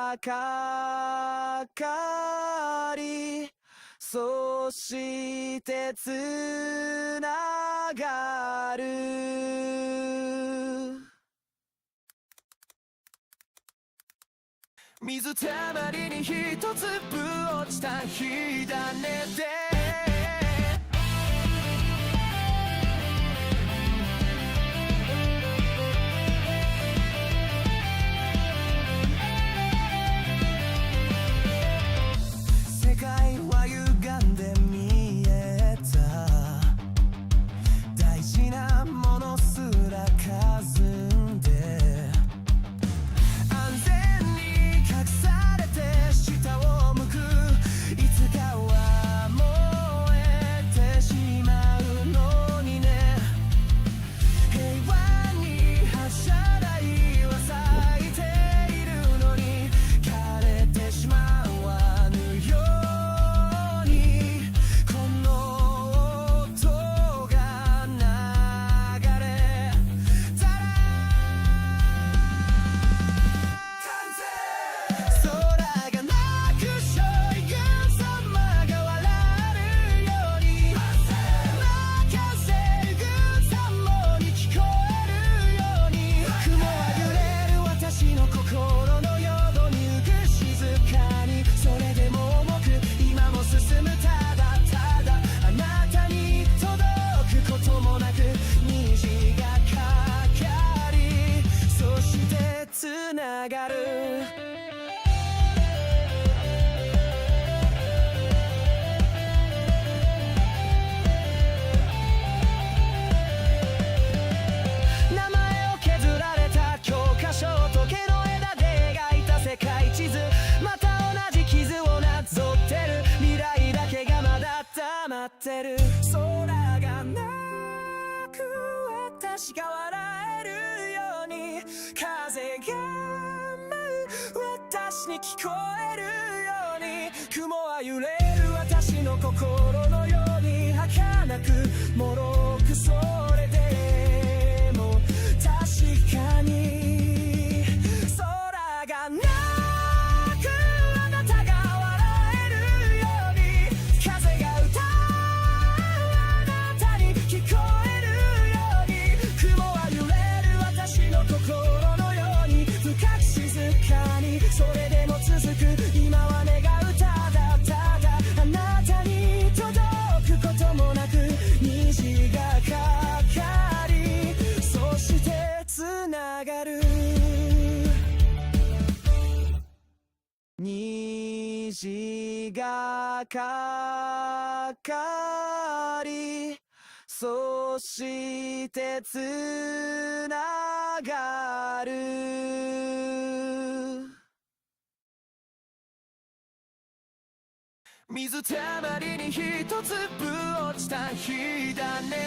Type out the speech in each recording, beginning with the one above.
がかかり、そしてつながる。水たまりに一粒落ちた火種で世界は歪んで見えた。大事なものすら霞んで安全に隠されて下を向く。いつかは燃えてしまうのにね。平和に発射台は咲いているのに枯れてしまわぬようにこの音が流れたら空がなくしょい軍様が笑えるように任せる軍様に聞こえるように雲は揺れる私の心の淀に浮く静かに。それでも重く今も進む。ただただあなたに届くこともなく虹がかかり、そしてつながる。名前を削られた教科書、時計の枝で描いた世界地図。また同じ傷をなぞってる。未来だけがまだ黙ってる。空がなく私が笑えるように風が舞う私に聞こえるように雲は揺れる私の心のように儚く脆く。それでも確かに空がなくあなたが笑えるように風が歌うあなたに聞こえるように雲は揺れる私の心のように深く静かに。それでも続く今は願う。ただただあなたに届くこともなく虹がかかり、そしてつながる。虹がかかり、そしてつながる。水たまりに一粒落ちた火種で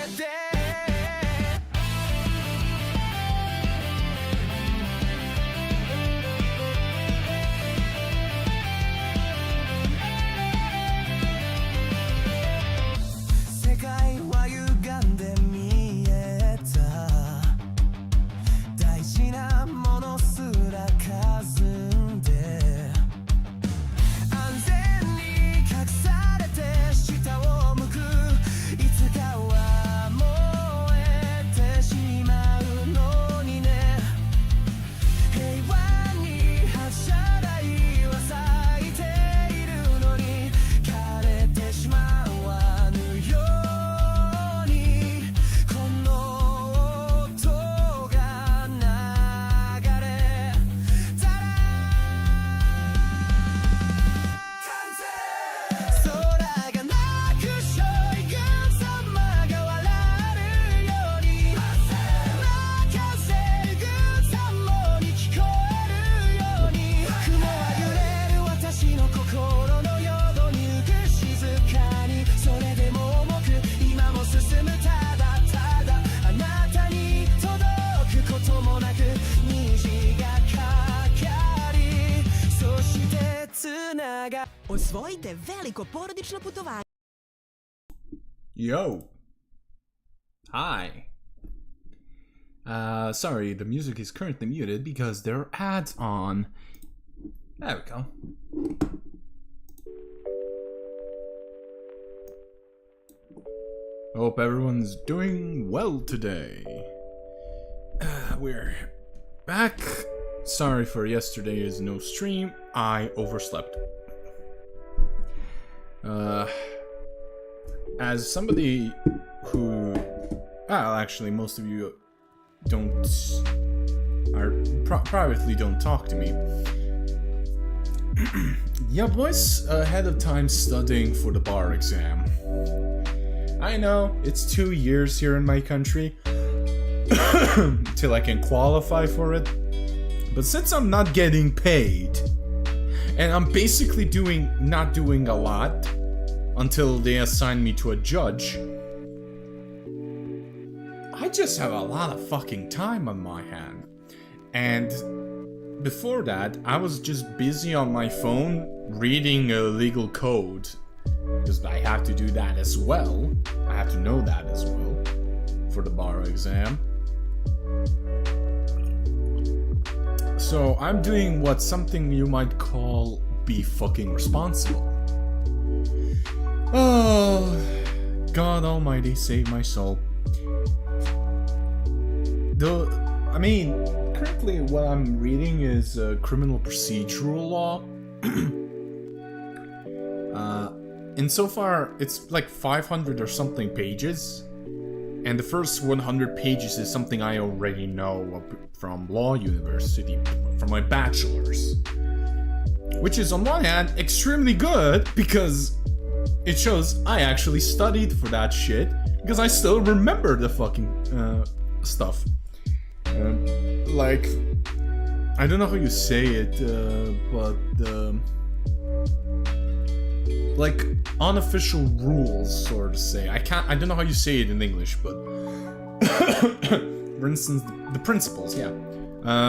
世界は歪んで見えた。大事なものすら霞んで安全に隠されて下を向く。いつかは燃えてしまうのにね。平和に発射台は咲いているのに枯れてしまわぬようにこの音が流れたら空がなくしょい軍様が笑えるように任せる軍様に聞こえるように雲は揺れる私の心の淀に浮く静かに。それでも重く今も進む。ただただあなたに届くこともなく虹がかかり、そしてつながる。Osvojite veliko porodično putovanje. Yo. Hi. Sorry, the music is currently muted because there are ads on. There we go. Hope everyone's doing well today. We're back. Sorry for yesterday's no stream. I overslept. As somebody who, well, actually, most of you privately don't talk to me. Yeah, boys, ahead of time studying for the bar exam. I know it's 2 years here in my country till I can qualify for it, but since I'm not getting paid and I'm basically not doing a lot until they assign me to a judge, I just have a lot of fucking time on my hand. And before that, I was just busy on my phone reading a legal code, because I have to do that as well. I have to know that as well for the bar exam. So I'm doing something you might call be fucking responsible. Oh, God Almighty, save my soul. Currently what I'm reading is criminal procedural law. Insofar, it's like 500 or something pages, and the first 100 pages is something I already know from law university, from my bachelor's. Which is, on one hand, extremely good, because it shows I actually studied for that shit, because I still remember the fucking stuff. Like, I don't know how you say it, but like unofficial rules, sort of say. I don't know how you say it in English, but for instance, the principles, yeah.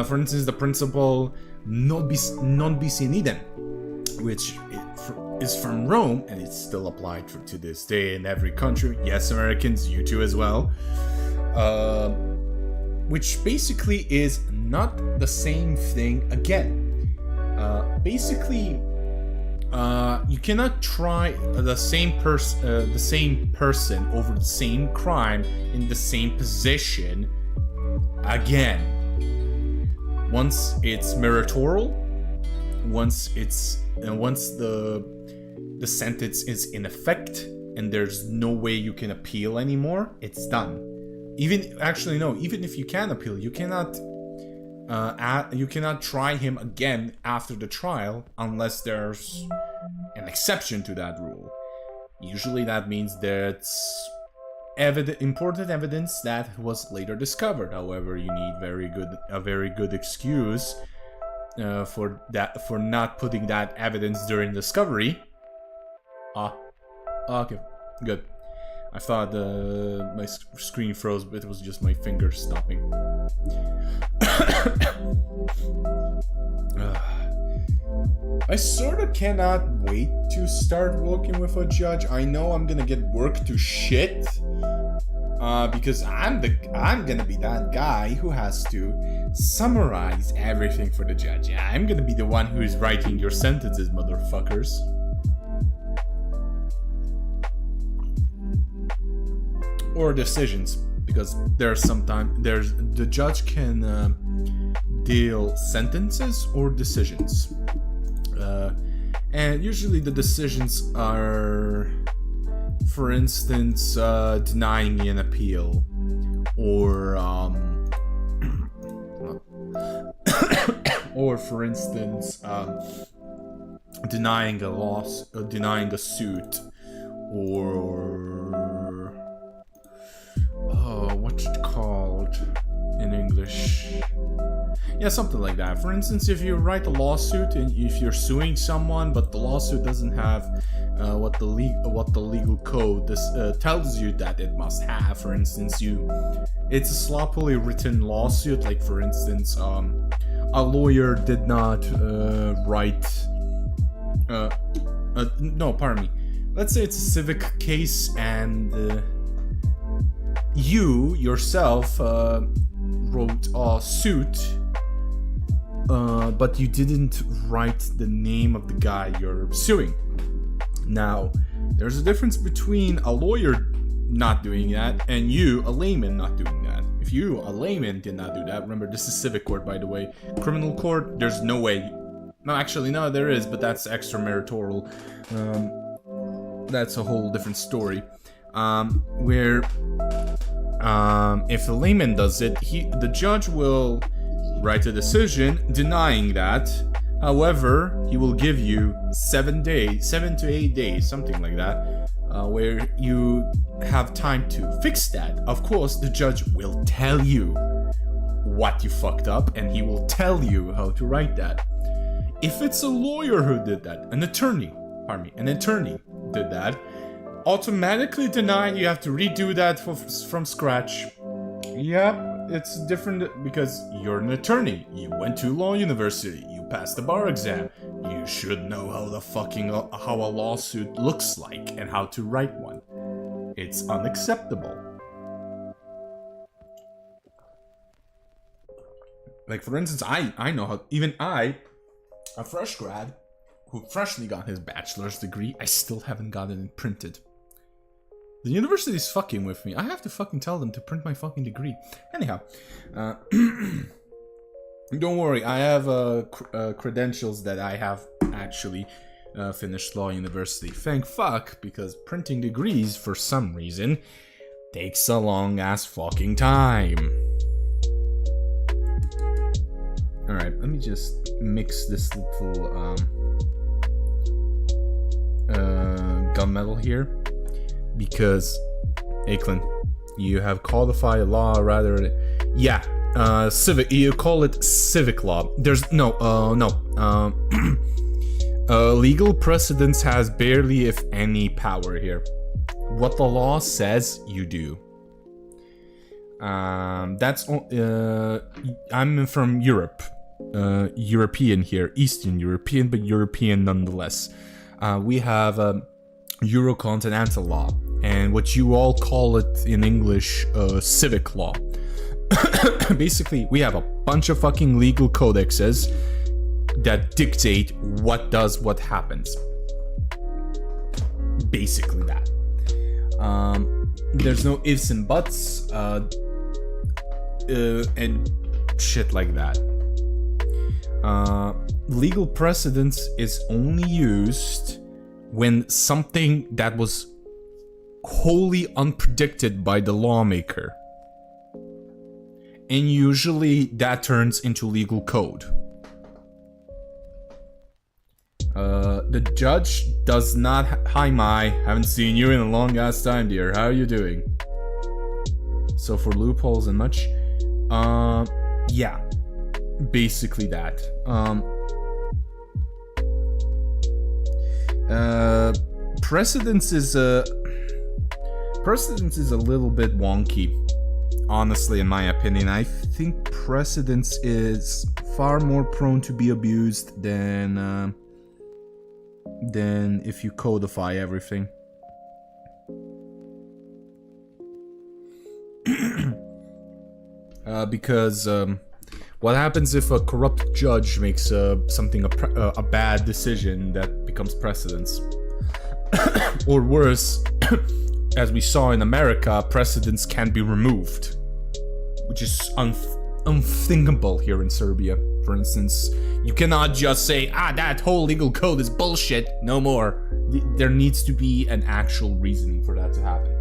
For instance, the principle non bis in idem, which is from Rome, and it's still applied to this day in every country. Yes, Americans, you too as well. Which basically is not the same thing again. You cannot try the same person over the same crime in the same position again. Once it's meritorial, once the sentence is in effect and there's no way you can appeal anymore, it's done. Even if you can appeal, you cannot try him again after the trial unless there's an exception to that rule. Usually that means that's important evidence that was later discovered. However, you need a very good excuse for not putting that evidence during discovery. Okay, good. I thought my screen froze, but it was just my fingers stopping. I sort of cannot wait to start working with a judge. I know I'm gonna get worked to shit, because I'm gonna be that guy who has to summarize everything for the judge. I'm gonna be the one who is writing your sentences, motherfuckers. Or decisions, because the judge can deal sentences or decisions, and usually the decisions are, for instance, denying an appeal, or or for instance, denying a suit, or what's it called in English? Yeah, something like that. For instance, if you write a lawsuit and if you're suing someone, but the lawsuit doesn't have what the legal code tells you that it must have. For instance, it's a sloppily written lawsuit. Like, for instance, a lawyer did not write. No, pardon me. Let's say it's a civic case and you yourself wrote a suit but you didn't write the name of the guy you're suing. Now, there's a difference between a lawyer not doing that and you, a layman, not doing that. If you, a layman, did not do that, remember, this is civic court, by the way. Criminal court, there's no way. No, actually, no, there is, but that's extramarital. That's a whole different story. Where if a layman does it, the judge will write a decision denying that. However, he will give you 7 to 8 days, something like that, where you have time to fix that. Of course, the judge will tell you what you fucked up, and he will tell you how to write that. If it's a lawyer who did that, an attorney did that, automatically denied, you have to redo that from scratch. Yep, it's different because you're an attorney. You went to law university. You passed the bar exam. You should know how a lawsuit looks like and how to write one. It's unacceptable. Like, for instance, I know how, even I, a fresh grad who freshly got his bachelor's degree, I still haven't gotten it printed. The university's fucking with me. I have to fucking tell them to print my fucking degree. Anyhow, don't worry, I have credentials that I have actually finished law university. Thank fuck, because printing degrees, for some reason, takes a long ass fucking time. Alright, let me just mix this little gunmetal here. Because, Aiklin, you have codified a law rather... Yeah, civic, you call it civic law. There's legal precedence has barely, if any, power here. What the law says, you do. I'm from Europe. European here, Eastern European, but European nonetheless. We have Eurocontinental law, and what you all call it in English, civic law. Basically, we have a bunch of fucking legal codexes that dictate what does what happens. Basically that. There's no ifs and buts, and shit like that. Legal precedence is only used when something that was wholly unpredicted by the lawmaker. And usually that turns into legal code. The judge does not... Hi, Mai. Haven't seen you in a long ass time, dear. How are you doing? So for loopholes and much... yeah. Basically that. Precedence is a little bit wonky, honestly, in my opinion. I think precedence is far more prone to be abused than if you codify everything. Because what happens if a corrupt judge makes a bad decision that becomes precedence? Or worse, as we saw in America, precedence can be removed, which is unthinkable here in Serbia. For instance, you cannot just say, that whole legal code is bullshit, no more. There needs to be an actual reasoning for that to happen.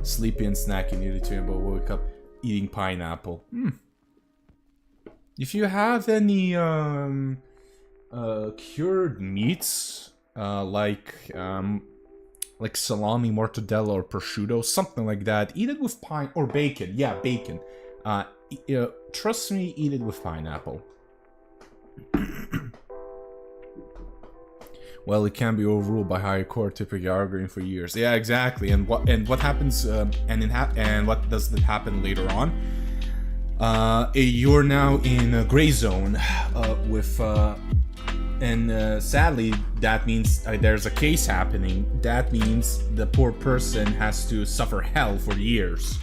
Sleepy and snacky, nearly 2 but woke up eating pineapple. If you have any cured meats, like salami, mortadella, or prosciutto, something like that, eat it with or bacon. Yeah, bacon. Trust me, eat it with pineapple. Well, it can be overruled by higher court, typically arguing for years. Yeah, exactly. And what happens? And what does that happen later on? You're now in a gray zone with. And sadly, that means there's a case happening. That means the poor person has to suffer hell for years.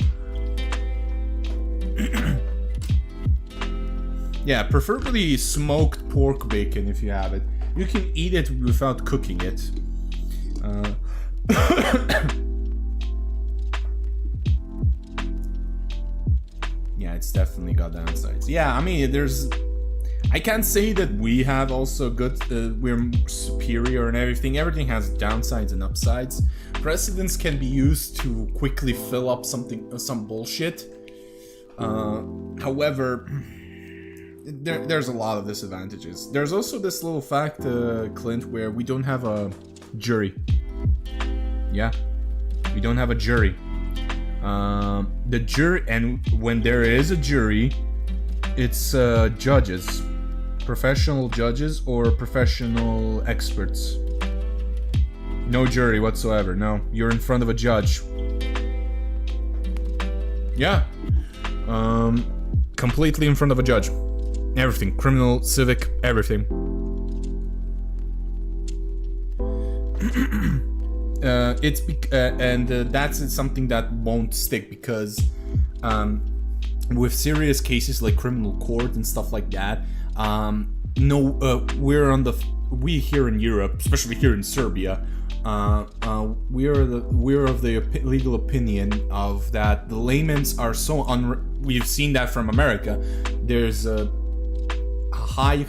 Yeah, preferably smoked pork bacon if you have it. You can eat it without cooking it. Yeah, it's definitely got downsides. Yeah, I mean, I can't say that we have also good, we're superior and everything. Everything has downsides and upsides. Precedents can be used to quickly fill up some bullshit. However, there's a lot of disadvantages. There's also this little fact, Clint, where we don't have a jury. Yeah, we don't have a jury. The jury, and when there is a jury, it's judges, professional judges or professional experts. No jury whatsoever. No, you're in front of a judge. Yeah, completely in front of a judge. Everything, criminal, civic, everything. That's something that won't stick because with serious cases like criminal court and stuff like that, we here in Europe, especially here in Serbia, we're of the legal opinion of that the laymen's are so we've seen that from America. There's a high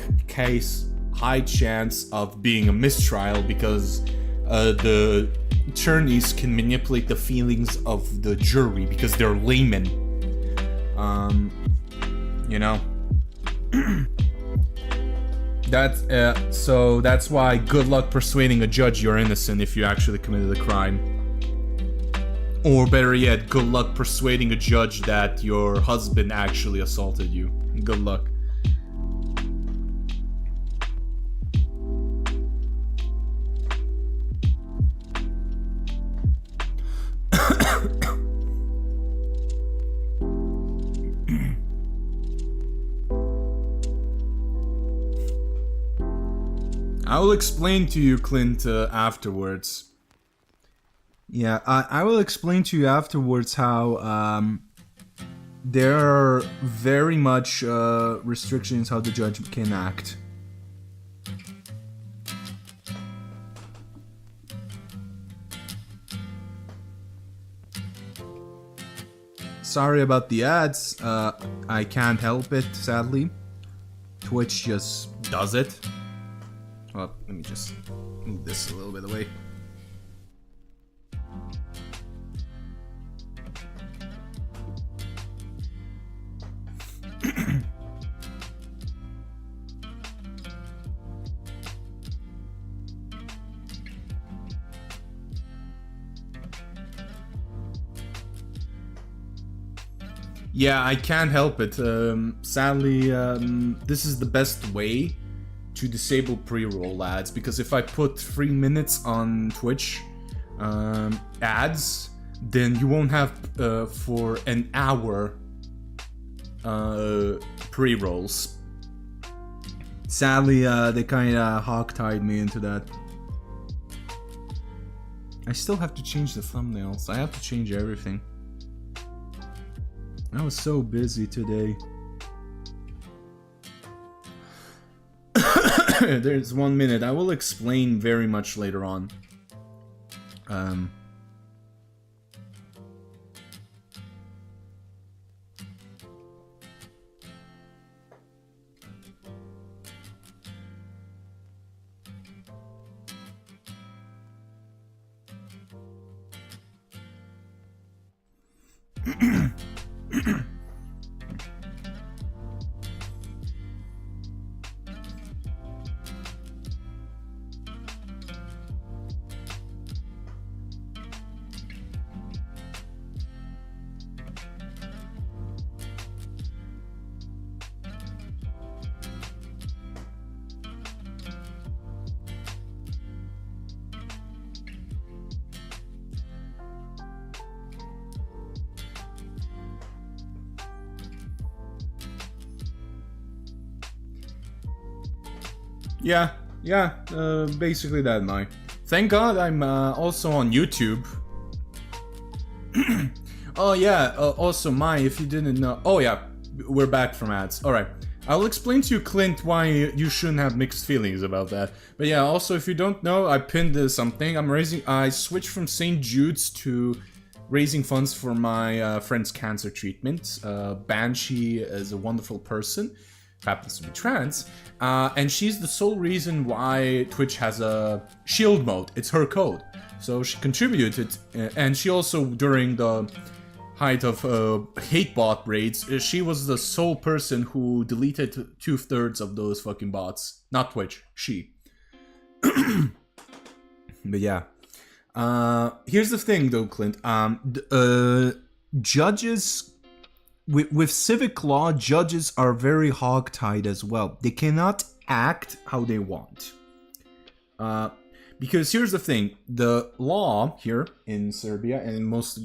chance of being a mistrial because the attorneys can manipulate the feelings of the jury because they're laymen. You know. So that's why good luck persuading a judge you're innocent if you actually committed a crime. Or better yet, good luck persuading a judge that your husband actually assaulted you. Good luck. I will explain to you, Clint, afterwards. Yeah, I will explain to you afterwards how there are very much restrictions how the judge can act. Sorry about the ads. I can't help it, sadly. Twitch just does it. Well, let me just move this a little bit away. Yeah, I can't help it. Sadly, this is the best way to disable pre-roll ads, because if I put 3 minutes on Twitch ads, then you won't have for an hour pre-rolls. Sadly, they kinda hog-tied me into that. I still have to change the thumbnails. I have to change everything. I was so busy today. There's 1 minute. I will explain very much later on. Yeah, basically that night. Thank God I'm also on YouTube. Oh yeah, also if you didn't know, oh yeah, we're back from ads. Alright, I'll explain to you, Clint, why you shouldn't have mixed feelings about that. But yeah, also, if you don't know, I pinned something. I switched from St. Jude's to raising funds for my friend's cancer treatment. Banshee is a wonderful person, happens to be trans, and she's the sole reason why Twitch has a shield mode. It's her code. So she contributed, and she also, during the height of hate bot raids, she was the sole person who deleted 2/3 of those fucking bots. Not Twitch, she. But yeah. Here's the thing though, Clint. Judges, with civic law, judges are very hogtied as well. They cannot act how they want. Because here's the thing, the law here in Serbia and in most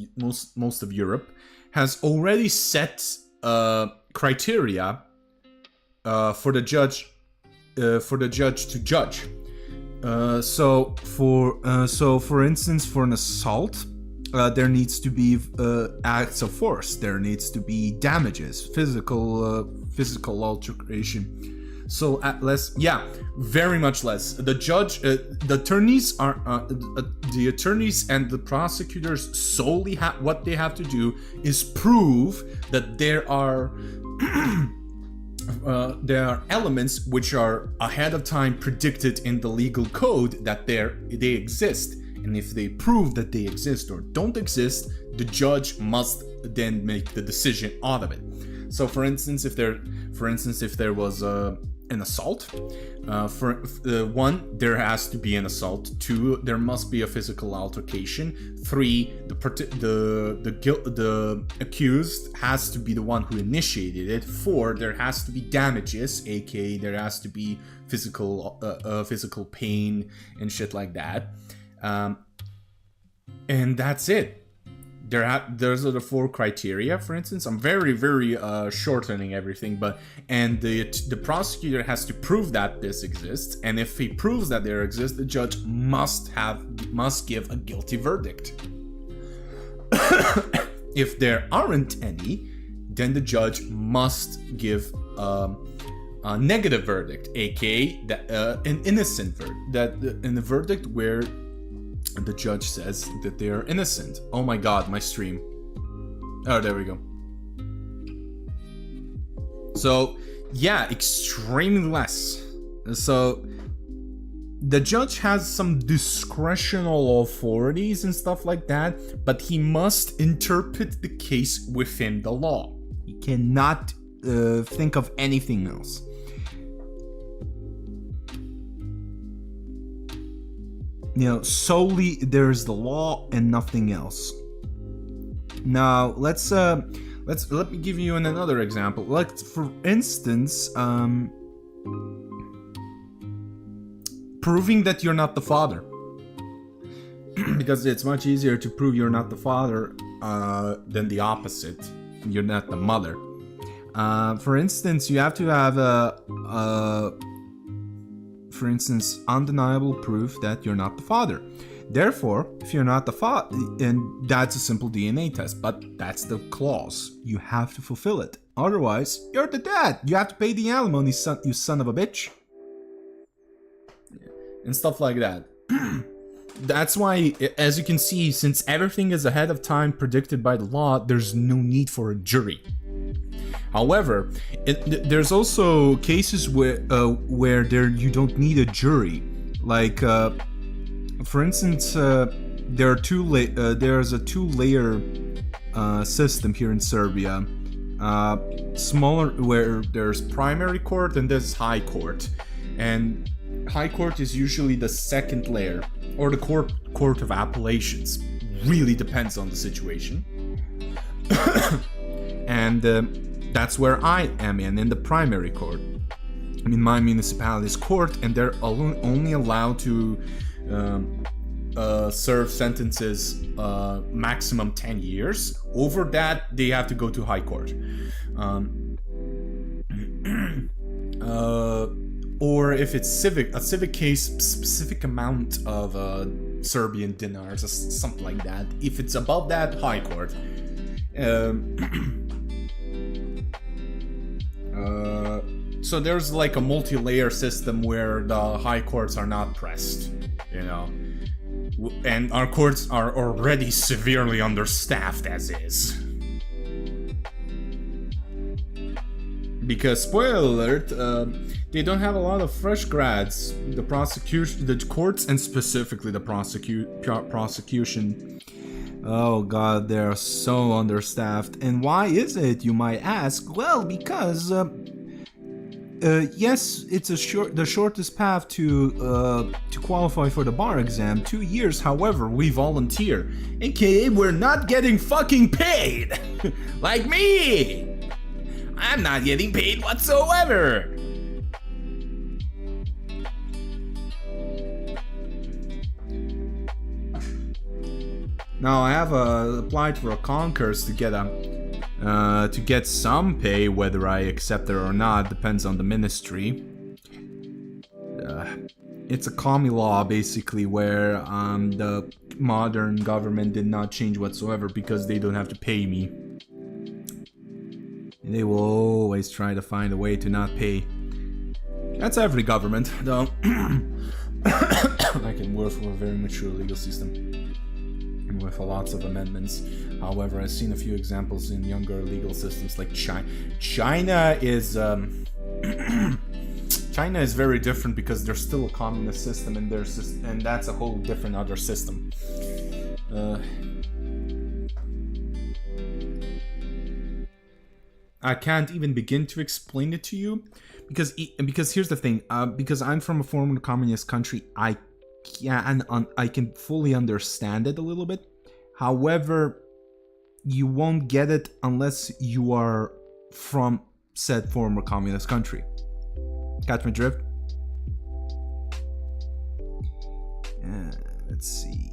of Europe has already set criteria for the judge to judge. So for instance, for an assault, there needs to be acts of force. There needs to be damages, physical altercation. So at less, yeah, very much less. The judge, the attorneys are the attorneys and the prosecutors solely what they have to do is prove that there are elements which are ahead of time predicted in the legal code that they exist, and if they prove that they exist or don't exist, the judge must then make the decision out of it. So, for instance, if there was an assault, one, there has to be an assault. Two, there must be a physical altercation. Three, the accused has to be the one who initiated it. Four, there has to be damages, aka there has to be physical pain and shit like that. And that's it. Those are the 4 criteria, for instance. I'm very shortening everything, and the prosecutor has to prove that this exists, and if he proves that there exists, the judge must give a guilty verdict. If there aren't any, then the judge must give a negative verdict, aka an innocent verdict, in the verdict where the judge says that they are innocent. Oh my god, my stream. Oh, there we go. So, yeah, extremely less. So, the judge has some discretional authorities and stuff like that, but he must interpret the case within the law. He cannot think of anything else. You know, solely there's the law and nothing else. Now let me give you another example. Like, for instance, proving that you're not the father, because it's much easier to prove you're not the father than the opposite. You're not the mother. For instance, you have to have for instance, undeniable proof that you're not the father. Therefore, if you're not the father, and that's a simple DNA test, but that's the clause. You have to fulfill it. Otherwise, you're the dad. You have to pay the alimony, you son of a bitch. And stuff like that. That's why, as you can see, since everything is ahead of time predicted by the law, there's no need for a jury. However, there's also cases where you don't need a jury. Like, for instance, there's a two-layer system here in Serbia. Smaller, where there's primary court and there's high court, and high court is usually the second layer, or the court of appellations. Really depends on the situation. And that's where I am in the primary court. I mean, my municipality's court, and they're only allowed to serve sentences maximum 10 years. Over that, they have to go to high court. Or if it's a civic case, specific amount of Serbian dinars, or something like that. If it's above that, high court. So there's like a multi-layer system where the high courts are not pressed, you know. And our courts are already severely understaffed as is. Because, spoiler alert, they don't have a lot of fresh grads. The courts, and specifically the prosecution. Oh god, they're so understaffed. And why is it, you might ask? Well, because, yes, it's the shortest path to qualify for the bar exam. 2 years, however, we volunteer. AKA, we're not getting fucking paid! Like me! I'm not getting paid whatsoever! Now I have applied for a concourse to get some pay. Whether I accept it or not depends on the ministry. It's a commie law basically where the modern government did not change whatsoever because they don't have to pay me. And they will always try to find a way to not pay. That's every government, though. I can work for a very mature legal system with lots of amendments. However, I've seen a few examples in younger legal systems like China. China is China is very different because there's still a communist system, and and that's a whole different other system. I can't even begin to explain it to you because here's the thing. Because I'm from a former communist country, I can fully understand it a little bit. However, you won't get it unless you are from said former communist country. Catch my drift? Let's see.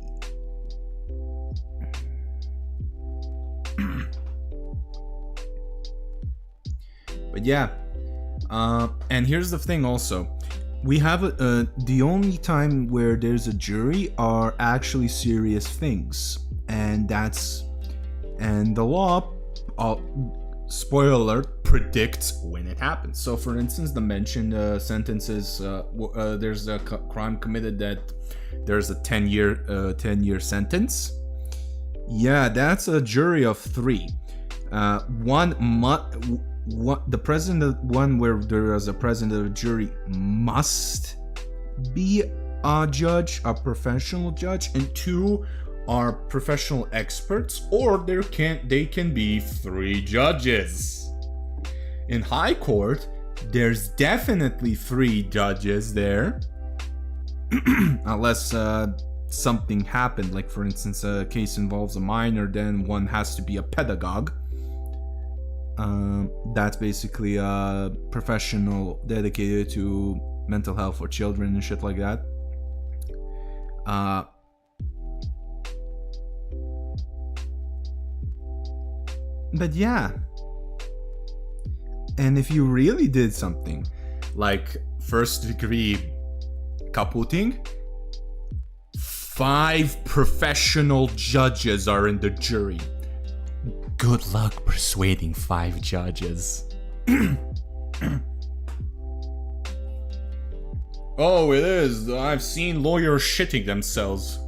But yeah, and here's the thing also. We have the only time where there's a jury are actually serious things, and the law, spoiler alert, predicts when it happens. So for instance, the mentioned sentences, there's a crime committed that there's a 10-year sentence. Yeah, that's a jury of 3. The president, one where there is a president of a jury, must be a judge, a professional judge, and 2 are professional experts, or they can be 3 judges. In high court, there's definitely 3 judges there, unless something happened, like for instance a case involves a minor, then one has to be a pedagogue. That's basically a professional dedicated to mental health for children and shit like that. But yeah, and if you really did something like first degree kaputting, 5 professional judges are in the jury. Good luck persuading 5 judges. Oh, it is. I've seen lawyers shitting themselves.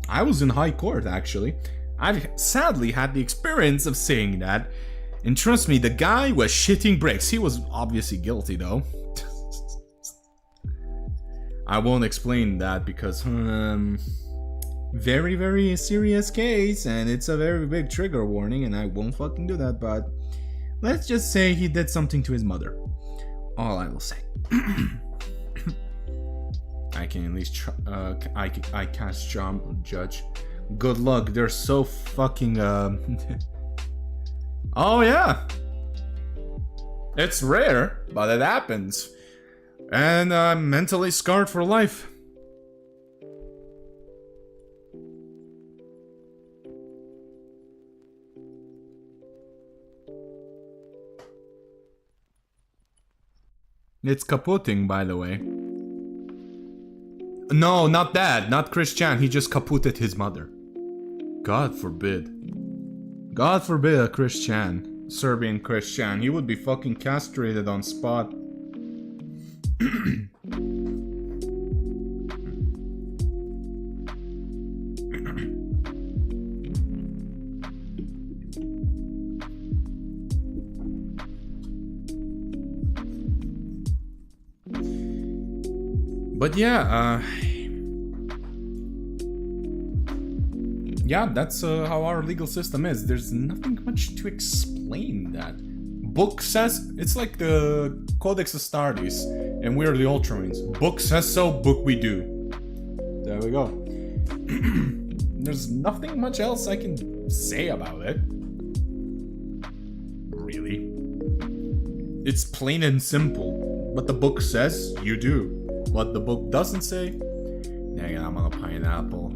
I was in high court, actually. I've sadly had the experience of saying that. And trust me, the guy was shitting bricks. He was obviously guilty, though. I won't explain that because, very, very serious case, and it's a very big trigger warning, and I won't fucking do that, but let's just say he did something to his mother. All I will say. I can at least I cast judge. Good luck, they're so fucking Oh yeah, it's rare, but it happens, and I'm mentally scarred for life. It's kaputting, by the way. No, not that. Not Christian. He just kaputted his mother. God forbid. God forbid a Christian. Serbian Christian. He would be fucking castrated on spot. But yeah, yeah, that's how our legal system is. There's nothing much to explain that. Book says, it's like the Codex Astartes, and we're the Ultramarines. Book says so, book we do. There we go. There's nothing much else I can say about it. Really. It's plain and simple. What the book says, you do. What the book doesn't say, yeah, I'm on a pineapple.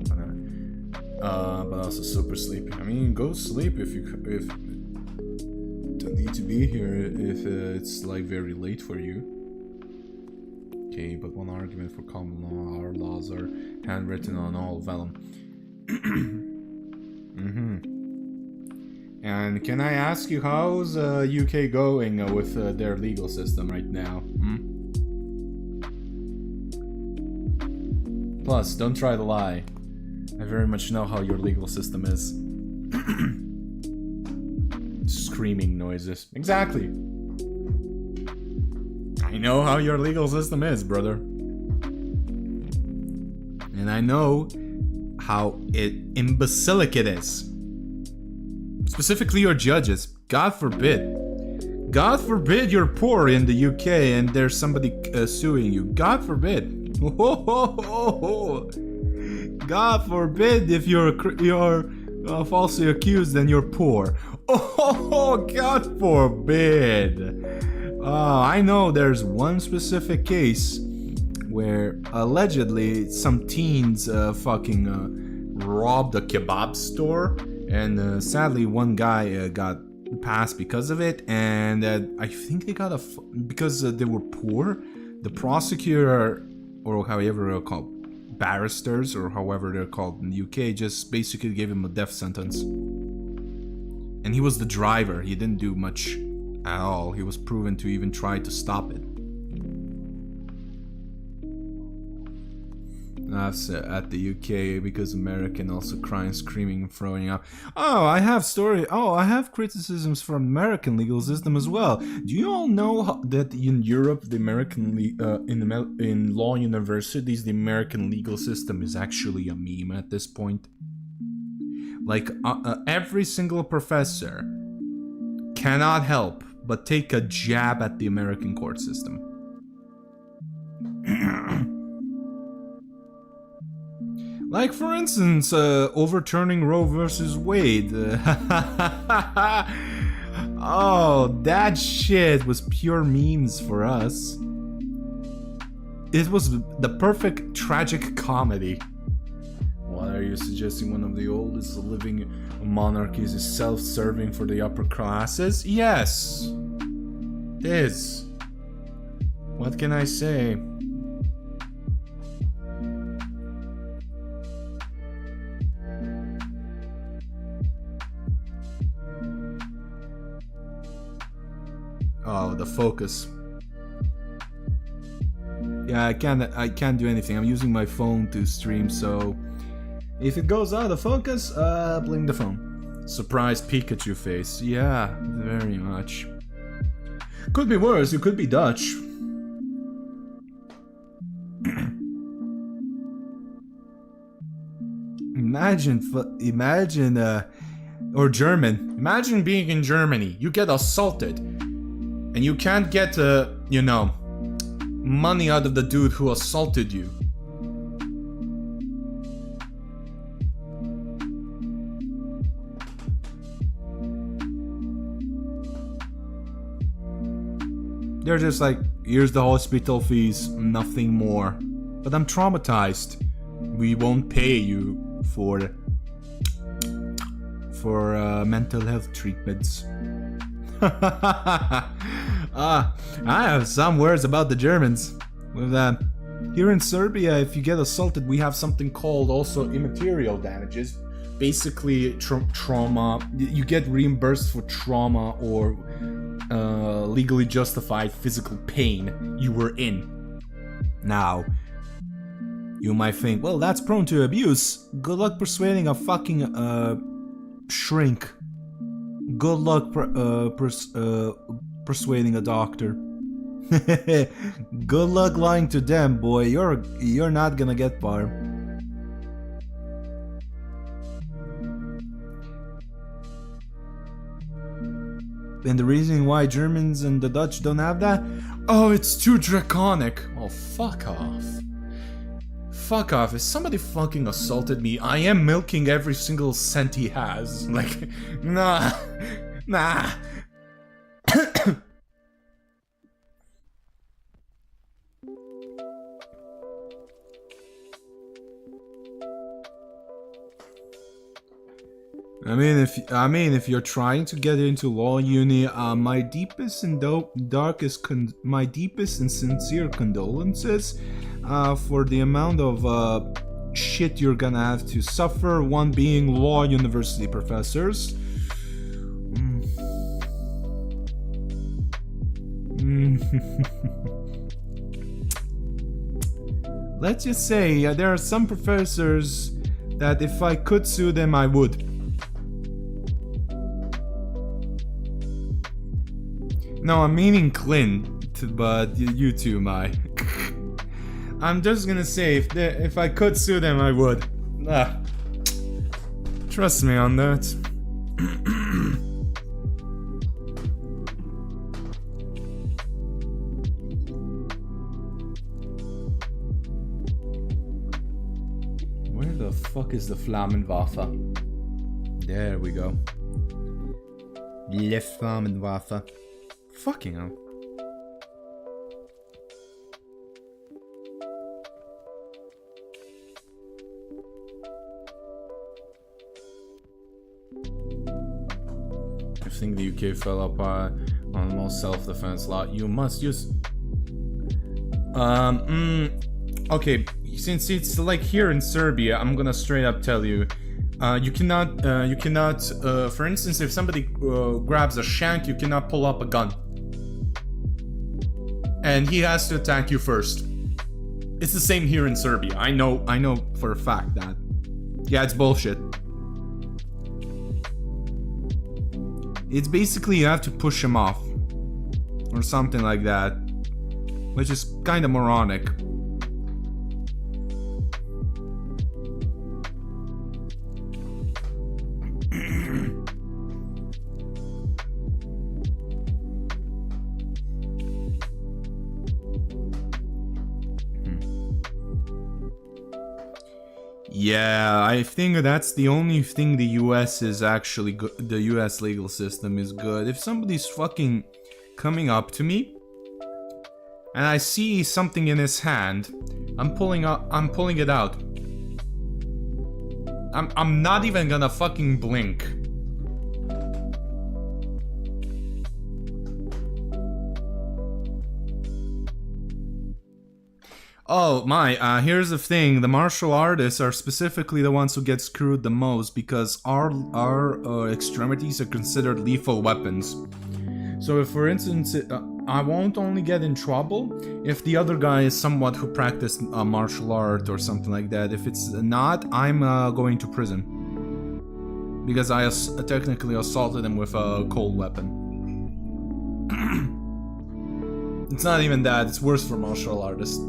But also super sleepy. I mean, go sleep if don't need to be here if it's like very late for you. Okay, but one argument for common law: our laws are handwritten on all vellum. And can I ask you, how's UK going with their legal system right now? Plus, don't try to lie. I very much know how your legal system is. Screaming noises. Exactly. I know how your legal system is, brother. And I know how imbecilic it is. Specifically your judges. God forbid. God forbid you're poor in the UK and there's somebody suing you. God forbid. God forbid if you're falsely accused and you're poor. Oh, God forbid. I know there's one specific case where allegedly some teens robbed a kebab store, and sadly one guy got passed because of it, and I think they got because they were poor. The prosecutor, or however they're called, barristers, or however they're called in the UK, just basically gave him a death sentence. And he was the driver. He didn't do much at all. He was proven to even try to stop it. That's at the UK, because American also crying, screaming, and throwing up. I have criticisms from American legal system as well. Do you all know that in Europe, the American in law universities, the American legal system is actually a meme at this point? Like every single professor cannot help but take a jab at the American court system. Like, for instance, overturning Roe versus Wade. Oh, that shit was pure memes for us. It was the perfect tragic comedy. What are you suggesting? One of the oldest living monarchies is self-serving for the upper classes? Yes, it is. What can I say? Oh, the focus. Yeah, I can't do anything. I'm using my phone to stream, so if it goes out of focus, blame the phone. Surprise Pikachu face. Yeah, very much. Could be worse. You could be Dutch. Imagine, or German. Imagine being in Germany. You get assaulted. And you can't get, money out of the dude who assaulted you. They're just like, here's the hospital fees, nothing more. But I'm traumatized. We won't pay you for mental health treatments. I have some words about the Germans. With here in Serbia, if you get assaulted, we have something called also immaterial damages. Basically, trauma. You get reimbursed for trauma or legally justified physical pain you were in Now, you might think, well, that's prone to abuse. Good luck persuading a fucking shrink. Good luck persuading a doctor. Good luck lying to them, boy. You're not gonna get far. And the reason why Germans and the Dutch don't have that? Oh, it's too draconic. Oh, fuck off. Fuck off. If somebody fucking assaulted me, I am milking every single cent he has. Like, nah. Nah. I mean, if you're trying to get into law uni, my deepest and my deepest and sincere condolences for the amount of shit you're gonna have to suffer. One being law university professors. Let's just say there are some professors that if I could sue them, I would. No, I'm meaning Clint, but you too, my. I'm just gonna say, if I could sue them, I would. Trust me on that. Where the fuck is the Flammenwaffe? There we go. Le Flammenwaffe. Fucking hell. I think the UK fell up on the most self-defense law. You must use... Okay, since it's like here in Serbia, I'm gonna straight up tell you. You cannot, for instance, if somebody grabs a shank, you cannot pull up a gun. And he has to attack you first. It's the same here in Serbia. I know for a fact that. Yeah, it's bullshit. It's basically you have to push him off. Or something like that. Which is kind of moronic. Yeah, I think that's the only thing the US is actually good. The US legal system is good. If somebody's fucking coming up to me and I see something in his hand, I'm pulling it out. I'm not even gonna fucking blink. Oh my, here's the thing, the martial artists are specifically the ones who get screwed the most because our extremities are considered lethal weapons. So if, for instance, I won't only get in trouble if the other guy is somewhat who practiced martial art or something like that. If it's not, I'm going to prison. Because I technically assaulted him with a cold weapon. It's not even that, it's worse for martial artists.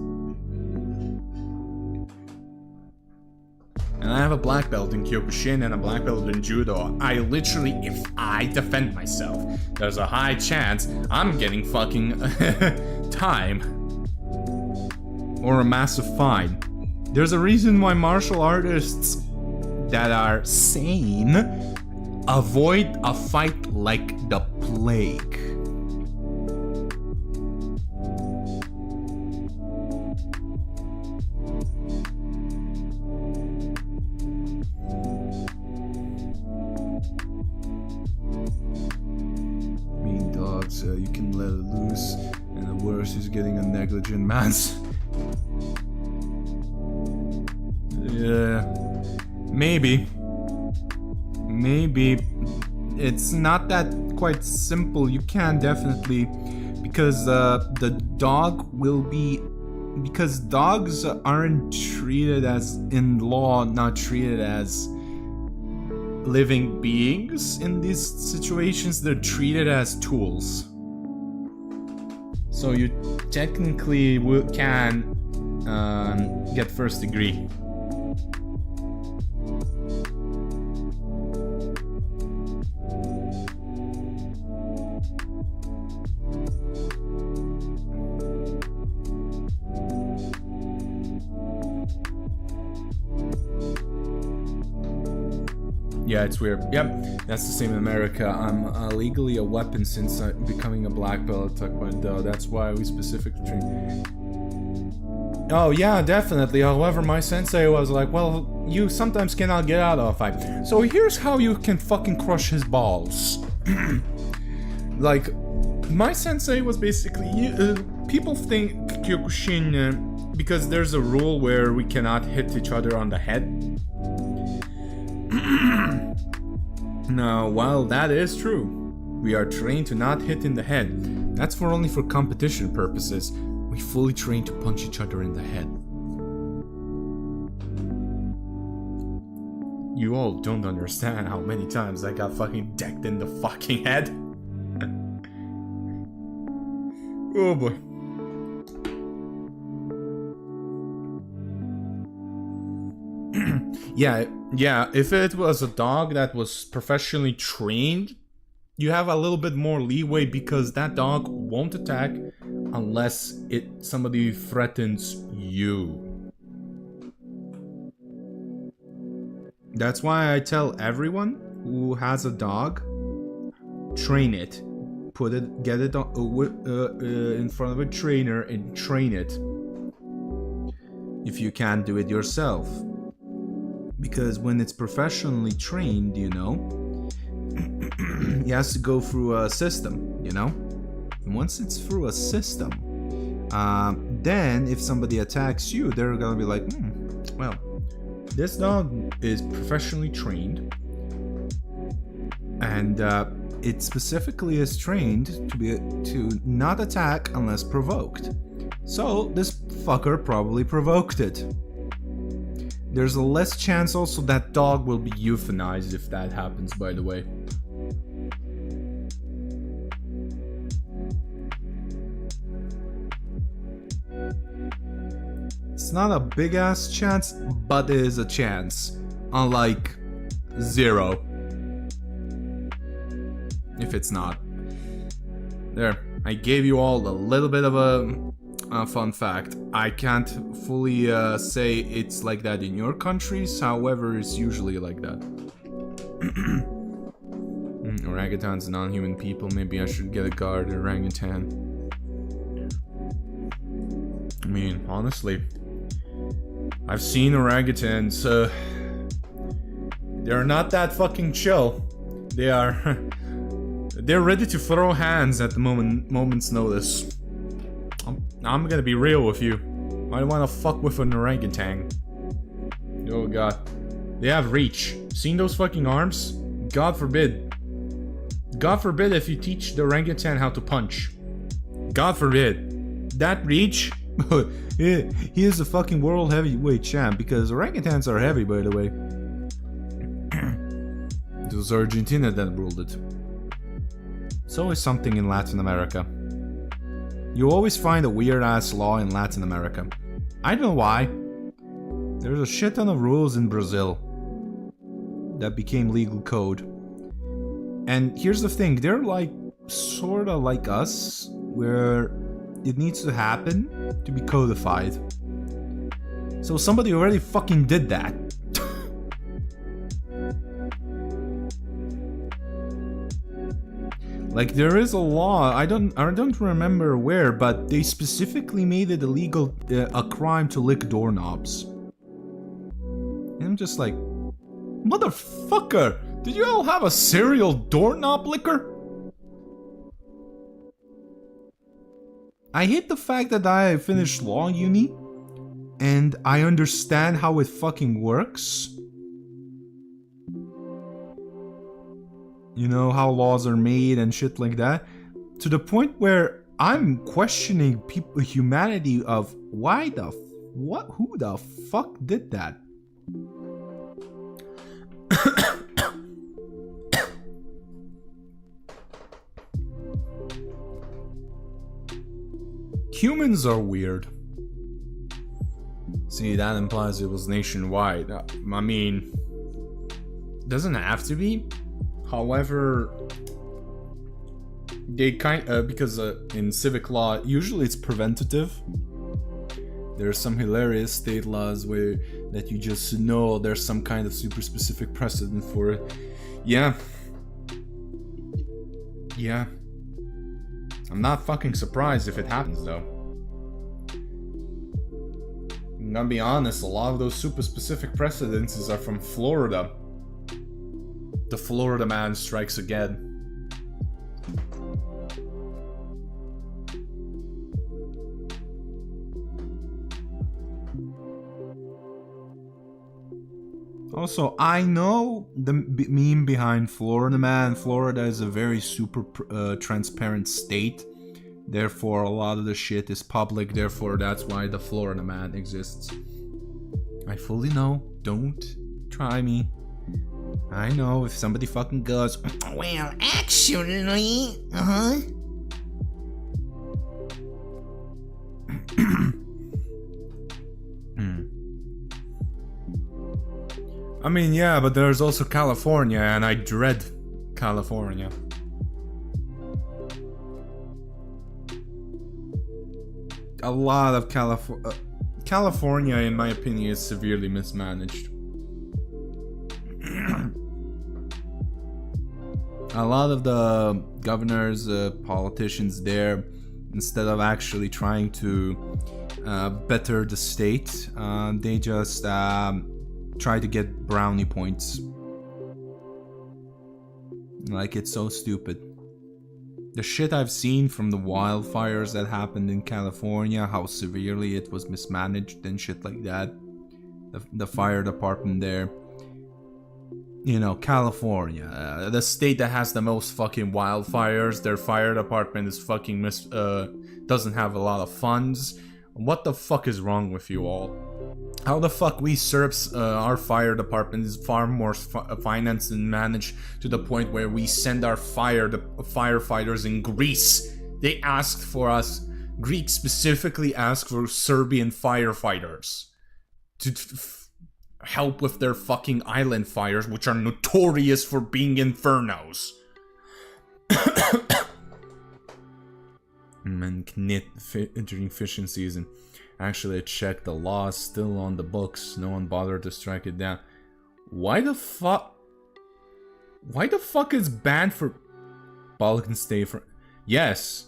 And I have a black belt in Kyokushin and a black belt in Judo. I literally, if I defend myself, there's a high chance I'm getting fucking time. Or a massive fine. There's a reason why martial artists that are sane avoid a fight like the plague. You can let it loose, and the worst is getting a negligent man's. Yeah, maybe it's not that quite simple. You can definitely, because the dog will be because dogs aren't treated as, in law, not treated as living beings in these situations. They're treated as tools. So you technically can get first degree. Yeah, it's weird. Yep, that's the same in America. I'm legally a weapon since becoming a black belt. But that's why we specifically train. Oh yeah, definitely. However, my sensei was like, well, you sometimes cannot get out of a fight. So here's how you can fucking crush his balls. Like, my sensei was basically... people think Kyokushin, because there's a rule where we cannot hit each other on the head. Now, while that is true, we are trained to not hit in the head. That's only for competition purposes. We fully train to punch each other in the head. You all don't understand how many times I got fucking decked in the fucking head. Oh boy. Yeah, if it was a dog that was professionally trained, you have a little bit more leeway because that dog won't attack unless somebody threatens you. That's why I tell everyone who has a dog, train it. Get it in front of a trainer and train it. If you can't do it yourself. Because when it's professionally trained, you know, it has to go through a system, you know? And once it's through a system, then if somebody attacks you, they're gonna be like, well, this dog is professionally trained, and it specifically is trained to not attack unless provoked. So this fucker probably provoked it. There's a less chance also that dog will be euthanized if that happens, by the way. It's not a big ass chance, but it is a chance. Unlike 0. If it's not. There, I gave you all a little bit of a fun fact. I can't fully say it's like that in your countries, however, it's usually like that. Orangutans, non-human people, maybe I should get a guard orangutan. I mean, honestly, I've seen orangutans, they're not that fucking chill. They're ready to throw hands at the moment's notice. I'm gonna be real with you. I don't wanna fuck with an orangutan. Oh god. They have reach. Seen those fucking arms? God forbid. God forbid if you teach the orangutan how to punch. God forbid. That reach? He is a fucking world heavyweight champ, because orangutans are heavy, by the way. It was Argentina that ruled it. It's always something in Latin America. You always find a weird-ass law in Latin America. I don't know why. There's a shit ton of rules in Brazil that became legal code. And here's the thing, they're like, sorta like us, where it needs to happen to be codified. So somebody already fucking did that. Like, there is a law, I don't remember where, but they specifically made it illegal, a crime to lick doorknobs. And I'm just like, motherfucker, did you all have a serial doorknob licker? I hate the fact that I finished law uni, and I understand how it fucking works. You know, how laws are made and shit like that. To the point where I'm questioning humanity of Why the what? Who the fuck did that? Humans are weird. See, that implies it was nationwide. I mean, doesn't have to be. However, they because in civic law, usually it's preventative. There are some hilarious state laws where that you just know there's some kind of super specific precedent for it. Yeah. Yeah. I'm not fucking surprised if it happens though. I'm gonna be honest, a lot of those super specific precedences are from Florida. The Florida man strikes again. Also, I know the meme behind Florida man. Florida is a very super transparent state. Therefore, a lot of the shit is public. Therefore, that's why the Florida man exists. I fully know. Don't try me. I know if somebody fucking goes, well, actually, I mean, yeah, but there's also California, and I dread California. A lot of California, in my opinion, is severely mismanaged. A lot of the governors, politicians there, instead of actually trying to better the state, they just try to get brownie points. Like, it's so stupid. The shit I've seen from the wildfires that happened in California, how severely it was mismanaged and shit like that. The fire department there. You know, California, the state that has the most fucking wildfires, their fire department is fucking doesn't have a lot of funds. What the fuck is wrong with you all? How the fuck we Serbs, our fire department is far more financed and managed to the point where we send our firefighters in Greece. They asked for us, Greeks specifically asked for Serbian firefighters to help with their fucking island fires, which are notorious for being infernos. And during fishing season. Actually, I checked, the law is still on the books. No one bothered to strike it down. Why the fuck? Why the fuck is banned for Balkan state? Yes.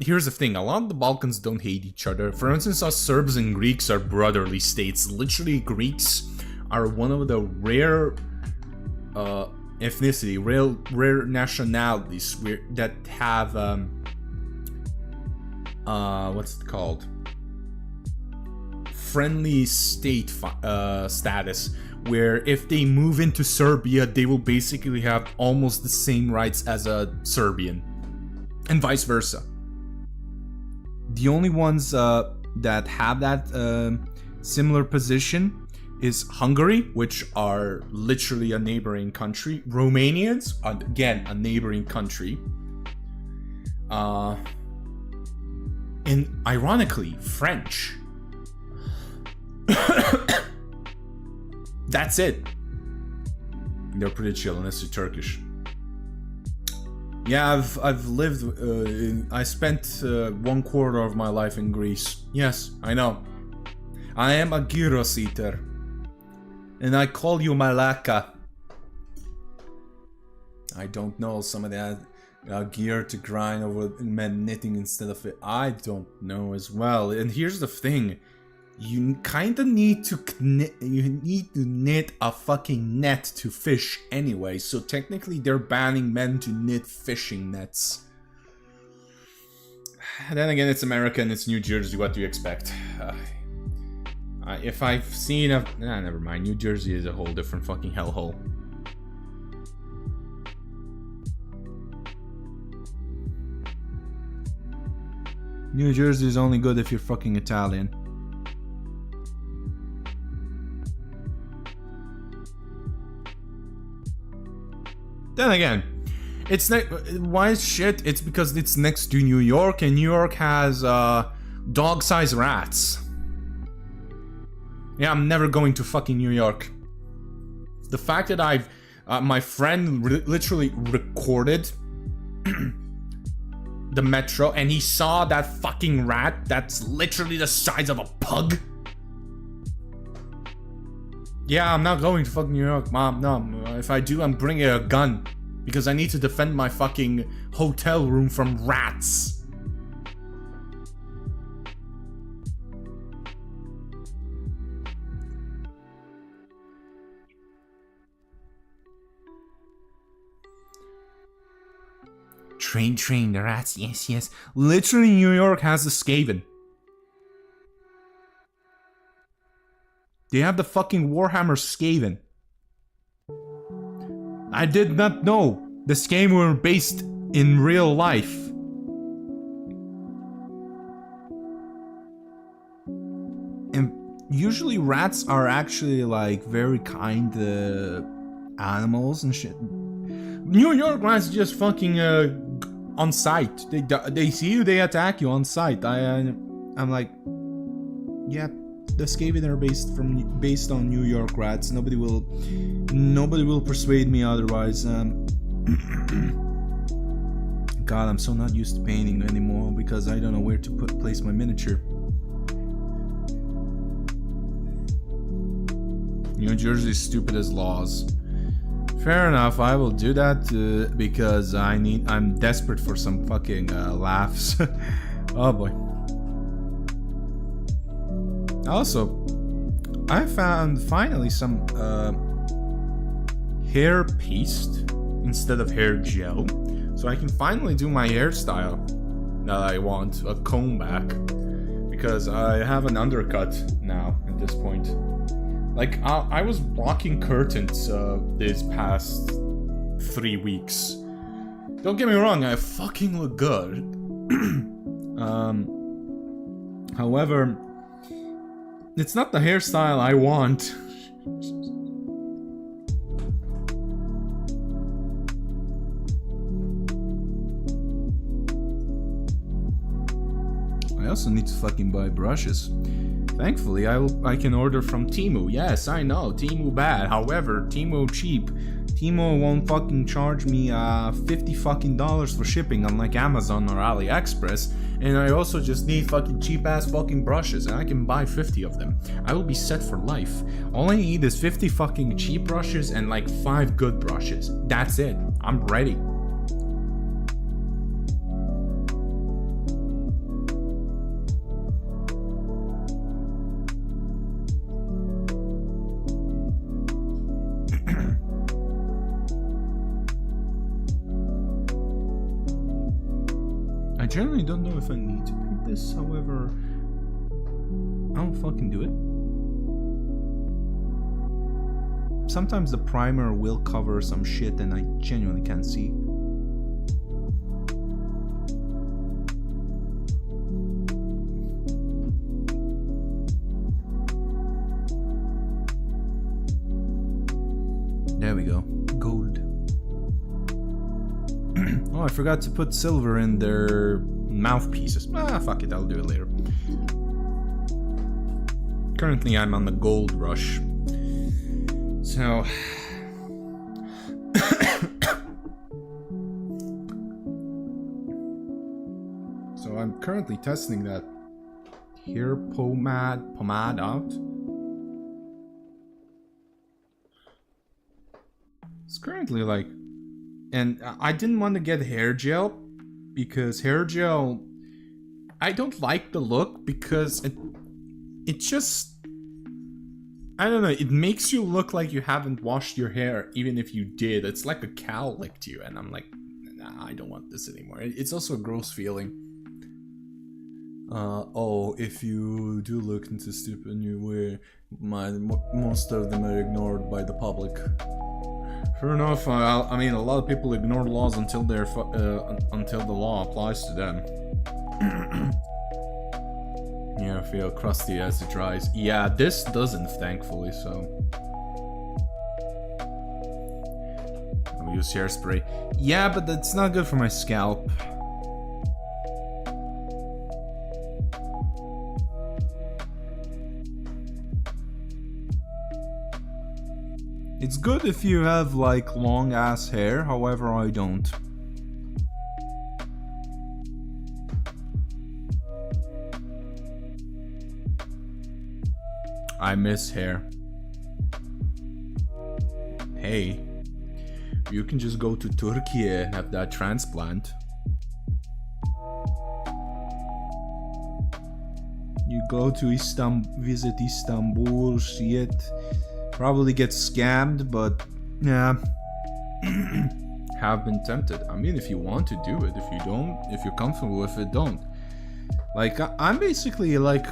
Here's the thing, a lot of the Balkans don't hate each other. For instance, us Serbs and Greeks are brotherly states. Literally, Greeks are one of the rare ethnicity, rare nationalities that have what's it called? Friendly state status, where if they move into Serbia, they will basically have almost the same rights as a Serbian, and vice versa. The only ones that have that similar position is Hungary, which are literally a neighboring country. Romanians, again, a neighboring country. And ironically, French. That's it. They're pretty chill unless you're Turkish. Yeah, I've lived. I spent 1/4 of my life in Greece. Yes, I know. I am a gyros eater, and I call you Malaka. I don't know some of that gear to grind over men knitting instead of it. I don't know as well. And here's the thing. You kind of need to knit a fucking net to fish anyway, so technically they're banning men to knit fishing nets. Then again, it's America and it's New Jersey, what do you expect? If I've seen never mind, New Jersey is a whole different fucking hellhole. New Jersey is only good if you're fucking Italian. Then again, it's why is shit? It's because it's next to New York, and New York has dog-sized rats. Yeah, I'm never going to fucking New York. The fact that I've my friend literally recorded the metro, and he saw that fucking rat that's literally the size of a pug. Yeah, I'm not going to fucking New York, Mom. No, if I do, I'm bringing a gun. Because I need to defend my fucking hotel room from rats. Train, the rats, yes. Literally, New York has the Skaven. They have the fucking Warhammer Skaven. I did not know the Skaven were based in real life. And usually rats are actually like very kind animals and shit. New York rats just fucking on sight. They see you, they attack you on sight. I'm like, yeah, the Skaven are based on New York rats. Nobody will persuade me otherwise. God, I'm so not used to painting anymore because I don't know where to place my miniature. New Jersey is stupid as laws. Fair enough, I will do that because I'm desperate for some fucking laughs. Oh boy. Also, I found finally some hair paste instead of hair gel, so I can finally do my hairstyle that I want, a comb back, because I have an undercut now at this point. Like, I was blocking curtains this past 3 weeks. Don't get me wrong, I fucking look good. However, it's not the hairstyle I want. I also need to fucking buy brushes. Thankfully, I can order from Temu. Yes, I know, Temu bad. However, Temu cheap. Temu won't fucking charge me $50 fucking for shipping, unlike Amazon or AliExpress. And I also just need fucking cheap ass fucking brushes, and I can buy 50 of them. I will be set for life. All I need is 50 fucking cheap brushes and like 5 good brushes. That's it. I'm ready. I generally don't know if I need to paint this, however, I'll fucking do it. Sometimes the primer will cover some shit and I genuinely can't see. There we go. Gold. Oh, I forgot to put silver in their mouthpieces. Ah, fuck it, I'll do it later. Currently, I'm on the gold rush. So... so I'm currently testing that hair pomade out. It's currently like... And I didn't want to get hair gel because hair gel, I don't like the look because it just, I don't know, it makes you look like you haven't washed your hair even if you did. It's like a cow licked you and I'm like, nah, I don't want this anymore. It's also a gross feeling. Oh, if you do look into stupid new way, most of them are ignored by the public. Fair enough. I mean, a lot of people ignore laws until the law applies to them. Yeah, I feel crusty as it dries. Yeah, this doesn't, thankfully, so... I'll use hairspray. Yeah, but that's not good for my scalp. It's good if you have, like, long-ass hair, however, I don't. I miss hair. Hey, you can just go to Turkey and have that transplant. You go to Istanbul, visit Istanbul, see it. Probably get scammed, but yeah. Have been tempted. I mean, if you want to do it, if you don't, if you're comfortable with it, don't. Like, I'm basically like,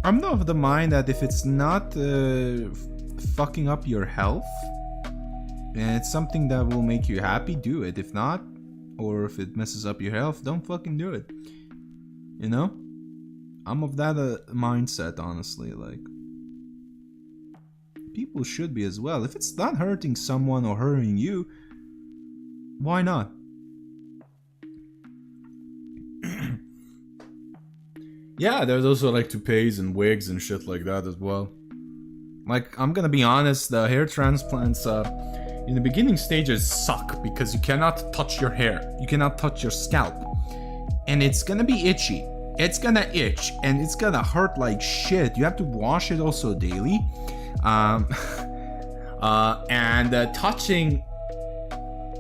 I'm not of the mind that if it's not fucking up your health, and it's something that will make you happy, do it. If not, or if it messes up your health, don't fucking do it. You know? I'm of that mindset, honestly. Like, people should be as well. If it's not hurting someone or hurting you, why not? Yeah, there's also like toupees and wigs and shit like that as well. Like, I'm gonna be honest, the hair transplants in the beginning stages suck because you cannot touch your hair. You cannot touch your scalp. And it's gonna be itchy. It's gonna itch and it's gonna hurt like shit. You have to wash it also daily.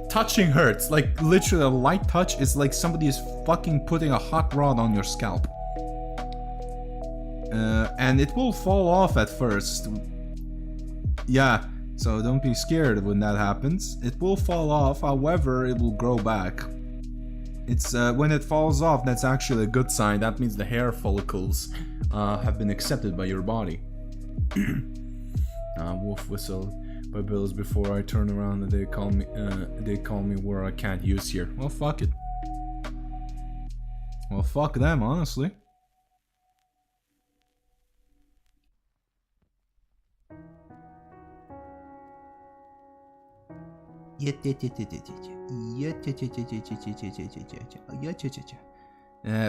Touching hurts. Like, literally a light touch is like somebody is fucking putting a hot rod on your scalp. And it will fall off at first. Yeah, so don't be scared when that happens. It will fall off, however, it will grow back. It's when it falls off, that's actually a good sign. That means the hair follicles have been accepted by your body. Wolf whistle by bills before I turn around and they call me where I can't use here. Well, fuck it. Well, fuck them, honestly. There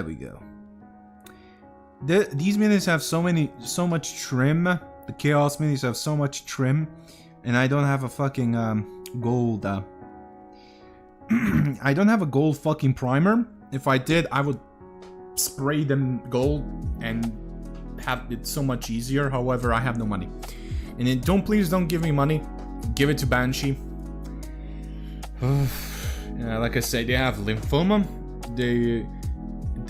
we go. These minis have so much trim. The Chaos minis have so much trim, and I don't have a fucking gold. I don't have a gold fucking primer. If I did, I would spray them gold and have it so much easier. However, I have no money, and then please don't give me money. Give it to Banshee. Yeah, like I said, they have lymphoma. They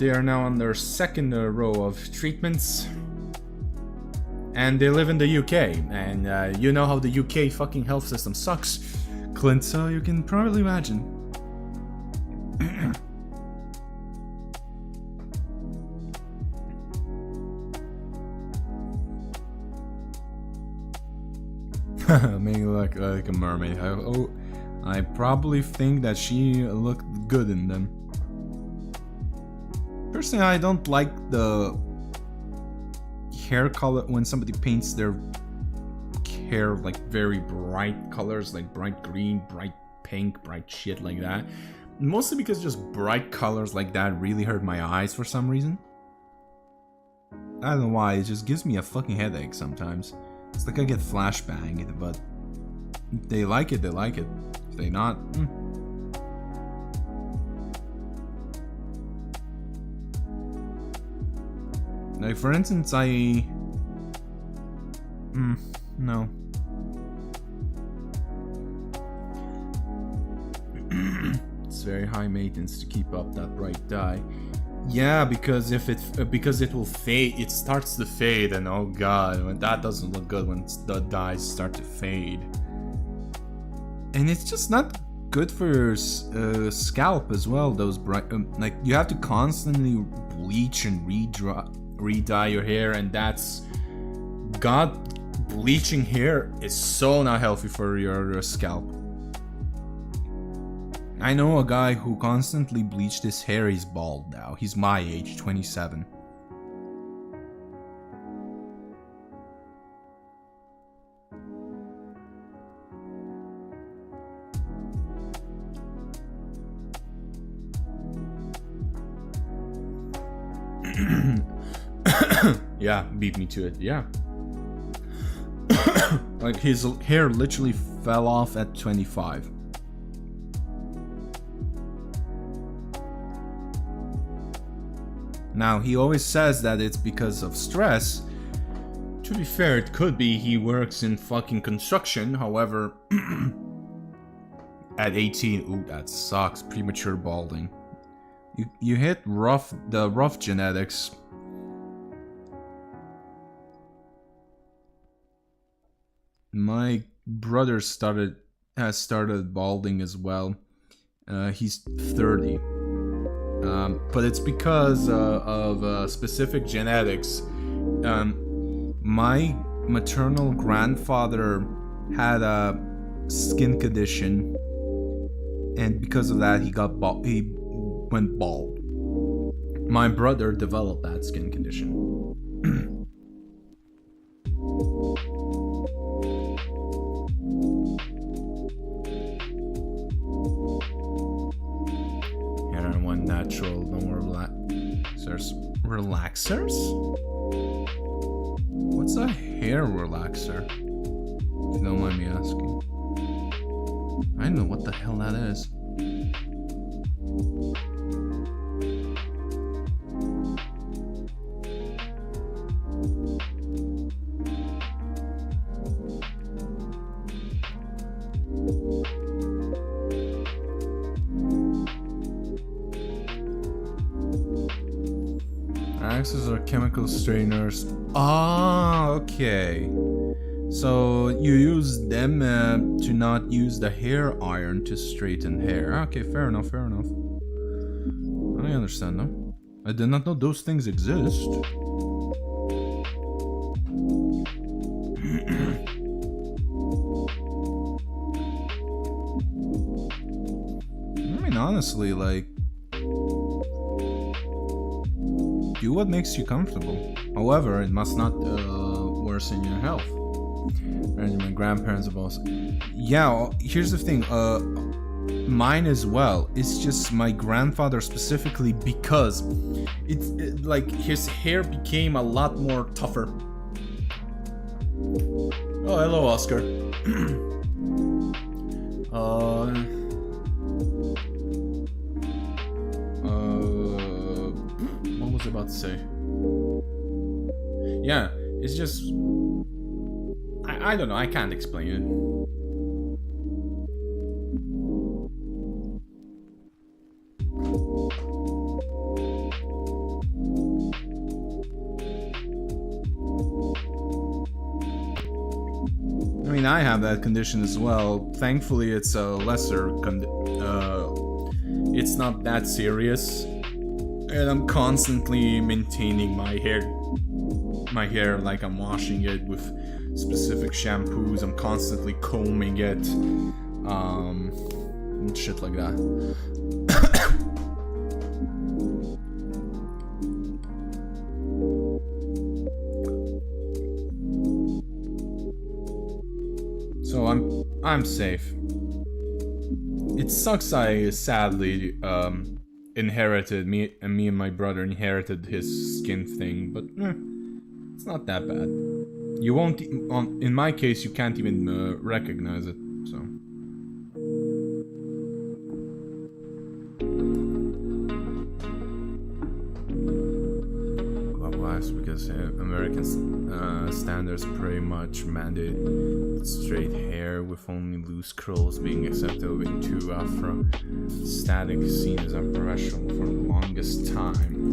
are now on their second row of treatments, and they live in the UK. And you know how the UK fucking health system sucks, Clint. So you can probably imagine. Making look like a mermaid. I probably think that she looked good in them. Personally, I don't like the hair color when somebody paints their hair like very bright colors, like bright green, bright pink, bright shit like that. Mostly because just bright colors like that really hurt my eyes for some reason. I don't know why, it just gives me a fucking headache sometimes. It's like I get flashbang, but if they like it, they like it. If they not, Like, for instance, no. It's very high maintenance to keep up that bright dye. Yeah, because because it will fade. It starts to fade, and oh god, when that doesn't look good when the dyes start to fade. And it's just not good for your scalp as well. Those bright, like, you have to constantly bleach and re-dye your hair, and that's bleaching hair is so not healthy for your scalp. I know a guy who constantly bleached his hair. He's bald now. He's my age, 27. Yeah, beat me to it. Yeah. Like his hair literally fell off at 25. Now, he always says that it's because of stress. To be fair, it could be. He works in fucking construction. However, at 18, ooh, that sucks. Premature balding. You hit the rough genetics. My brother has started balding as well. He's 30. But it's because of specific genetics. My maternal grandfather had a skin condition, and because of that, he went bald. My brother developed that skin condition. Hair and one natural, no more relaxers. What's a hair relaxer? If you don't mind me asking. I don't know what the hell that is. Axes are chemical strainers. Ah, okay. So you use them to not use the hair iron to straighten hair. Okay, fair enough, fair enough. I understand now. I did not know those things exist. I mean, honestly, like, do what makes you comfortable. However, it must not worsen your health. And my grandparents have also... Yeah, here's the thing. Mine as well. It's just my grandfather specifically because like his hair became a lot more tougher. Oh, hello, Oscar. What was I about to say? Yeah, it's just... I don't know, I can't explain it. I mean, I have that condition as well. Thankfully, it's a lesser it's not that serious. And I'm constantly maintaining my hair like I'm washing it with specific shampoos. I'm constantly combing it, and shit like that. So I'm safe. It sucks. I sadly inherited me and my brother inherited his skin thing, but it's not that bad. You won't, in my case, you can't even recognize it, so. Club lives because American standards pretty much mandate straight hair with only loose curls being acceptable into afro. Static seen as unprofessional for the longest time.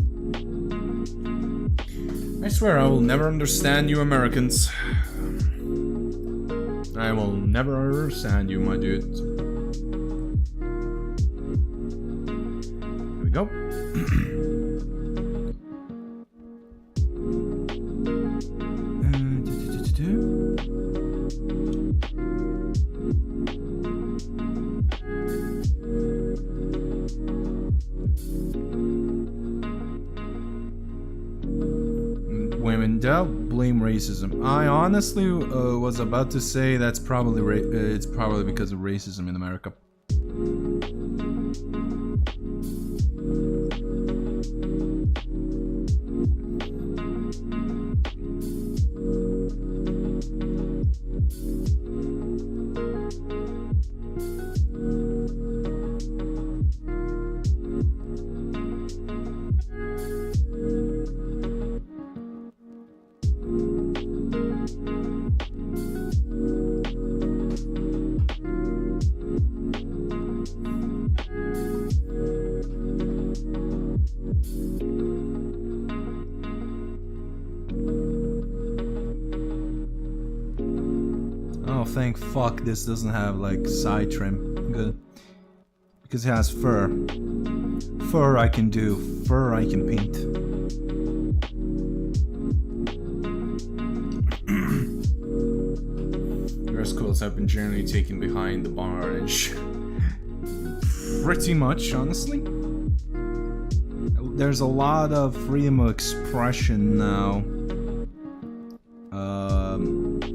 I swear I will never understand you Americans. I will never understand you, my dude. Here we go. Women don't blame racism. I honestly was about to say that's probably it's probably because of racism in America. Oh, thank fuck this doesn't have like side trim. Good. Because it has fur. Fur I can do. Fur I can paint. Dress codes have been generally taken behind the barge. Pretty much, honestly. There's a lot of freedom of expression now.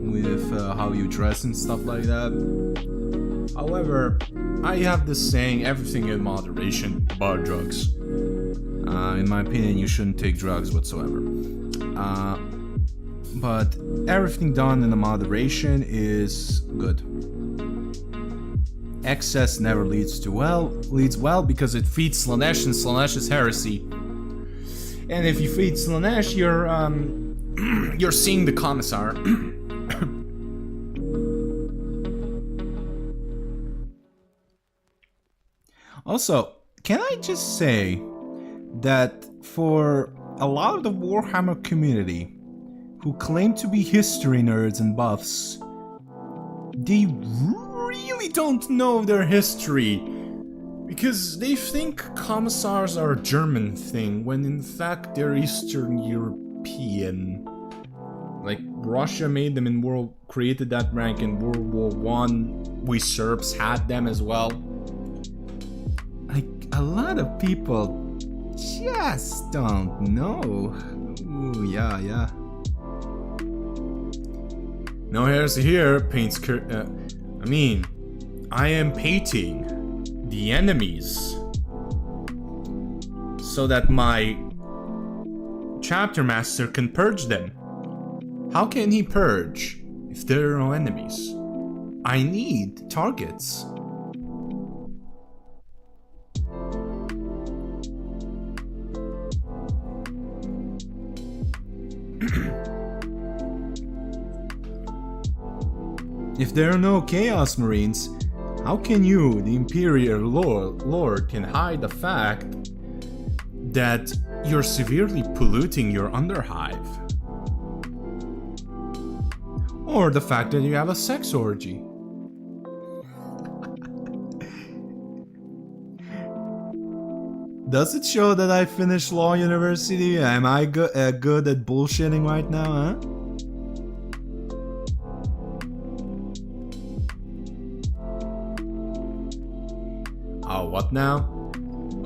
With how you dress and stuff like that. However, I have this saying, everything in moderation, bar drugs. In my opinion, you shouldn't take drugs whatsoever. But everything done in a moderation is good. Excess never leads well because it feeds Slanesh and Slanesh's heresy. And if you feed Slanesh, you're seeing the Commissar. Also, can I just say that for a lot of the Warhammer community who claim to be history nerds and buffs, they really don't know their history because they think commissars are a German thing when in fact they're Eastern European. Like Russia made them in created that rank in World War One. We Serbs had them as well. Like a lot of people just don't know. Ooh, yeah. No heresy here, paints I am painting the enemies so that my chapter master can purge them. How can he purge if there are no enemies? I need targets. If there are no Chaos Marines, how can you, the Imperial Lord, can hide the fact that you're severely polluting your underhive? Or the fact that you have a sex orgy? Does it show that I finished Law University? Am I good at bullshitting right now, huh? Oh, what now?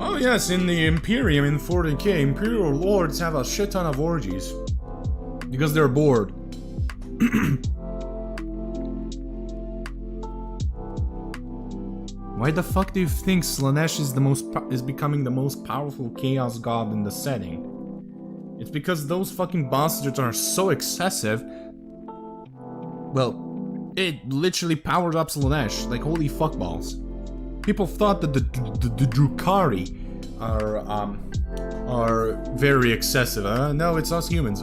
Oh yes, in the Imperium in 40k, Imperial Lords have a shit ton of orgies. Because they're bored. Why the fuck do you think Slanesh is becoming the most powerful Chaos God in the setting? It's because those fucking bastards are so excessive. Well, it literally powers up Slanesh, like holy fuckballs. People thought that the Drukhari are very excessive. No, it's us humans.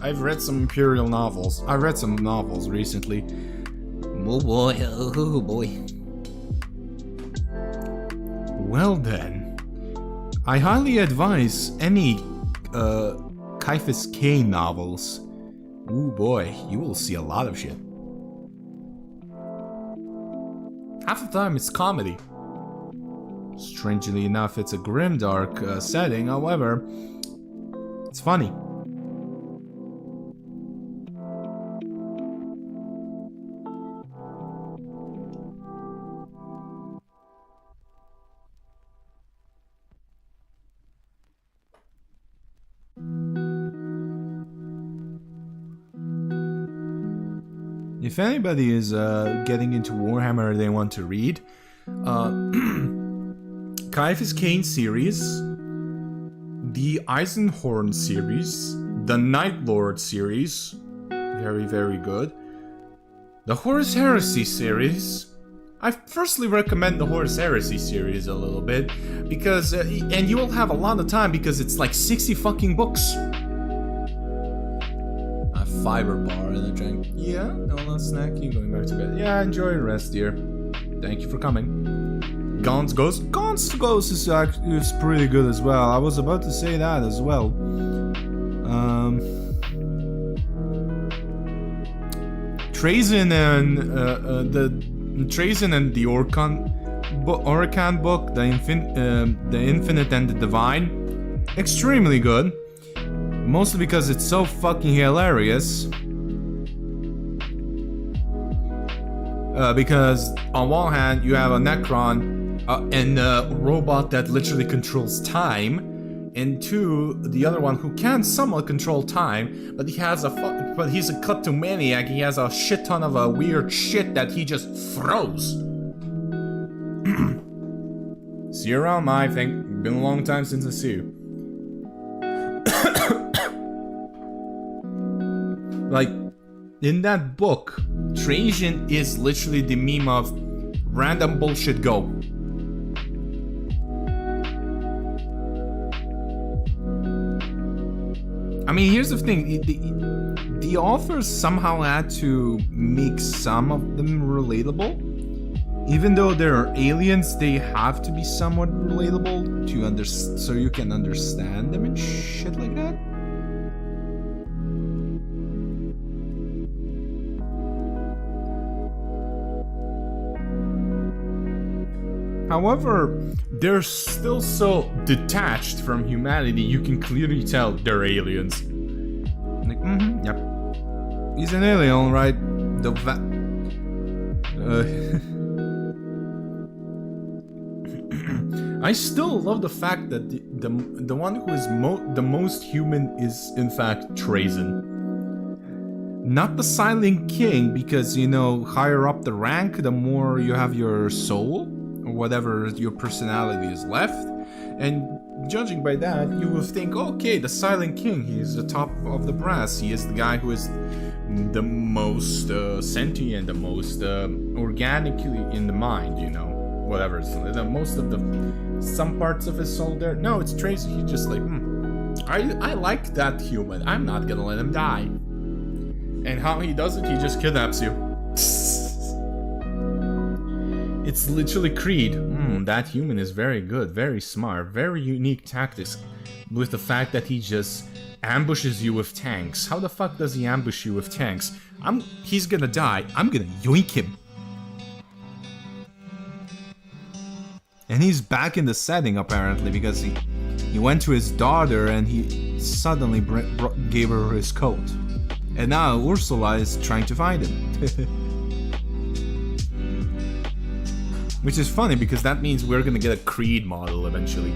I've read some Imperial novels. I read some novels recently. Oh boy. Well then, I highly advise any Caiaphas K novels. Ooh boy, you will see a lot of shit. Half the time it's comedy. Strangely enough, it's a grimdark setting, however, it's funny. If anybody is getting into Warhammer they want to read, Caiaphas Cain series, the Eisenhorn series, the Night Lord series, very, very good. The Horus Heresy series. I firstly recommend the Horus Heresy series a little bit, because, and you will have a lot of time because it's like 60 fucking books. A fiber bar and a drink. Yeah, no, not snacking, going back to bed. Yeah, enjoy your rest, dear. Thank you for coming. Gaunt's Ghost is pretty good as well. I was about to say that as Trazen and the Orkan book, the Infinite and the Divine, extremely good. Mostly because it's so fucking hilarious. Because on one hand you have a Necron and a robot that literally controls time. And two, the other one who can somewhat control time, but he's a kleptomaniac. He has a shit ton of weird shit that he just throws. See you around, my thing. Been a long time since I see you. Like, in that book, Trajan is literally the meme of random bullshit go. I mean, here's the thing, the authors somehow had to make some of them relatable. Even though they're aliens, they have to be somewhat relatable to so you can understand them and shit like that. However, they're still so detached from humanity, you can clearly tell they're aliens. Like, yep. He's an alien, right? I still love the fact that the one who is the most human is in fact Trazen. Not the Silent King, because, you know, higher up the rank, the more you have your soul, or whatever your personality is left. And judging by that, you will think, okay, the Silent King, he is the top of the brass. He is the guy who is the most sentient, the most organically in the mind, you know, whatever. The most of some parts of his soul there. No, it's Tracy. He's just like, I like that human. I'm not gonna let him die. And how he does it, he just kidnaps you. It's literally Creed. That human is very good, very smart, very unique tactics. With the fact that he just ambushes you with tanks. How the fuck does he ambush you with tanks? He's gonna die. I'm gonna yoink him. And he's back in the setting apparently because he went to his daughter and he suddenly gave her his coat. And now Ursula is trying to find him. Which is funny because that means we're gonna get a Creed model eventually.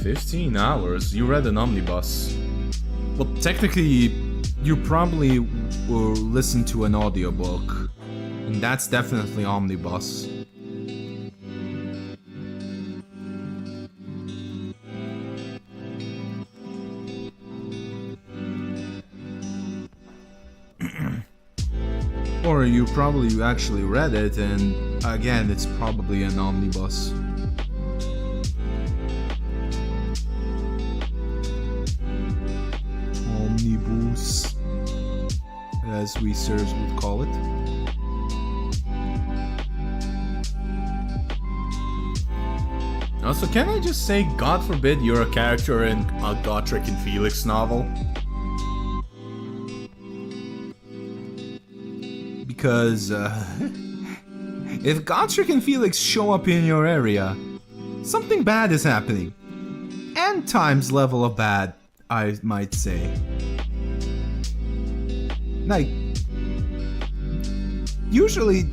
15 hours? You read an omnibus. Well, technically, you probably will listen to an audiobook. And that's definitely omnibus. Or you probably actually read it, and again, it's probably an omnibus. Omnibus, as we sirs would call it. Also, can I just say, God forbid you're a character in a Gotrek and Felix novel? Because, if Gotrek and Felix show up in your area, something bad is happening. N times level of bad, I might say. Like, usually,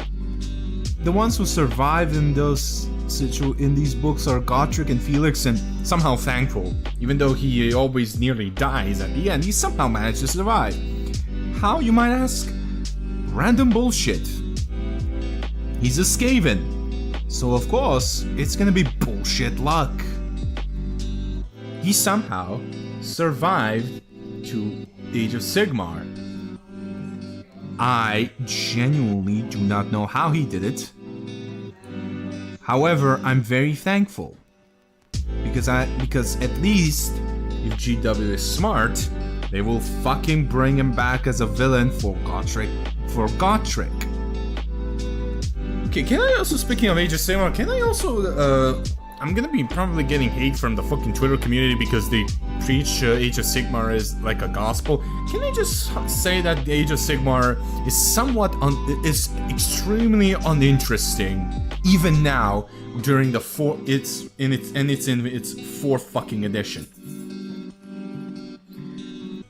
the ones who survive in these books are Gotrek and Felix, and somehow thankful. Even though he always nearly dies at the end, he somehow managed to survive. How, you might ask? Random bullshit. He's a Skaven, so of course it's gonna be bullshit luck. He somehow survived to Age of Sigmar. I genuinely do not know how he did it. However, I'm very thankful because at least if GW is smart, they will fucking bring him back as a villain for Gotrek. Okay, can I also, speaking of Age of Sigmar, can I also, I'm gonna be probably getting hate from the fucking Twitter community because they preach Age of Sigmar is like a gospel, can I just say that the Age of Sigmar is somewhat is extremely uninteresting even now during the it's in its fourth fucking edition.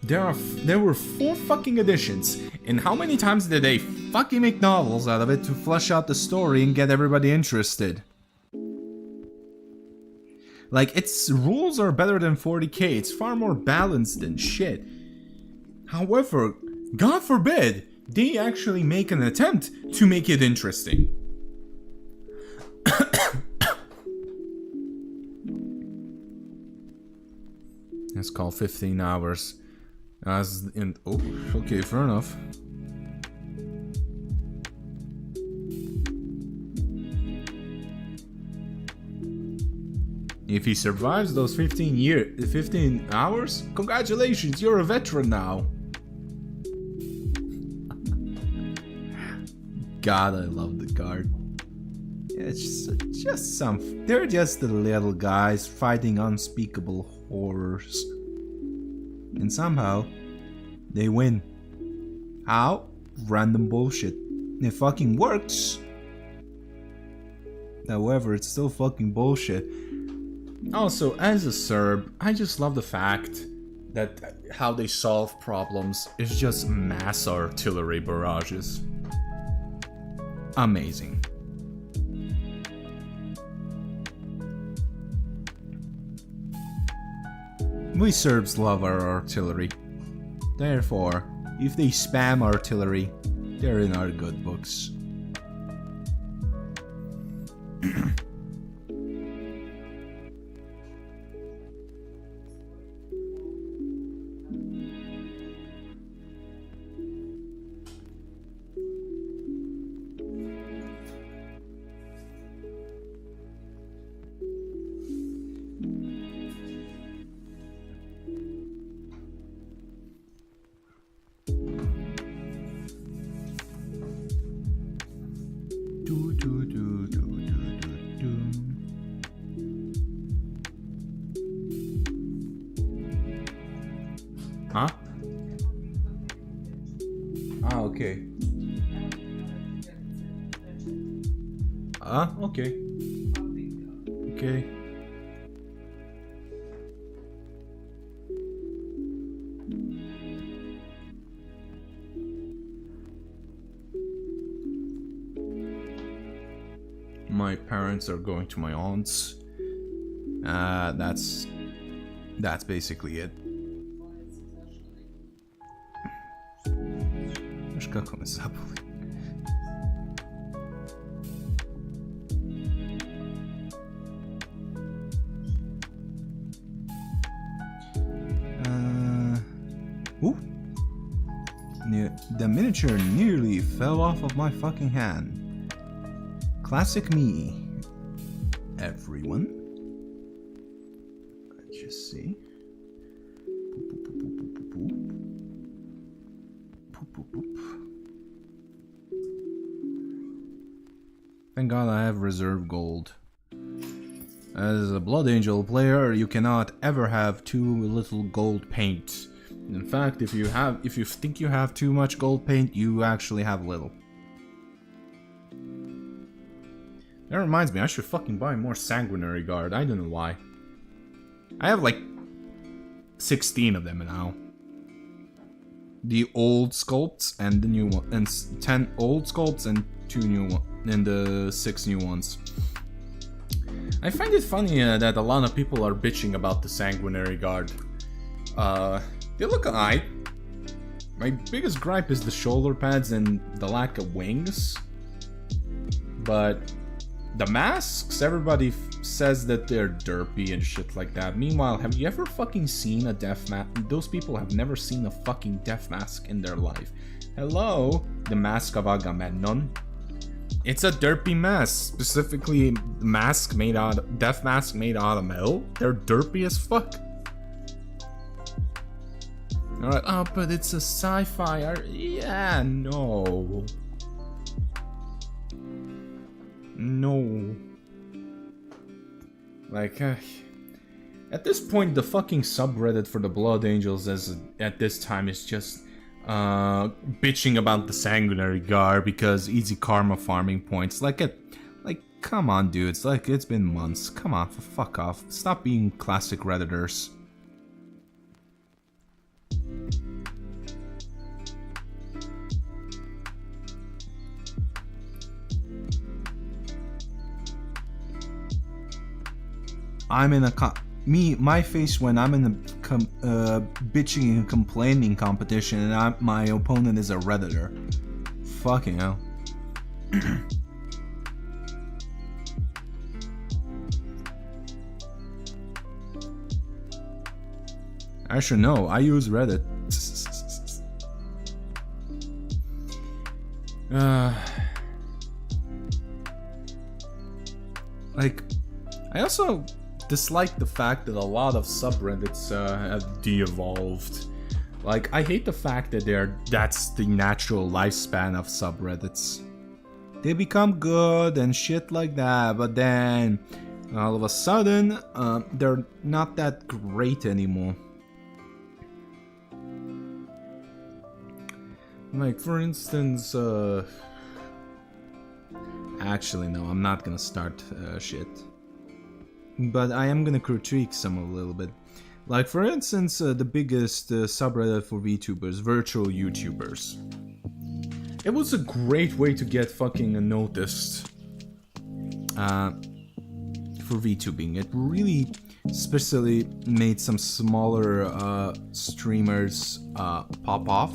There were 4 fucking editions, and how many times did they fucking make novels out of it to flesh out the story and get everybody interested? Like, its rules are better than 40k, it's far more balanced than shit. However, God forbid, they actually make an attempt to make it interesting. Let's call 15 hours. As in, oh, okay, fair enough. If he survives those 15 hours, congratulations, you're a veteran now. God, I love the card. It's just some. They're just the little guys fighting unspeakable horrors. And somehow, they win. How? Random bullshit. It fucking works. However, it's still fucking bullshit. Also, as a Serb, I just love the fact that how they solve problems is just mass artillery barrages. Amazing. We Serbs love our artillery. Therefore, if they spam artillery, they're in our good books. Huh? Ah, okay. Ah, okay. Okay. My parents are going to my aunt's. That's basically it. Знаешь, как он забыл? Ooh. The miniature nearly fell off of my fucking hand. Classic me. Everyone. Let's just see. Thank God I have reserve gold. As a Blood Angel player, you cannot ever have too little gold paint. In fact, if you think you have too much gold paint, you actually have little. That reminds me, I should fucking buy more Sanguinary Guard. I don't know why. I have like 16 of them now. The old sculpts and the new one, and 10 old sculpts and 2 new ones, and the 6 new ones. I find it funny that a lot of people are bitching about the Sanguinary Guard. They look alright. My biggest gripe is the shoulder pads and the lack of wings. But the masks, everybody says that they're derpy and shit like that. Meanwhile, have you ever fucking seen a death mask? Those people have never seen a fucking death mask in their life. Hello? The Mask of Agamemnon. It's a derpy mask. Specifically, mask made out of, death mask made out of metal. They're derpy as fuck. Alright, oh, but it's a sci-fi. Yeah, no. No. Like, At this point, the fucking subreddit for the Blood Angels at this time is just bitching about the Sanguinary Gar because easy karma farming points. Like, come on, dudes. Like, it's been months. Come on, fuck off. Stop being classic Redditors. I'm in a my face when I'm in a bitching and complaining competition and my opponent is a Redditor. Fucking hell. I should know. I use Reddit. Like, I also dislike the fact that a lot of subreddits have de-evolved. Like, I hate the fact that that's the natural lifespan of subreddits. They become good and shit like that, but then all of a sudden, they're not that great anymore. Like, for instance, actually, no, I'm not gonna start shit. But I am gonna critique some a little bit. Like, for instance, the biggest subreddit for VTubers, virtual YouTubers. It was a great way to get fucking noticed for VTubing. It really especially made some smaller streamers pop off.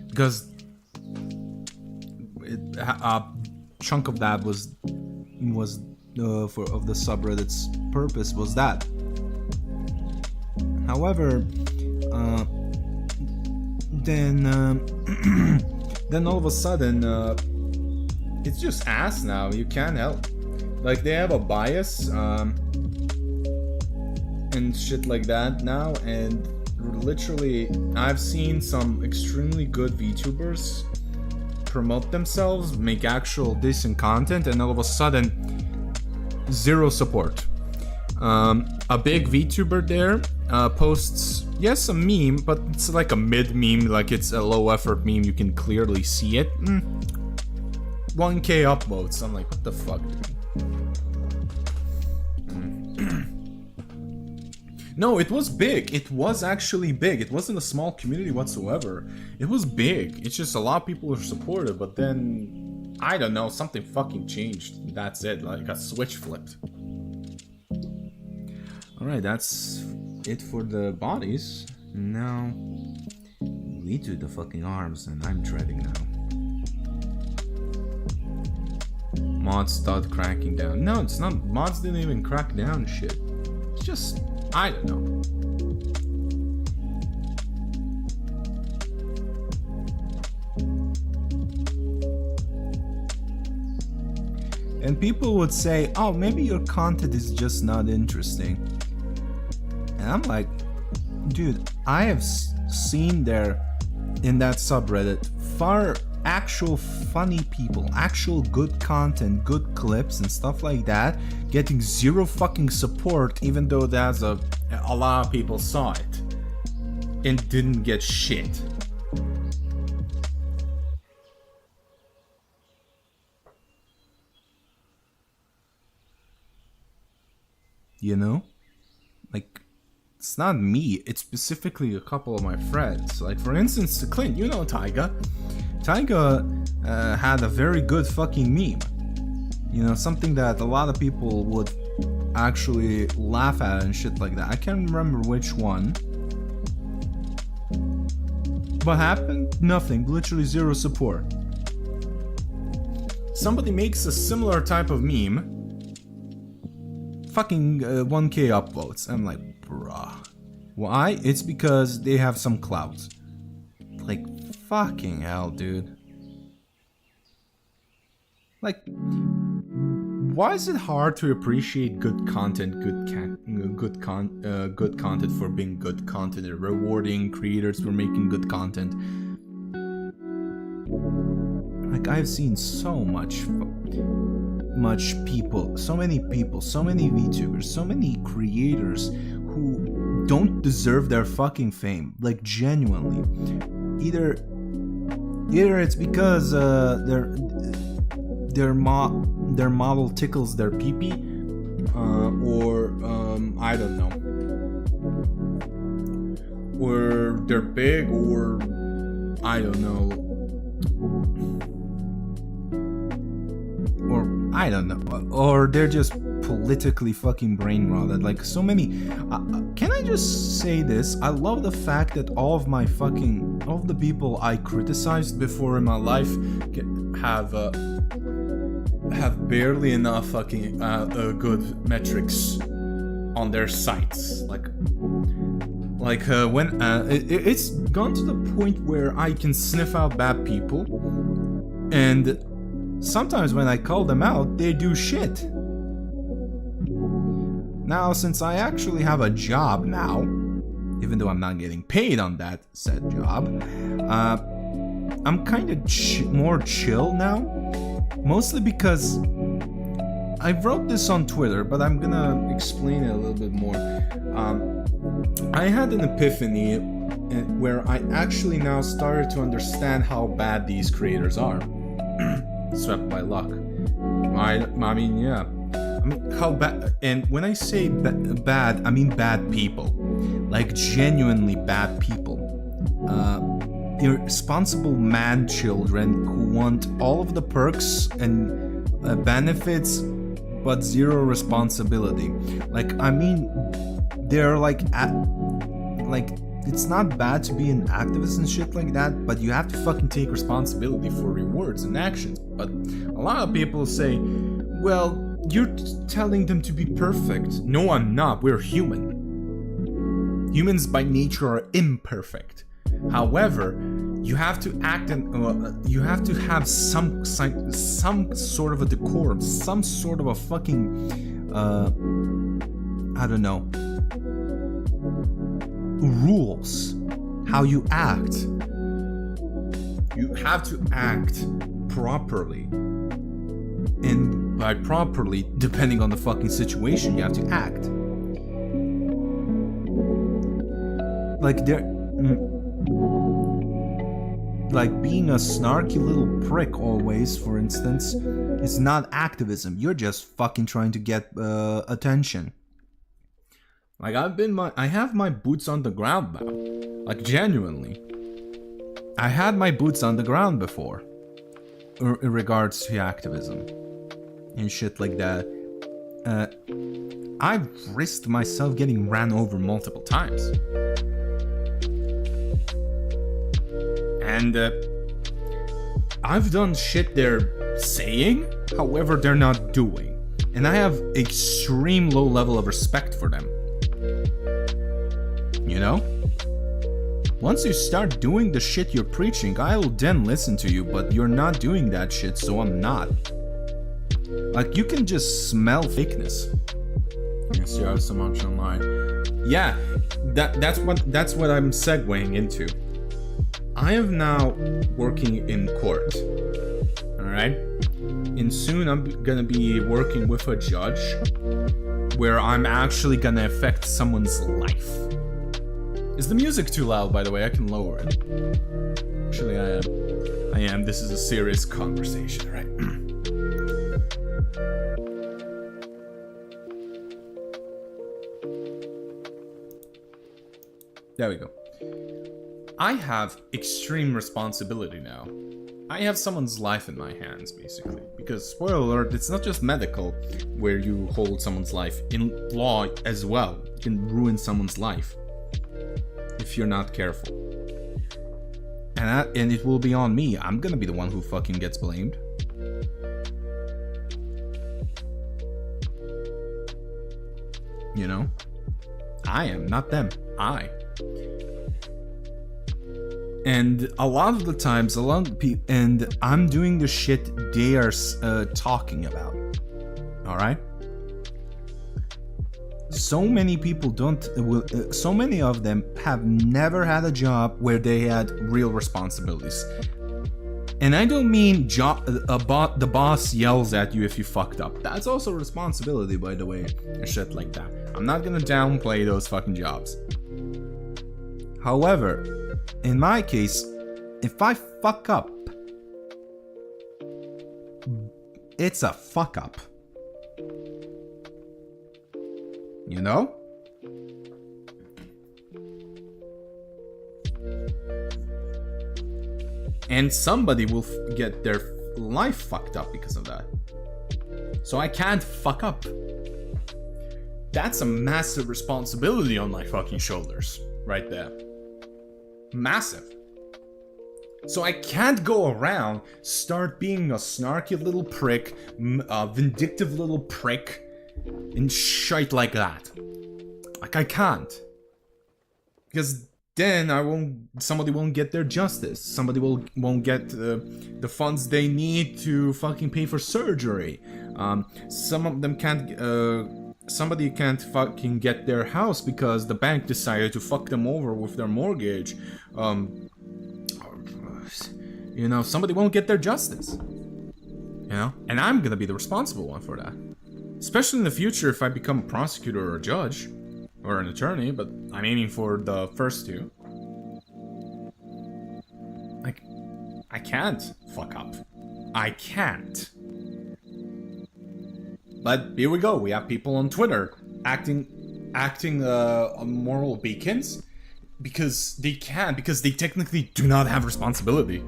Because a chunk of that was of the subreddit's purpose was that. However, then all of a sudden, it's just ass now. You can't help. Like, they have a bias and shit like that now, and literally, I've seen some extremely good VTubers promote themselves, make actual decent content, and all of a sudden, zero support. A big VTuber there posts, yes, a meme, but it's like a mid meme, like it's a low effort meme, you can clearly see it. 1K upvotes. I'm like, what the fuck, dude? No, it was big. It was actually big. It wasn't a small community whatsoever. It was big. It's just a lot of people were supportive, but then, I don't know, something fucking changed. That's it, like a switch flipped. Alright, that's it for the bodies. Now, we do the fucking arms, and I'm treading now. Mods start cracking down. No, it's not. Mods didn't even crack down shit. It's just, I don't know. And people would say, oh, maybe your content is just not interesting. And I'm like, dude, I have seen there in that subreddit far actual funny people, actual good content, good clips and stuff like that, getting zero fucking support, even though there's a lot of people saw it and didn't get shit. You know? Like, it's not me, it's specifically a couple of my friends. Like, for instance, Clint, you know Taiga. Taiga had a very good fucking meme. You know, something that a lot of people would actually laugh at and shit like that. I can't remember which one. What happened? Nothing. Literally zero support. Somebody makes a similar type of meme. Fucking 1K upvotes. I'm like, bruh. Why? It's because they have some clout. Like, fucking hell, dude. Like, why is it hard to appreciate good content, good content for being good content, and rewarding creators for making good content? Like, I've seen so much much people, so many VTubers, so many creators who don't deserve their fucking fame, like genuinely. Either it's because their model tickles their pee-pee, or I don't know, or they're big, or I don't know, or they're just politically fucking brain rotted. Like so many. Can I just say this? I love the fact that all of the people I criticized before in my life have barely enough fucking good metrics on their sites. When it's gone to the point where I can sniff out bad people, and sometimes when I call them out, they do shit. Now, since I actually have a job now, even though I'm not getting paid on that said job, I'm kind of more chill now. Mostly because I wrote this on Twitter, but I'm gonna explain it a little bit more. I had an epiphany where I actually now started to understand how bad these creators are. Swept by luck. I mean, yeah. I mean, how bad, and when I say bad, I mean bad people. Like, genuinely bad people. Irresponsible man children who want all of the perks and benefits, but zero responsibility. Like, I mean, they're like, it's not bad to be an activist and shit like that, but you have to fucking take responsibility for your words and actions. But a lot of people say, well, you're telling them to be perfect. No, I'm not. We're human. Humans by nature are imperfect. However, you have to act and you have to have some sort of a decorum, some sort of a fucking I don't know, rules, how you act. You have to act properly. And by properly, depending on the fucking situation, you have to act. Like being a snarky little prick always, for instance, is not activism. You're just fucking trying to get attention. Like I have my boots on the ground now. Like genuinely. I had my boots on the ground before. In regards to activism. And shit like that. I've risked myself getting ran over multiple times. And I've done shit they're saying, however they're not doing. And I have extreme low level of respect for them. You know? Once you start doing the shit you're preaching, I will then listen to you, but you're not doing that shit, so I'm not. Like, you can just smell fakeness. Yes, you have so much online. Yeah, that's what I'm segueing into. I am now working in court. Alright? And soon I'm gonna be working with a judge where I'm actually gonna affect someone's life. Is the music too loud, by the way? I can lower it. Actually, I am. This is a serious conversation, right? There we go. I have extreme responsibility now. I have someone's life in my hands, basically. Because, spoiler alert, it's not just medical where you hold someone's life. In law as well, you can ruin someone's life if you're not careful. And it will be on me. I'm gonna be the one who fucking gets blamed. You know? I am, not them. I. And a lot of the times, and I'm doing the shit they are talking about. Alright? So many people so many of them have never had a job where they had real responsibilities. And I don't mean the boss yells at you if you fucked up. That's also a responsibility, by the way, and shit like that. I'm not gonna downplay those fucking jobs. However, in my case, if I fuck up, it's a fuck up. You know? And somebody will get their life fucked up because of that. So I can't fuck up. That's a massive responsibility on my fucking shoulders, right there. Massive. So I can't go around, start being a snarky little prick, a vindictive little prick, and shite like that. Like, I can't. Because then somebody won't get their justice. Somebody won't get the funds they need to fucking pay for surgery. Some of them can't, somebody can't fucking get their house because the bank decided to fuck them over with their mortgage. You know, somebody won't get their justice. You know? And I'm gonna be the responsible one for that. Especially in the future if I become a prosecutor or a judge. Or an attorney, but I'm aiming for the first two. Like, I can't fuck up. I can't. But here we go. We have people on Twitter acting moral beacons because they can, because they technically do not have responsibility.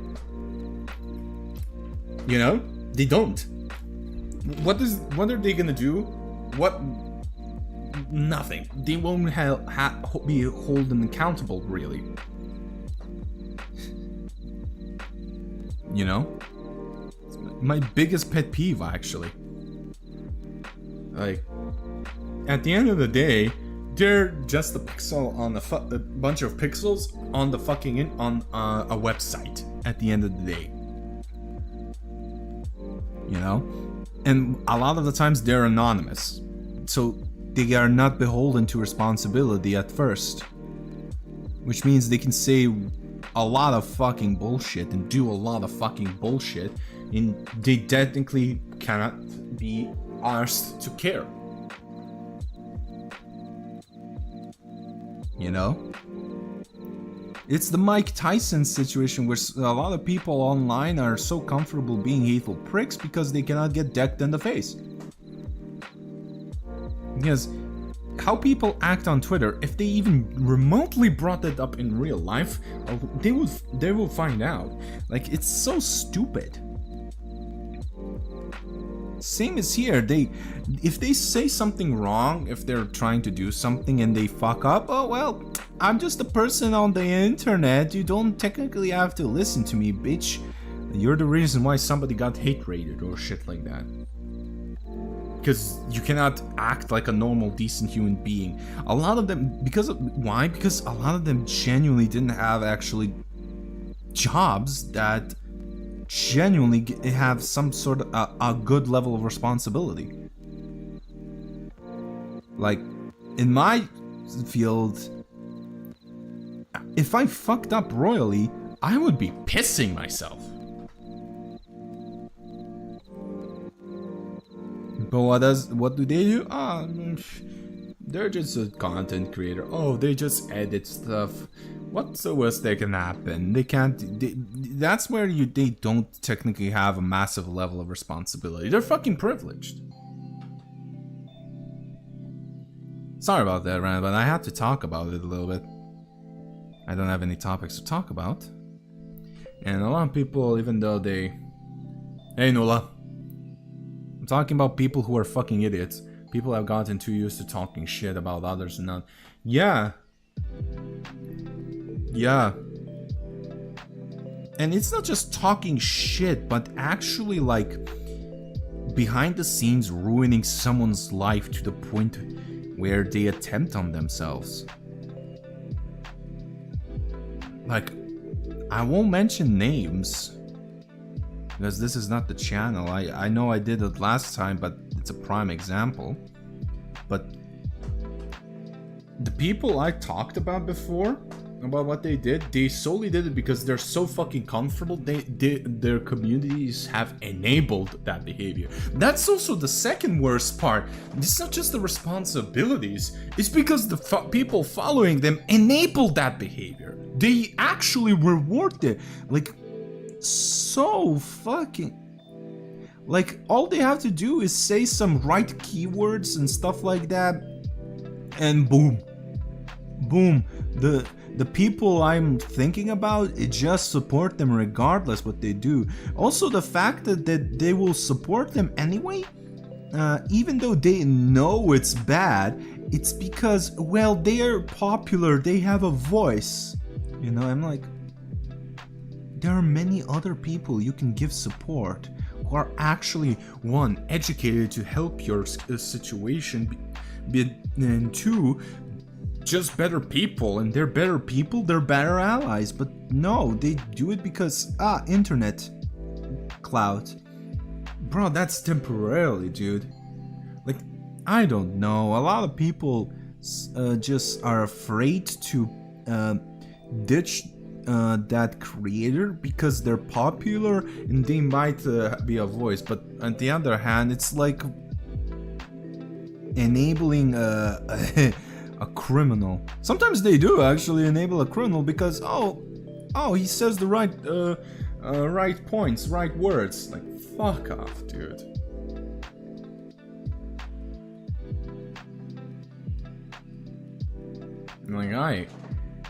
You know, they don't. What are they gonna do? What? Nothing. They won't be holding accountable, really. You know? It's my biggest pet peeve, actually. Like, at the end of the day, they're just a pixel on a bunch of pixels on the fucking on a website. At the end of the day, you know, and a lot of the times they're anonymous, so they are not beholden to responsibility at first, which means they can say a lot of fucking bullshit and do a lot of fucking bullshit, and they technically cannot be asked to care. You know? It's the Mike Tyson situation where a lot of people online are so comfortable being hateful pricks because they cannot get decked in the face. Because how people act on Twitter, if they even remotely brought that up in real life, they will find out. Like, it's so stupid. Same as here. If they say something wrong, if they're trying to do something and they fuck up, oh well, I'm just a person on the internet. You don't technically have to listen to me, bitch. You're the reason why somebody got hate rated or shit like that. Because you cannot act like a normal, decent human being. A lot of them, why? Because a lot of them genuinely didn't have actually jobs that genuinely have some sort of a good level of responsibility. Like, in my field, if I fucked up royally, I would be pissing myself. But what do they do? They're just a content creator. Oh, they just edit stuff. What's the worst that can happen? They can't. That's where they don't technically have a massive level of responsibility. They're fucking privileged. Sorry about that, Rand, but I had to talk about it a little bit. I don't have any topics to talk about. And a lot of people, even though they... Hey, Nula. I'm talking about people who are fucking idiots. People have gotten too used to talking shit about others and not... Yeah. Yeah. And it's not just talking shit, but actually, like, behind the scenes ruining someone's life to the point where they attempt on themselves. Like, I won't mention names, because this is not the channel. I know I did it last time, but it's a prime example. But the people I talked about before, about what they did. They solely did it because they're so fucking comfortable. Their communities have enabled that behavior. That's also the second worst part. It's not just the responsibilities. It's because the people following them enabled that behavior. They actually reward it. Like, so fucking... Like, all they have to do is say some right keywords and stuff like that, and boom. Boom. The people I'm thinking about, it just support them regardless what they do. Also, the fact that they will support them anyway, even though they know it's bad, it's because, well, they are popular, they have a voice. You know, I'm like, there are many other people you can give support who are actually, one, educated to help your situation, and two, just better people, and they're better people, they're better allies. But no, they do it because, internet clout. Bro, that's temporarily, dude. Like, I don't know, a lot of people just are afraid to ditch that creator because they're popular and they might be a voice. But on the other hand, it's like enabling a criminal. Sometimes they do actually enable a criminal because oh he says the right points, right words. Like, fuck off, dude. Like,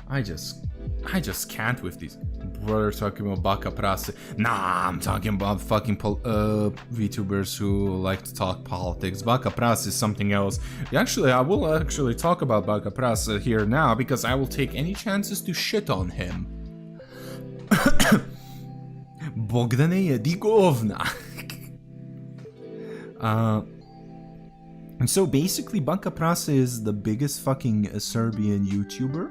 I just can't with these. Brother talking about baka prase. Nah, I'm talking about fucking VTubers who like to talk politics. Baka prase is something else. Actually, I will actually talk about baka prase here now because I will take any chances to shit on him. Bogdane jedi govna. And so basically, Baka Prase is the biggest fucking Serbian YouTuber.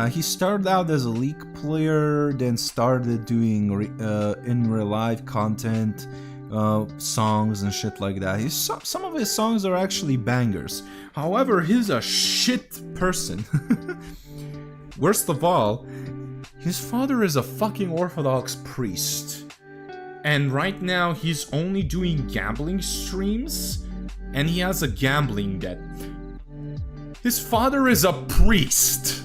He started out as a League player, then started doing in real life content, songs and shit like that. Some of his songs are actually bangers. However, he's a shit person. Worst of all, his father is a fucking Orthodox priest. And right now he's only doing gambling streams, and he has a gambling debt. His father is a priest.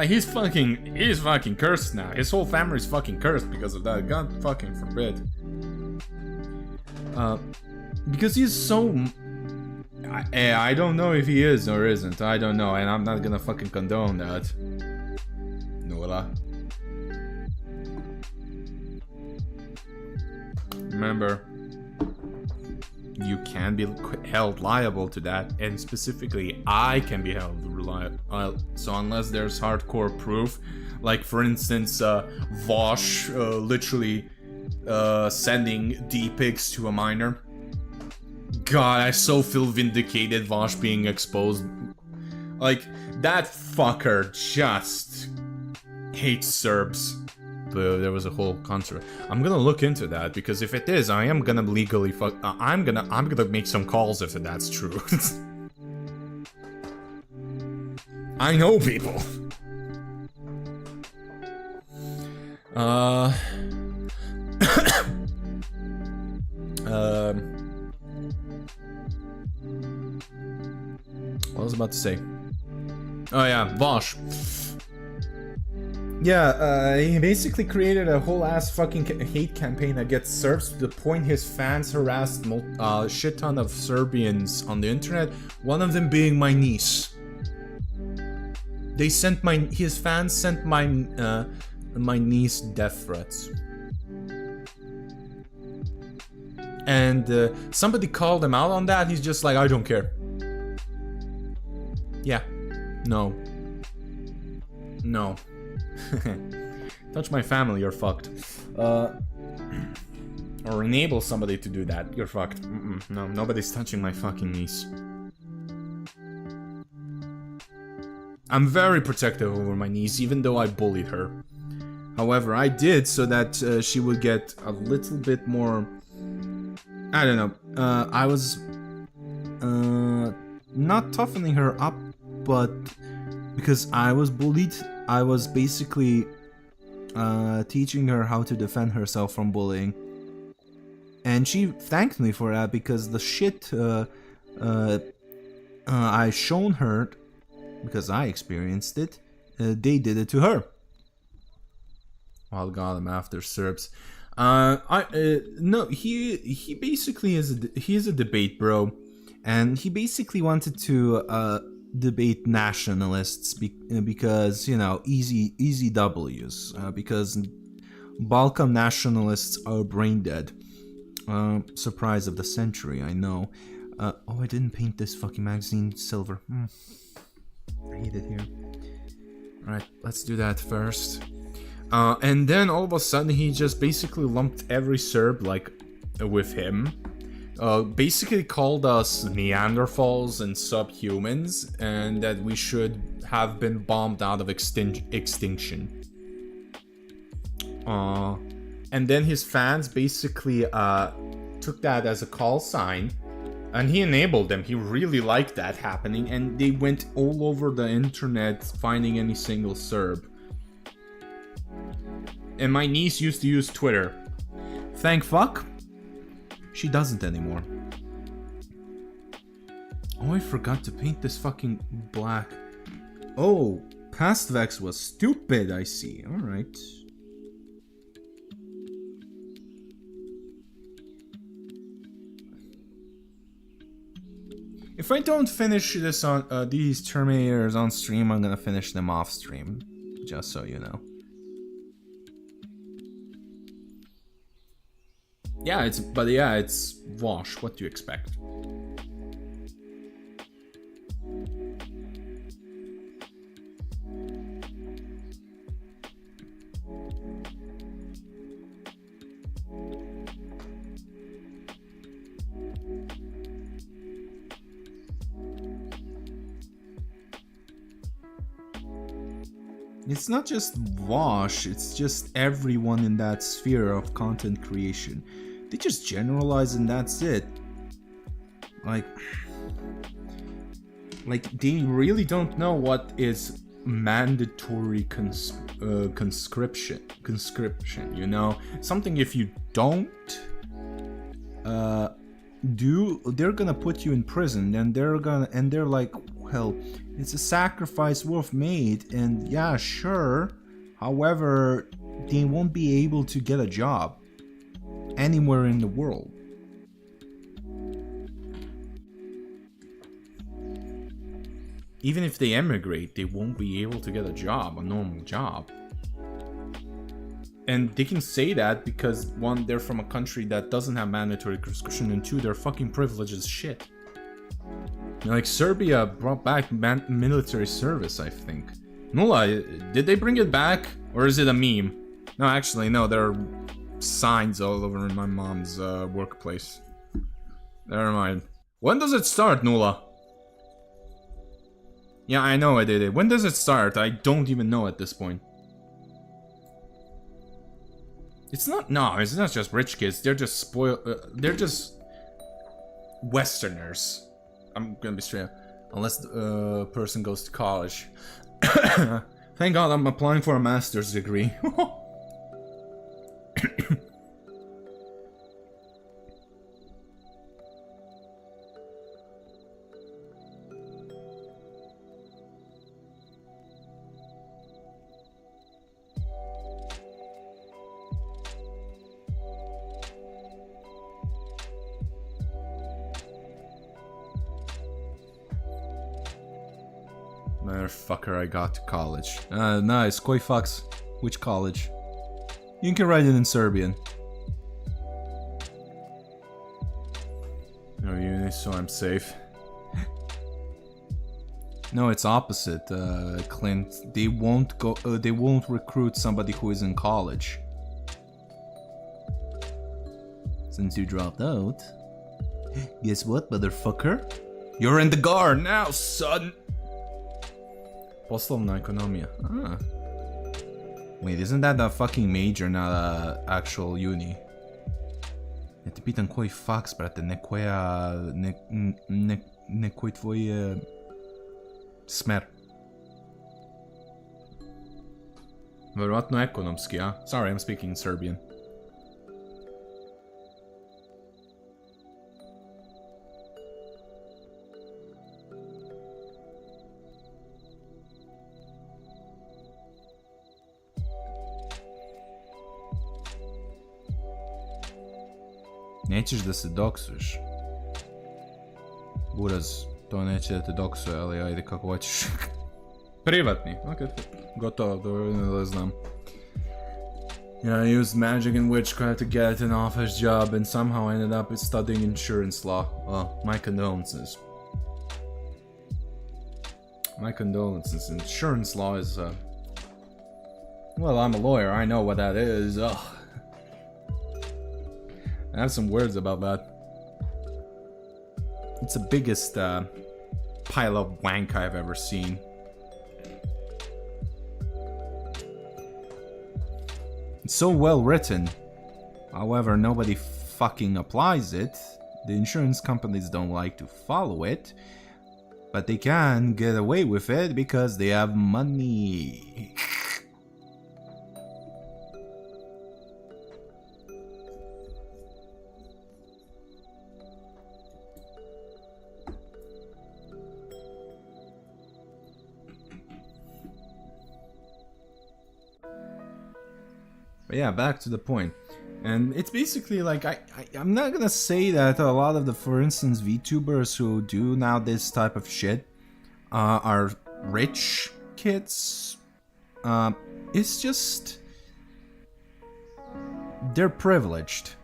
He's fucking cursed now. His whole family's fucking cursed because of that. God fucking forbid. Because he's so... I don't know if he is or isn't. I don't know, and I'm not gonna fucking condone that. Nora. Remember, you can be held liable to that, and specifically, I can be held liable. So unless there's hardcore proof, like for instance, Vosh literally sending D-pics to a minor. God, I so feel vindicated, Vosh being exposed. Like, that fucker just hates Serbs. But there was a whole controversy. I'm gonna look into that, because if it is, I am gonna legally I'm gonna make some calls if that's true. I know people. What was I about to say? Oh yeah, Vosh. Yeah, he basically created a whole ass fucking hate campaign against Serbs to the point his fans harassed a shit ton of Serbians on the internet. One of them being my niece. They sent his fans sent my niece death threats. And somebody called him out on that. He's just like, I don't care. Yeah. No. No. Touch my family, you're fucked. Or enable somebody to do that, you're fucked. No, nobody's touching my fucking niece. I'm very protective over my niece, even though I bullied her. However, I did so that she would get a little bit more... I don't know. I was not toughening her up, but because I was bullied, I was basically teaching her how to defend herself from bullying. And she thanked me for that because the shit I shown her, because I experienced it, they did it to her. I'll got him after Serbs. No, he basically is a debate bro, and he basically wanted to debate nationalists because, you know, easy W's, because Balkan nationalists are brain dead. Surprise of the century, I know. Oh, I didn't paint this fucking magazine silver. I hate it here. Alright, let's do that first. And then all of a sudden he just basically lumped every Serb, like, with him. Basically called us Neanderthals and subhumans, and that we should have been bombed out of extinction. And then his fans basically took that as a call sign, and he enabled them. He really liked that happening, and they went all over the internet finding any single Serb. And my niece used to use Twitter. Thank fuck, she doesn't anymore. Oh, I forgot to paint this fucking black. Oh, Pastvex was stupid, I see. Alright. If I don't finish this on these Terminators on stream, I'm gonna finish them off stream. Just so you know. Yeah, it's Wash. What do you expect? It's not just Wash, it's just everyone in that sphere of content creation. They just generalize and that's it. Like they really don't know what is mandatory conscription, you know? Something if you don't do, they're gonna put you in prison, and they're like, well, it's a sacrifice worth made, and yeah, sure. However, they won't be able to get a job anywhere in the world. Even if they emigrate, they won't be able to get a job, a normal job. And they can say that because, one, they're from a country that doesn't have mandatory conscription, and two, they're fucking privileged as shit. Like, Serbia brought back military service, I think. Nula, did they bring it back? Or is it a meme? No, actually, no, there are signs all over in my mom's workplace. Never mind. When does it start, Nula? Yeah, I know I did it. When does it start? I don't even know at this point. It's not just rich kids. They're just spoiled. They're just Westerners. I'm gonna be straight up. Unless the person goes to college. Thank God I'm applying for a master's degree. Motherfucker, I got to college. Nice. Koi fucks. Which college? You can write it in Serbian. No uni, so I'm safe. No, it's opposite, Clint. They won't go. They won't recruit somebody who is in college. Since you dropped out. Guess what, motherfucker? You're in the guard now, son. Poslovna ekonomija. Ah. Wait, isn't that a fucking major, not a actual uni? Ja ti pitam koji faks, brate, nekoj tvoj Smer. Verovatno ekonomski, a? Sorry, I'm speaking Serbian. Nećeš da se doksuješ. Buraz, to neće da te doksuje, ali ajde kako hoćeš. Privatni, ok, gotovo, dovoljno da znam. Yeah, I used magic and witchcraft to get an office job and somehow ended up studying insurance law. Well, my condolences. My condolences. Insurance law is, well, I'm a lawyer, I know what that is. Ugh. I have some words about that. It's the biggest pile of wank I've ever seen. It's so well written. However, nobody fucking applies it. The insurance companies don't like to follow it. But they can get away with it because they have money. But yeah, back to the point. And it's basically like, I'm not gonna say that a lot of the, for instance, VTubers who do now this type of shit are rich kids. It's just, they're privileged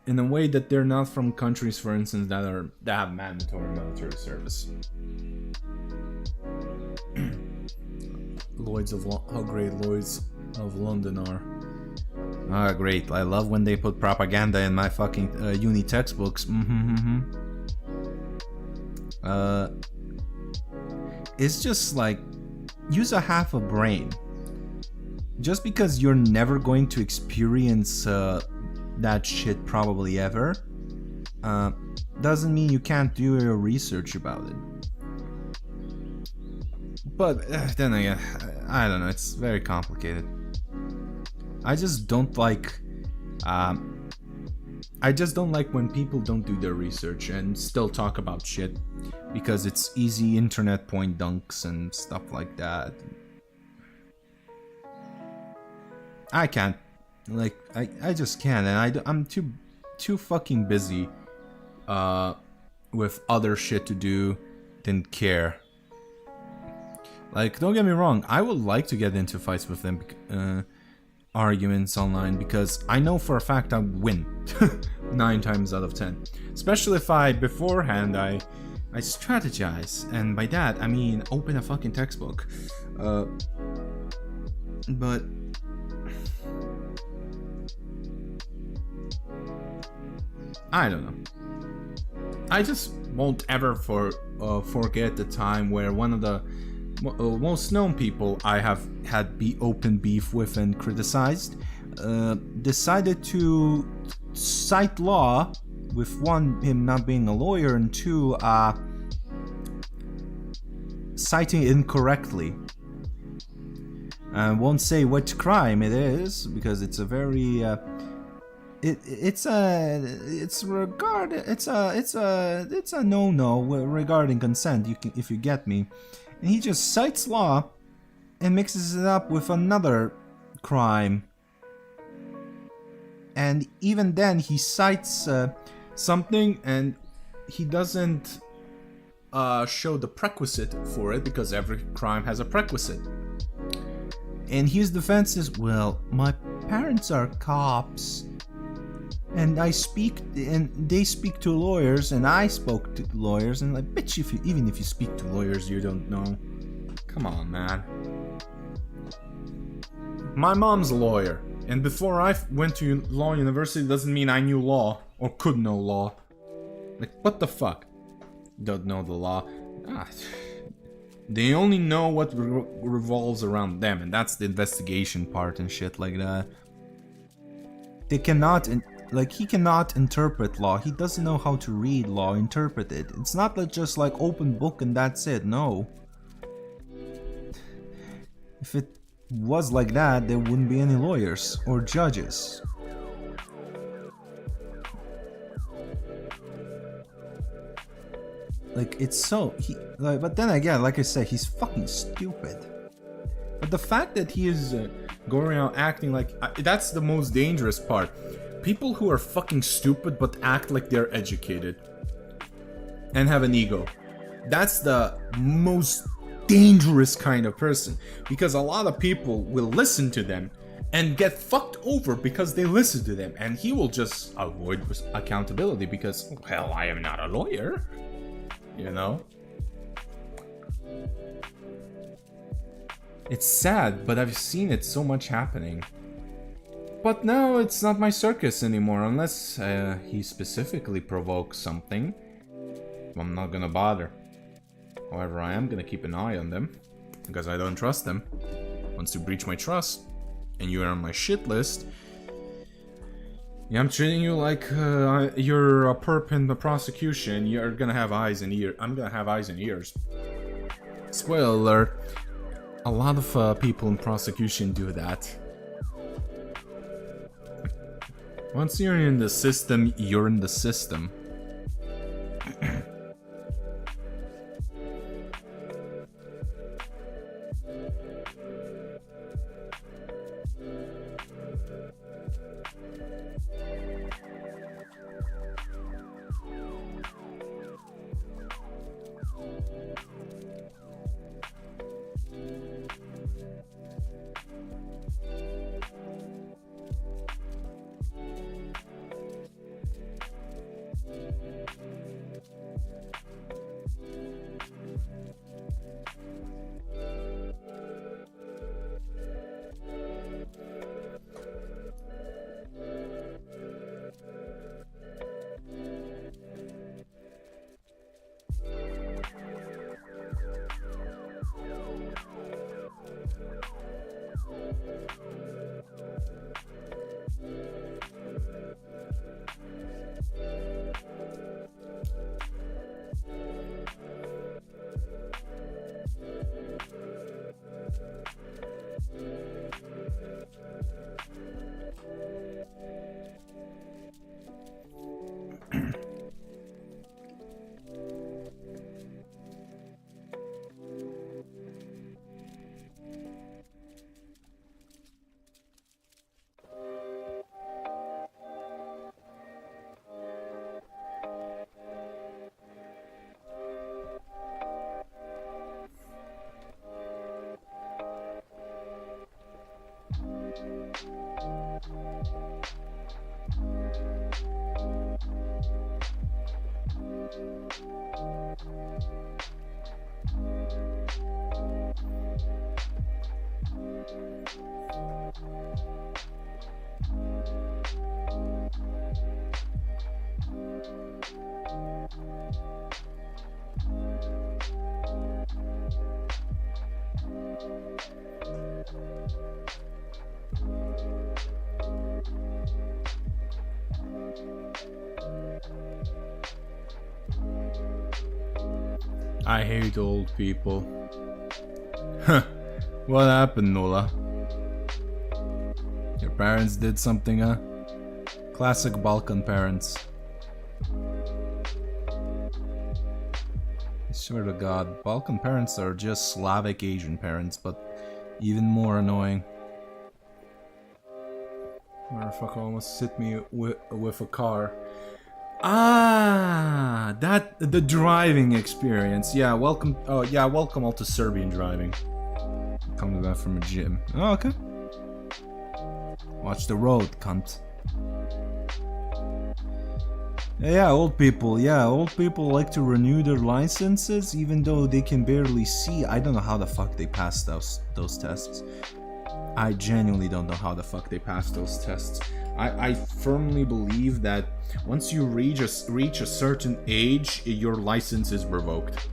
in a way that they're not from countries, for instance, that have mandatory military service. How great Lloyds of London are. Ah, great. I love when they put propaganda in my fucking uni textbooks. It's just like, use a half a brain. Just because you're never going to experience that shit probably ever, doesn't mean you can't do your research about it. But then again, I don't know, it's very complicated. I just don't like when people don't do their research and still talk about shit because it's easy internet point dunks and stuff like that. I can't, like, I just can't, and I'm too fucking busy with other shit to do than care. Like, don't get me wrong, I would like to get into fights with them, arguments online, because I know for a fact I win 9 times out of 10. Especially if beforehand I strategize, and by that I mean open a fucking textbook. But I don't know. I just won't ever forget the time where one of the most known people I have had open beef with and criticized decided to cite law with one, him not being a lawyer, and two, citing incorrectly. I won't say which crime it is because it's a very it's a no-no regarding consent. If you get me. And he just cites law and mixes it up with another crime. And even then he cites something and he doesn't show the prerequisite for it because every crime has a prerequisite. And his defense is, well, my parents are cops. And they speak to lawyers, and I spoke to lawyers, and like, bitch, even if you speak to lawyers, you don't know. Come on, man. My mom's a lawyer, and before I went to law university doesn't mean I knew law or could know law. Like, what the fuck? Don't know the law. They only know what revolves around them, and that's the investigation part and shit like that. They cannot. Like, he cannot interpret law. He doesn't know how to read law, interpret it. It's not just like open book and that's it. No. If it was like that, there wouldn't be any lawyers or judges. Like, it's so... but then again, like I said, he's fucking stupid. But the fact that he is going around acting like... that's the most dangerous part. People who are fucking stupid but act like they're educated. And have an ego. That's the most dangerous kind of person. Because a lot of people will listen to them and get fucked over because they listen to them. And he will just avoid accountability because, hell, I am not a lawyer. You know? It's sad, but I've seen it so much happening. But now it's not my circus anymore, unless he specifically provokes something. I'm not gonna bother. However, I am gonna keep an eye on them, because I don't trust them. Once you breach my trust, and you are on my shit list, yeah, I'm treating you like you're a perp in the prosecution. You're gonna have eyes and ears. I'm gonna have eyes and ears. Spoiler alert. A lot of people in prosecution do that. Once you're in the system, you're in the system. I hate old people. Huh. What happened, Nola? Your parents did something, huh? Classic Balkan parents. I swear to God, Balkan parents are just Slavic Asian parents, but even more annoying. Motherfucker almost hit me with a car. Ah, the driving experience. Yeah, welcome. Oh, yeah, welcome all to Serbian driving. Coming back from a gym. Oh, okay. Watch the road, cunt. Yeah, old people. Yeah, old people like to renew their licenses even though they can barely see. I don't know how the fuck they pass those tests. I genuinely don't know how the fuck they pass those tests. I firmly believe that once you reach a certain age, your license is revoked.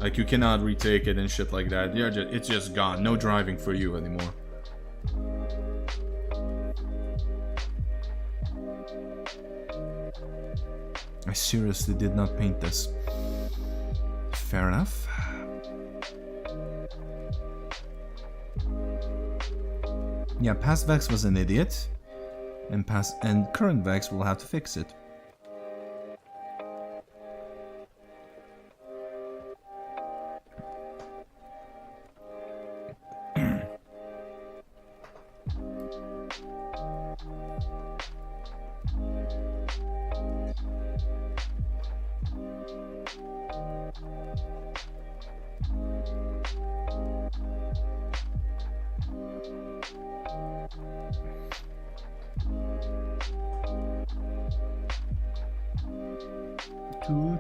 Like, you cannot retake it and shit like that. Yeah, it's just gone. No driving for you anymore. I seriously did not paint this. Fair enough. Yeah, past Vex was an idiot, and current Vex will have to fix it.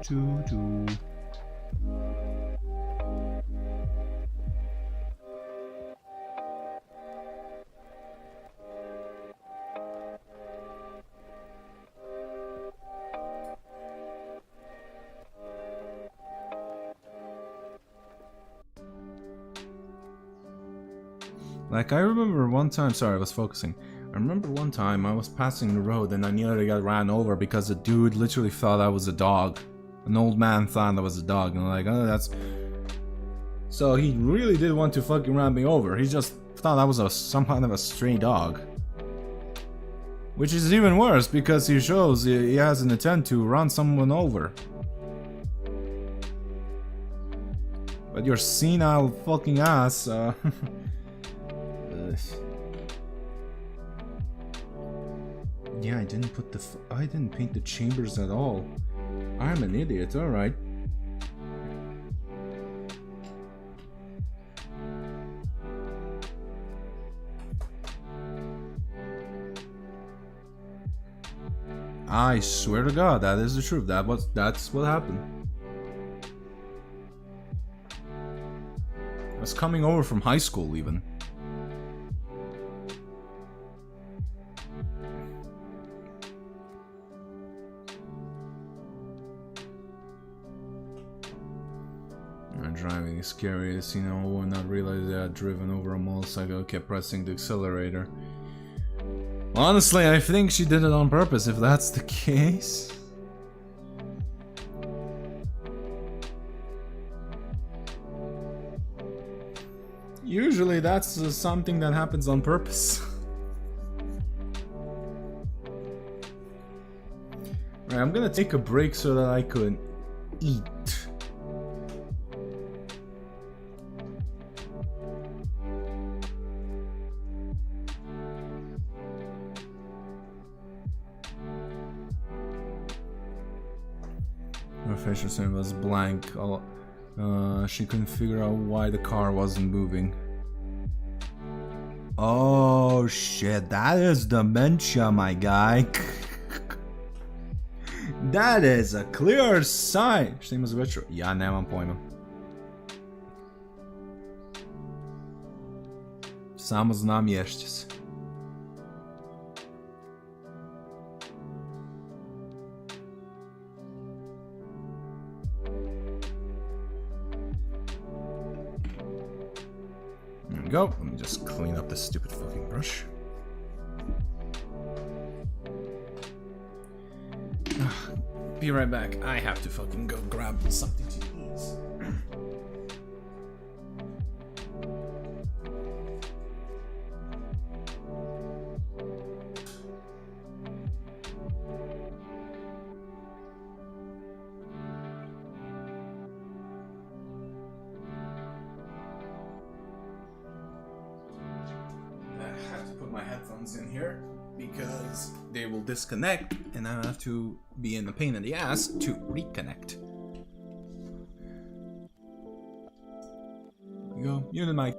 Choo. Like, I remember one time, sorry, I was focusing. I remember one time I was passing the road and I nearly got ran over because a dude literally thought I was a dog. An old man thought I was a dog, and I'm like, oh, that's... So he really did want to fucking run me over. He just thought I was some kind of a stray dog. Which is even worse, because he shows he has an intent to run someone over. But your senile fucking ass, yeah, I didn't paint the chambers at all. I'm an idiot, alright. I swear to God, that is the truth. That's what happened. I was coming over from high school even. Driving is scary, as you know, when not realize I had driven over a motorcycle, kept pressing the accelerator. Honestly, I think she did it on purpose, if that's the case. Usually that's something that happens on purpose. Right, I'm gonna take a break so that I could eat. Her facial scene was blank. She couldn't figure out why the car wasn't moving. Oh shit, that is dementia, my guy. That is a clear sign. Što ima za večer? Ja nemam pojma. Samo znam ješće se. There we go. Let me just clean up this stupid fucking brush. Be right back. I have to fucking go grab something to eat. I have to put my headphones in here because they will disconnect and I have to be in the pain in the ass to reconnect. There you go, unit mic.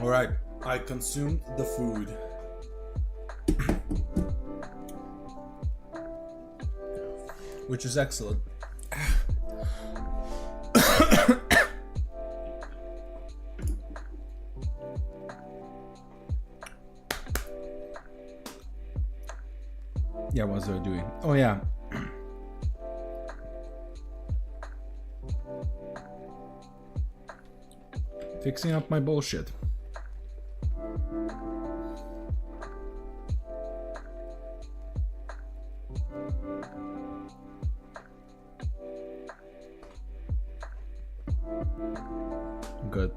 Alright, I consumed the food. Which is excellent. Yeah, what was I doing? Oh yeah. Fixing up my bullshit. Good.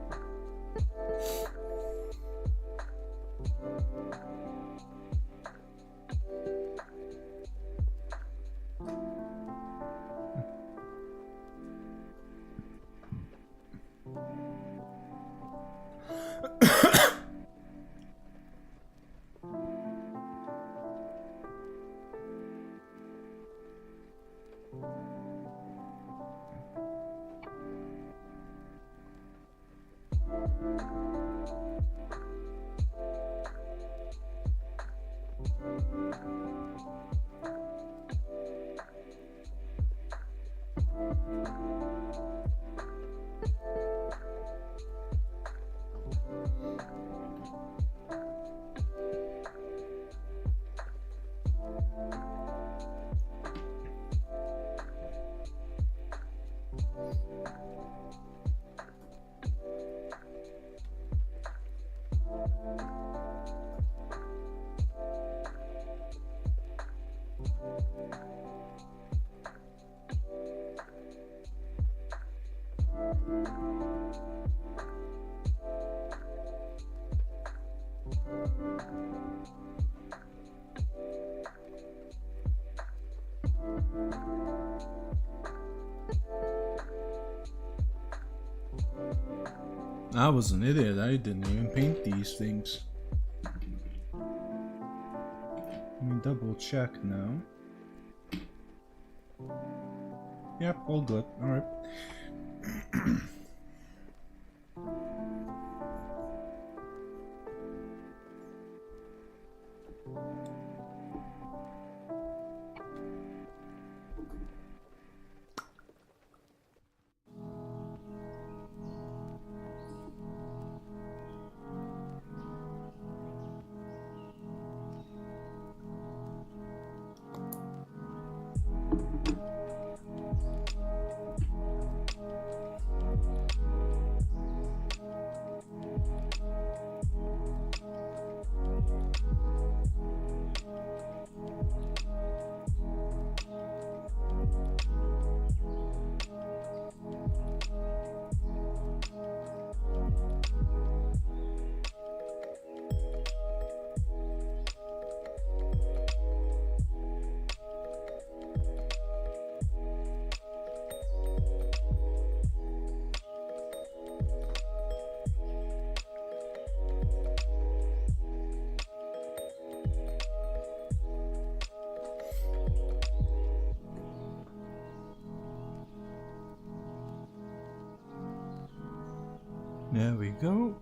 I was an idiot. I didn't even paint these things. Let me double check now. Yep, all good. Alright. There we go.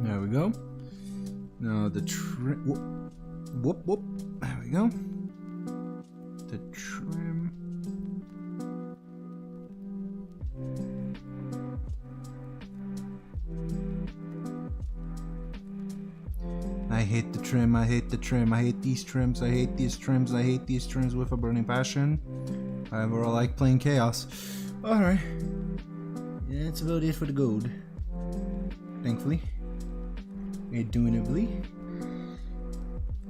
There we go. Now the trim. Whoop, whoop. There we go. The trim. I hate the trim, I hate the trim, I hate these trims, I hate these trims, I hate these trims with a burning passion. However, I like playing Chaos. Alright. Yeah, that's about it for the gold. Thankfully. Indubitably.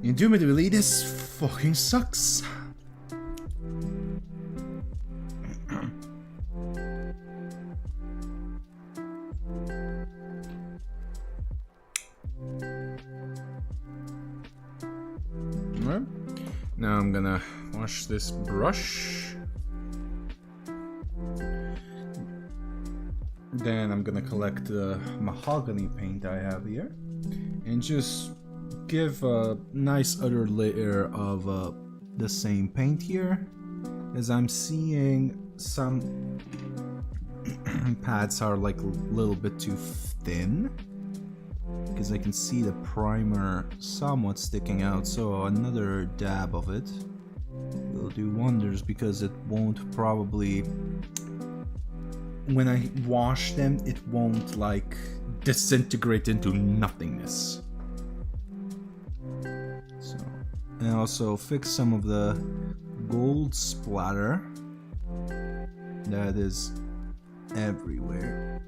Indubitably, this fucking sucks. Alright. Now I'm gonna wash this brush. Then I'm gonna collect the mahogany paint I have here and just give a nice other layer of the same paint here, as I'm seeing some pads are like a little bit too thin, because I can see the primer somewhat sticking out, so another dab of it will do wonders, because it won't probably, when I wash them, it won't like disintegrate into nothingness. So, and also fix some of the gold splatter that is everywhere.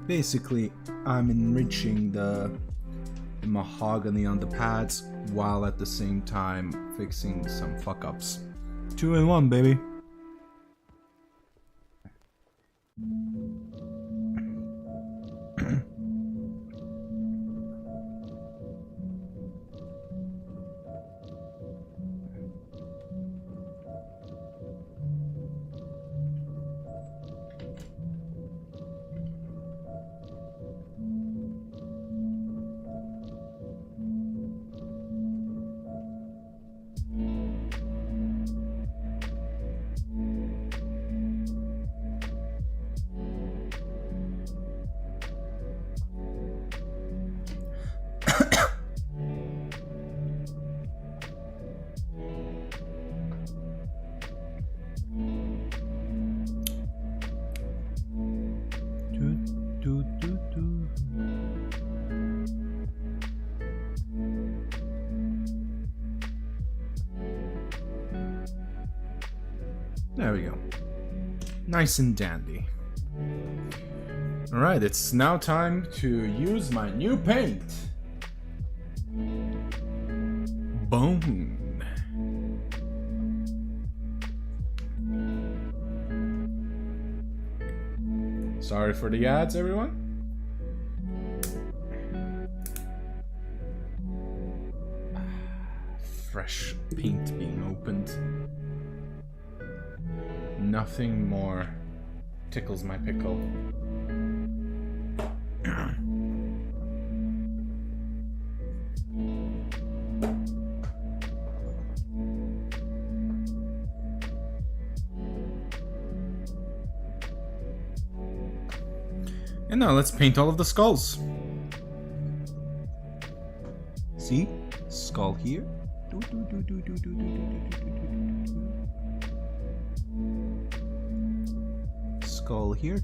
Basically, I'm enriching the mahogany on the pads while at the same time fixing some fuck-ups. 2 in 1, baby. There we go. Nice and dandy. Alright, it's now time to use my new paint. Boom. Sorry for the ads, everyone. fresh paint being opened. Nothing more tickles my pickle. And now let's paint all of the skulls. See? Skull here. Skull here.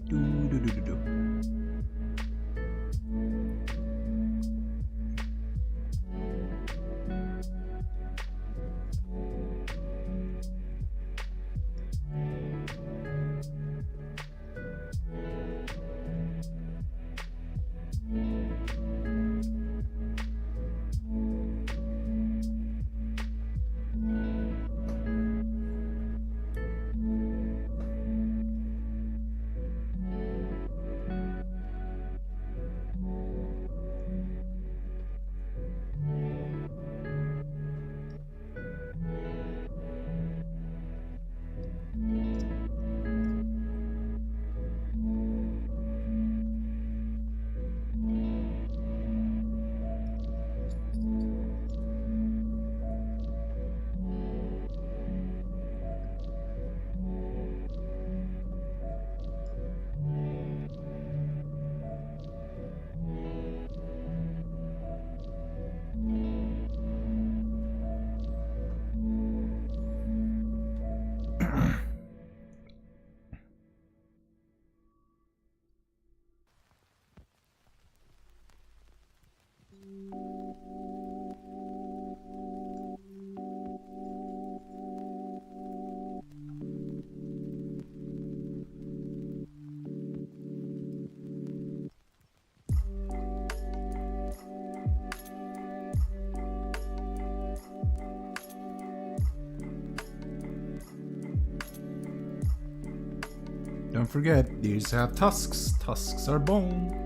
Don't forget, these have tusks. Tusks are bone.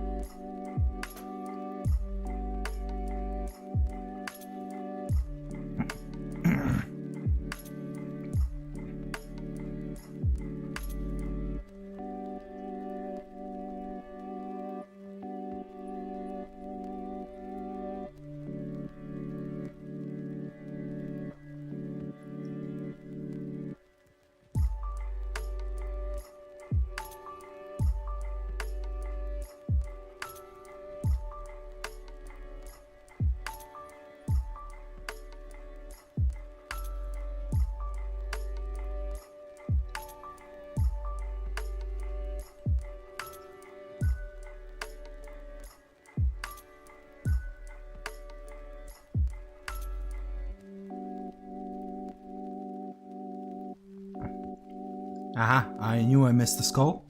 Aha, I knew I missed the skull.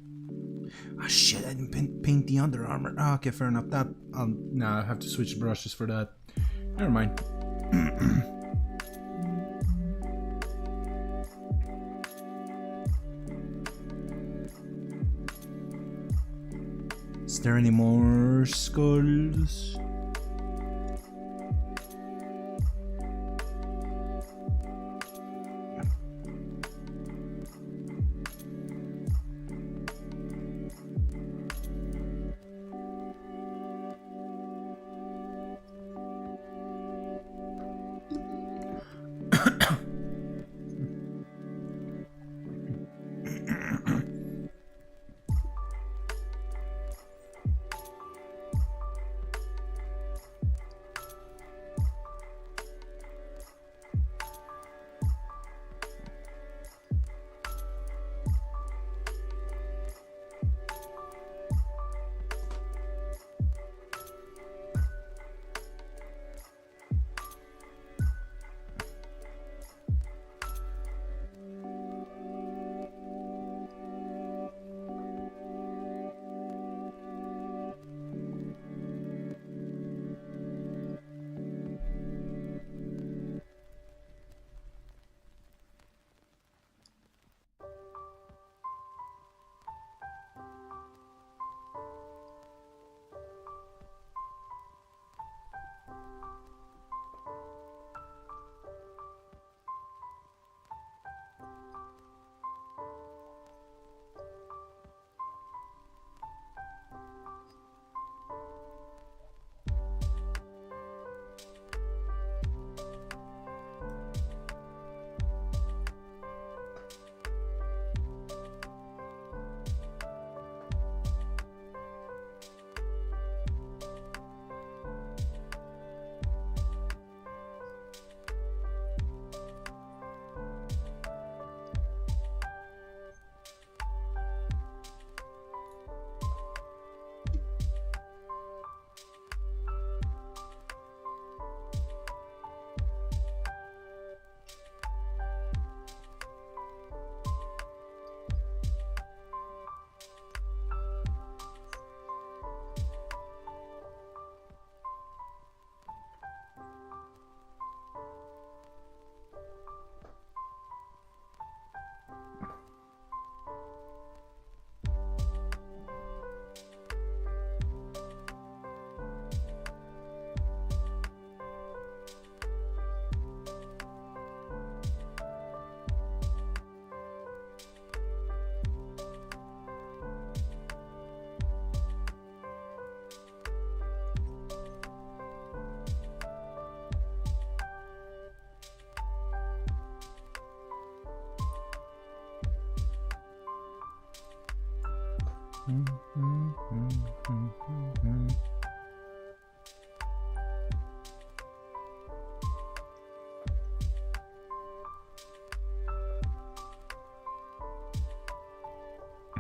Ah shit, I didn't paint the under armor. Ah, okay, fair enough. That, Nah, I have to switch brushes for that. Never mind. is there any more skulls?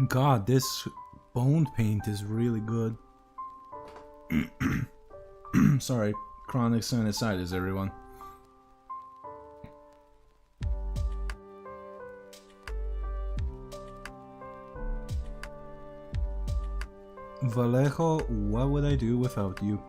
God, this bone paint is really good. Sorry, chronic sinusitis, everyone. Vallejo, what would I do without you?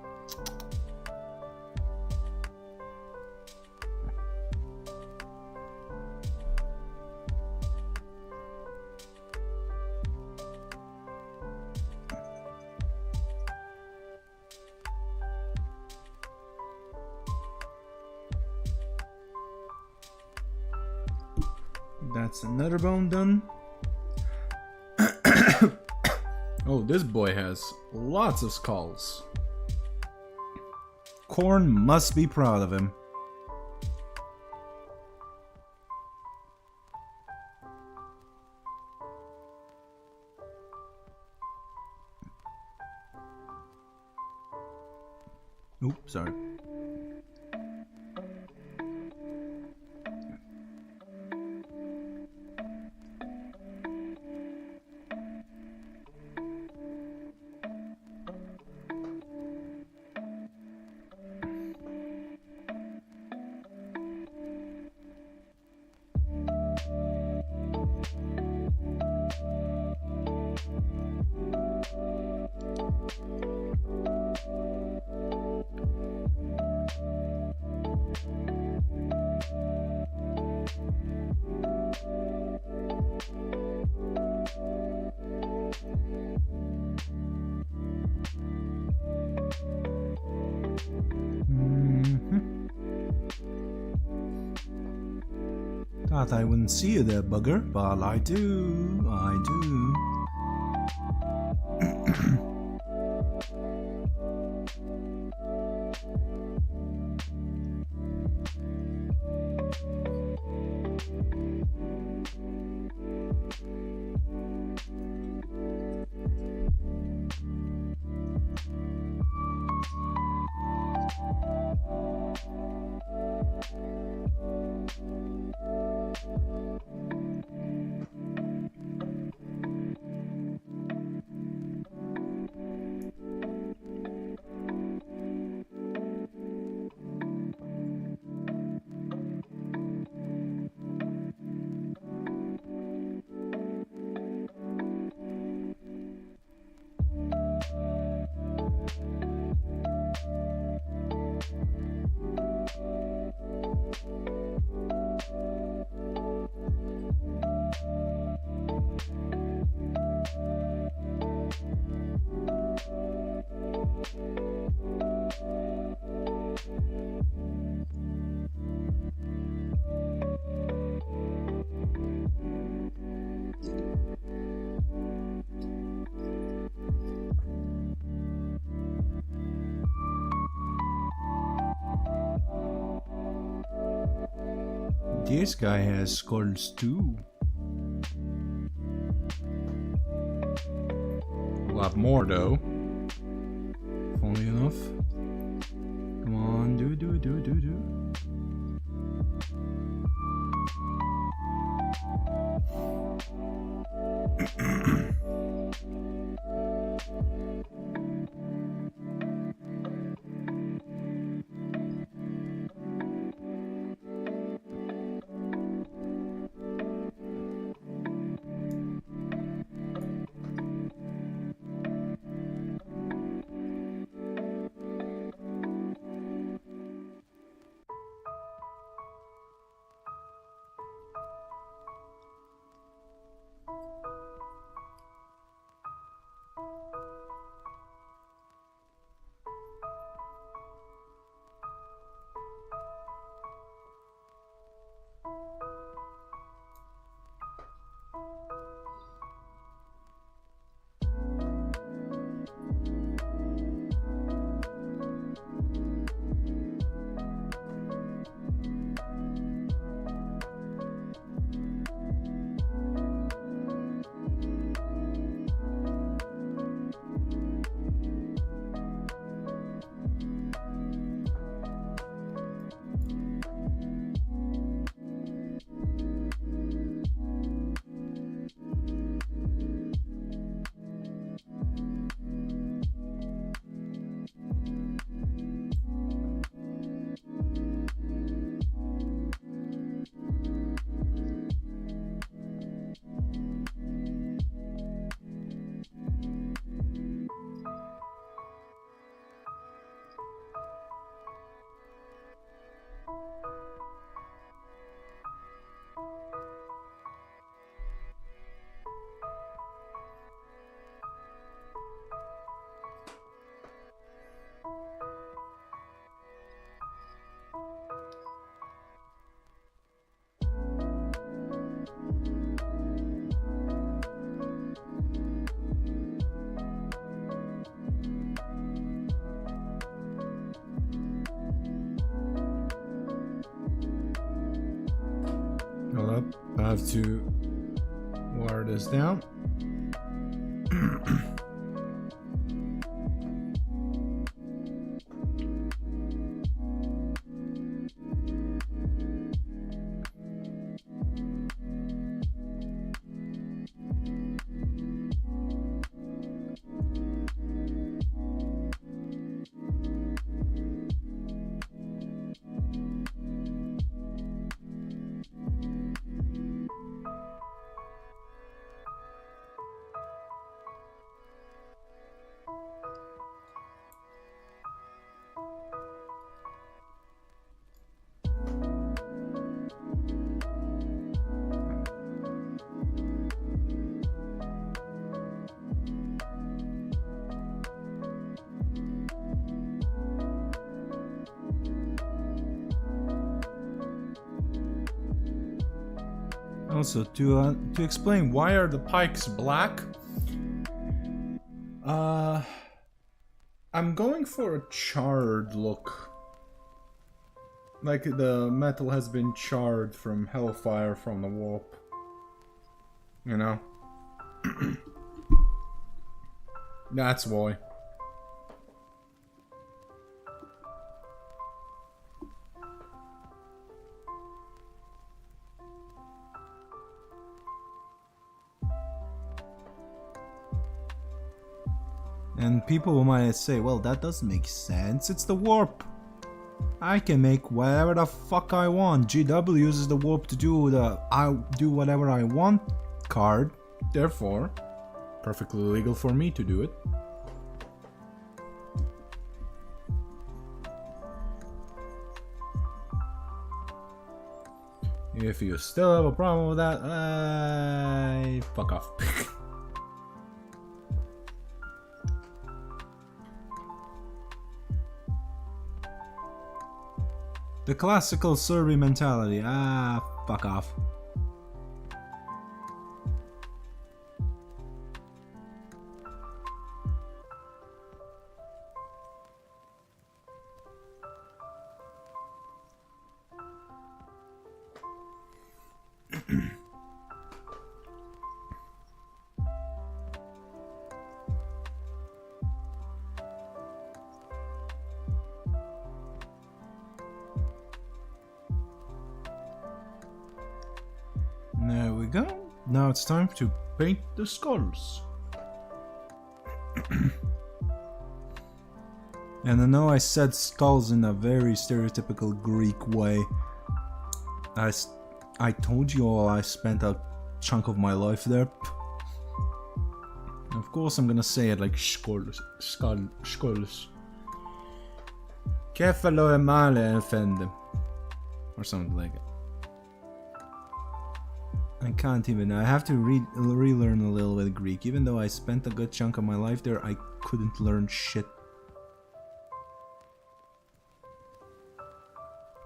That's another bone done. Oh, this boy has lots of skulls. Korn must be proud of him. Oops, sorry. Thought I wouldn't see you there, bugger, but I do. I do. This guy has skulls too. A lot more though. Funny enough. Come on, do. have to wire this down. Also, to explain why are the pikes black, I'm going for a charred look. Like the metal has been charred from hellfire from the warp. You know? That's why. And people might say, well, that doesn't make sense. It's the warp. I can make whatever the fuck I want. GW uses the warp to do the I'll do whatever I want card. Therefore, perfectly legal for me to do it. If you still have a problem with that, fuck off. The classical Serbian mentality. Fuck off. There we go. Now it's time to paint the skulls. And I know I said skulls in a very stereotypical Greek way. I told you all I spent a chunk of my life there. Of course I'm gonna say it like skulls. Skulls. Kefalo e male offende. Or something like it. I can't even. I have to relearn a little bit of Greek. Even though I spent a good chunk of my life there, I couldn't learn shit.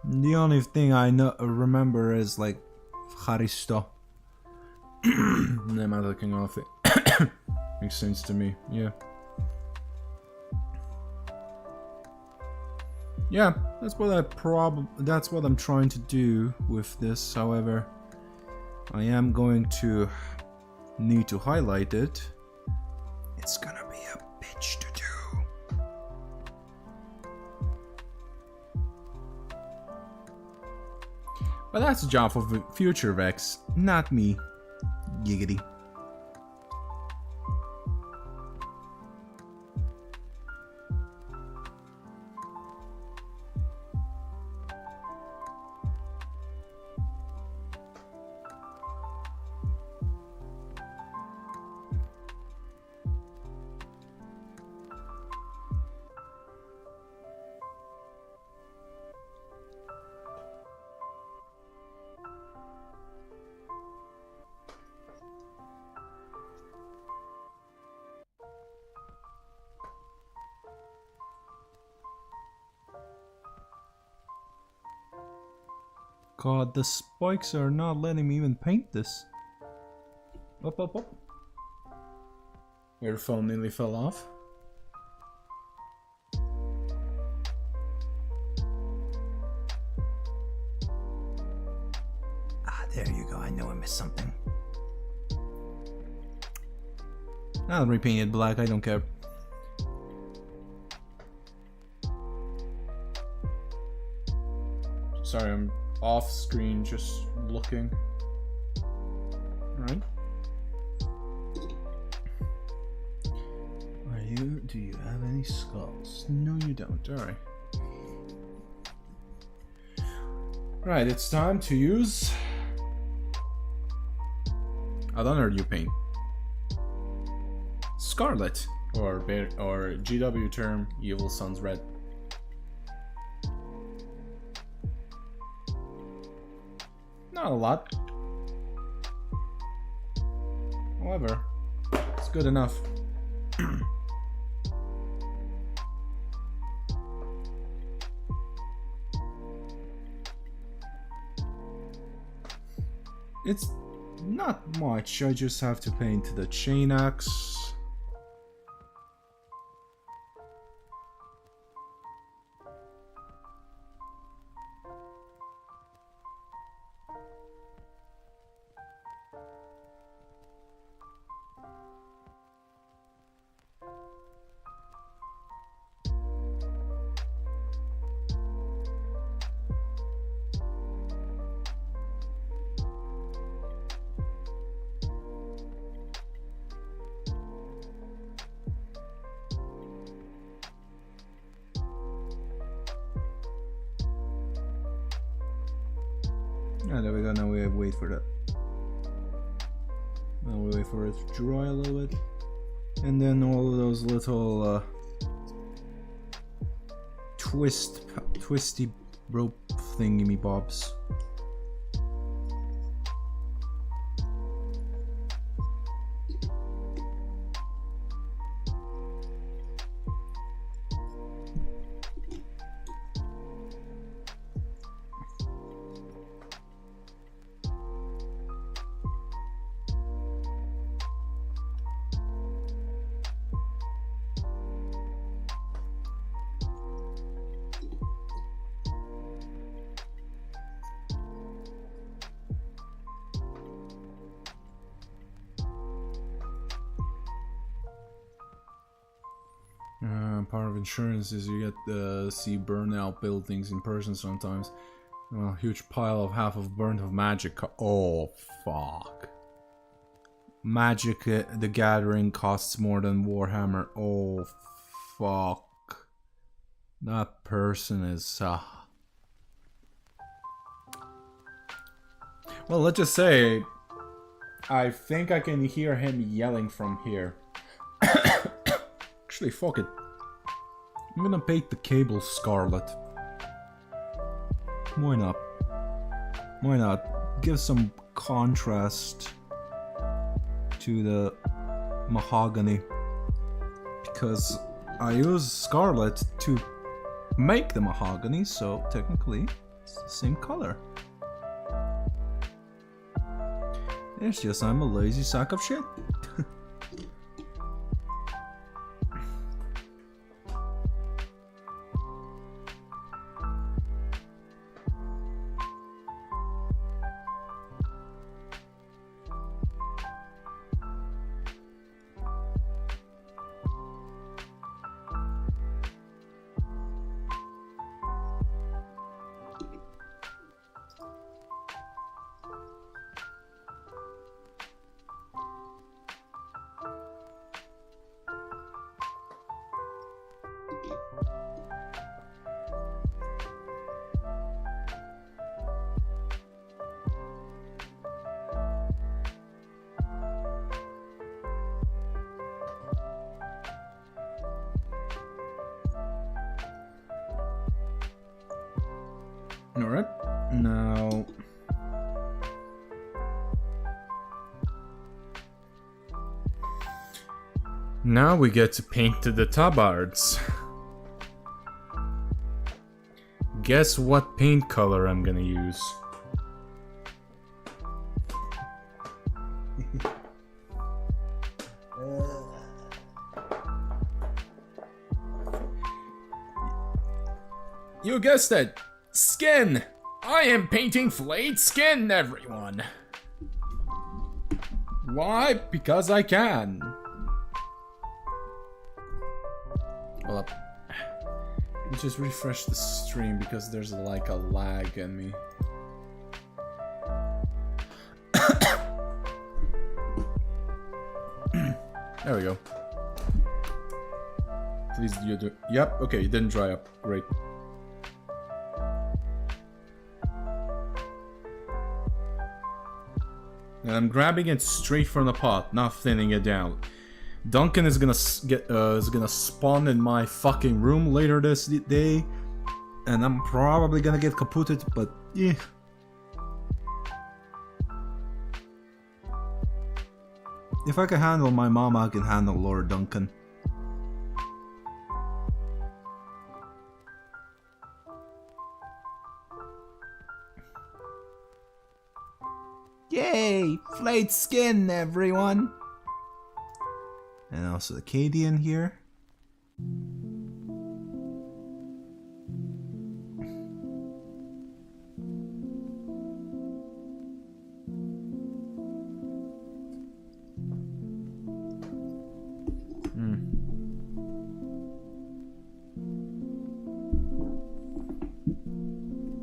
The only thing I remember is like Haristo. Nema looking off it. Makes sense to me. Yeah. Yeah, that's what that's what I'm trying to do with this. However, I am going to need to highlight it. It's gonna be a bitch to do. But that's a job for future Vex, not me. Giggity. God, the spikes are not letting me even paint this. Up, up, up. Your phone nearly fell off. Ah, there you go. I know I missed I'll repaint it black, I don't care. Sorry, I'm off screen just looking. Alright. Do you have any skulls? No, you don't. Alright. Right, it's time to use another new paint. Scarlet, or GW term, Evil Sun's Red. Not a lot. However, it's good enough. It's not much, I just have to paint the chain axe. Ah, there we go, now we wait for that. Now we wait for it to dry a little bit. And then all of those little twisty rope thingy bobs. Part of insurance is you get to see burnout buildings in person sometimes. A huge pile of half of burnt of magic. Oh, fuck. Magic the Gathering costs more than Warhammer. Oh, fuck. That person is... Well, let's just say... I think I can hear him yelling from here. Actually, fuck it. I'm gonna paint the cable scarlet. Why not? Why not? Give some contrast to the mahogany. Because I use scarlet to make the mahogany, so technically it's the same color. It's just I'm a lazy sack of shit. Alright, now... Now we get to paint the tabards. Guess what paint color I'm gonna use? You guessed it! Skin! I am painting flayed skin, everyone! Why? Because I can. Hold up. Let me just refresh the stream because there's like a lag in me. There we go. Please, you do. Yep, okay, it didn't dry up. Great. And I'm grabbing it straight from the pot, not thinning it down. Duncan is gonna spawn in my fucking room later this day, and I'm probably gonna get kaputted, but yeah. If I can handle my mama, I can handle Lord Duncan. Yay! Flayed skin, everyone! And also the Cadian here.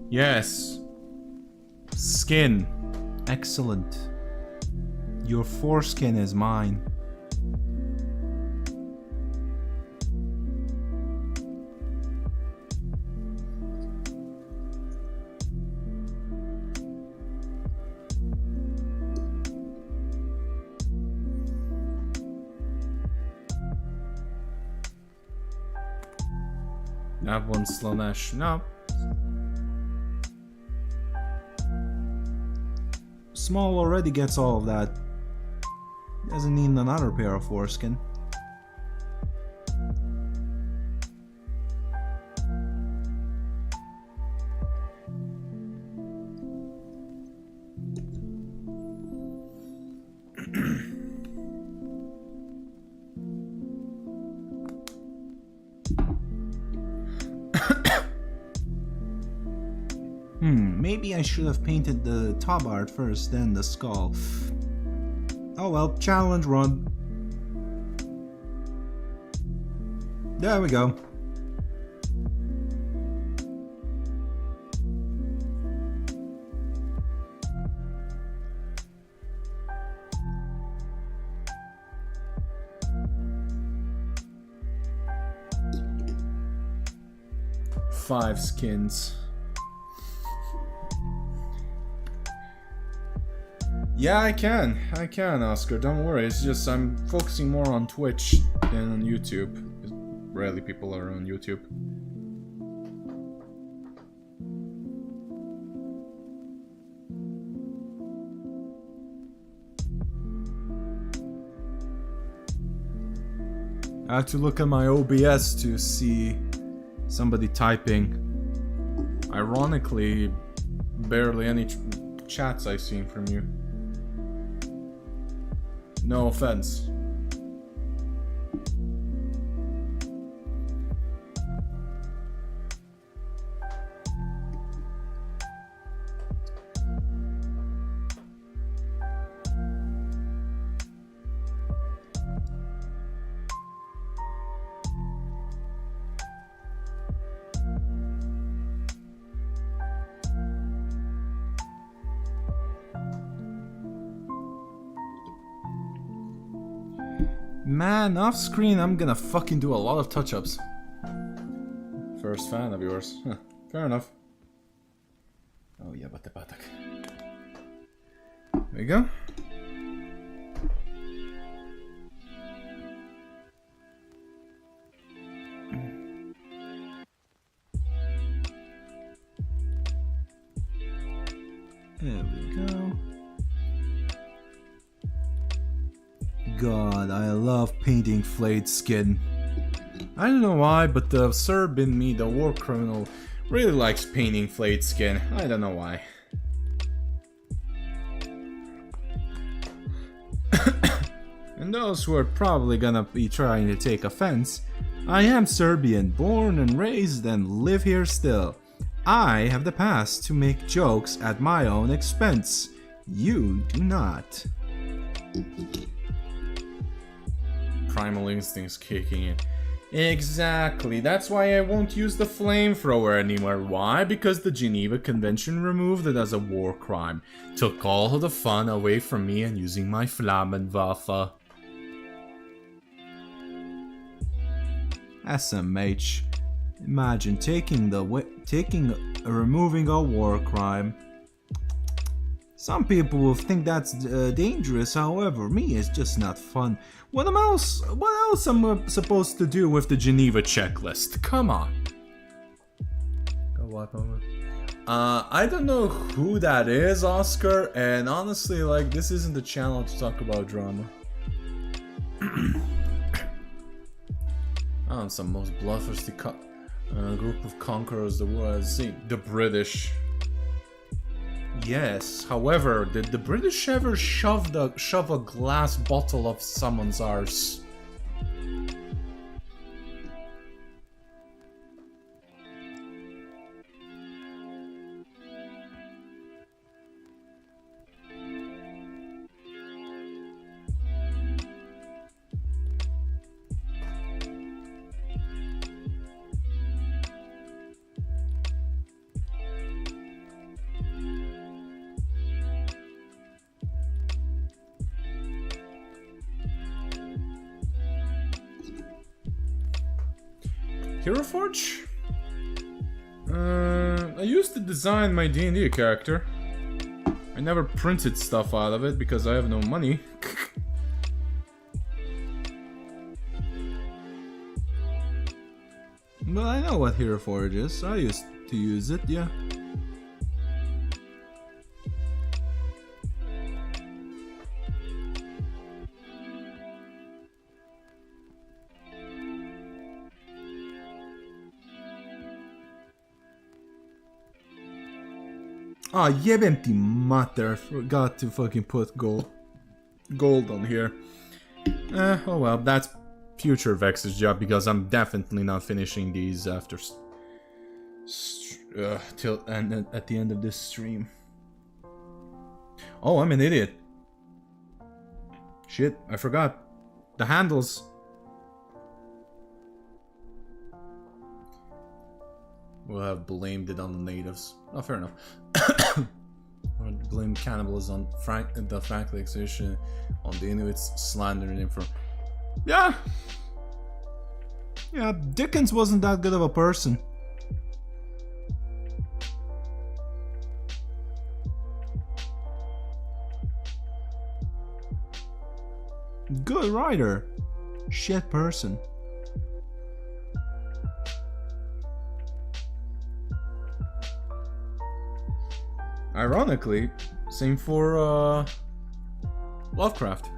Yes. Skin. Excellent. Your foreskin is mine. Have one Slanesh. No. Small already gets all of that. Doesn't need another pair of foreskin. Maybe I should have painted the top art first, then the skull. Oh well, challenge run. There we go. Five skins. Yeah, I can, Oscar, don't worry, it's just I'm focusing more on Twitch than on YouTube. Rarely people are on YouTube. I have to look at my OBS to see somebody typing. Ironically, barely any chats I've seen from you. No offense. Man, off screen I'm gonna fucking do a lot of touch-ups. First fan of yours. Huh, fair enough. Oh yeah, but the batak. There you go. There we go. God, I love painting flayed skin. I don't know why, but the Serb in me, the war criminal, really likes painting flayed skin. I don't know why. And those who are probably gonna be trying to take offense, I am Serbian, born and raised and live here still. I have the past to make jokes at my own expense. You do not. Primal instincts kicking in. Exactly, that's why I won't use the flamethrower anymore. Why? Because the Geneva Convention removed it as a war crime. Took all the fun away from me and using my Flammenwaffe. SMH. Imagine removing a war crime. Some people will think that's dangerous, however, me it's just not fun. What else am I supposed to do with the Geneva checklist? Come on. I don't know who that is, Oscar, and honestly, like, this isn't the channel to talk about drama. I'm some most bloodthirsty group of conquerors the world has seen. The British. Yes, however, did the British ever shove a glass bottle of someone's arse? Hero Forge? I used to design my D&D character. I never printed stuff out of it because I have no money. But I know what Hero Forge is. I used to use it, yeah. Ah, jebemti matter, forgot to fucking put gold on here. Oh well, that's future Vex's job because I'm definitely not finishing these after till at the end of this stream. Oh, I'm an idiot. Shit, I forgot. The handles. We'll have blamed it on the natives. Oh, fair enough. Or blame cannibalism on the Franklin expedition on the Inuits, slandering him for. Yeah. Yeah, Dickens wasn't that good of a person. Good writer. Shit person. Ironically, same for Lovecraft.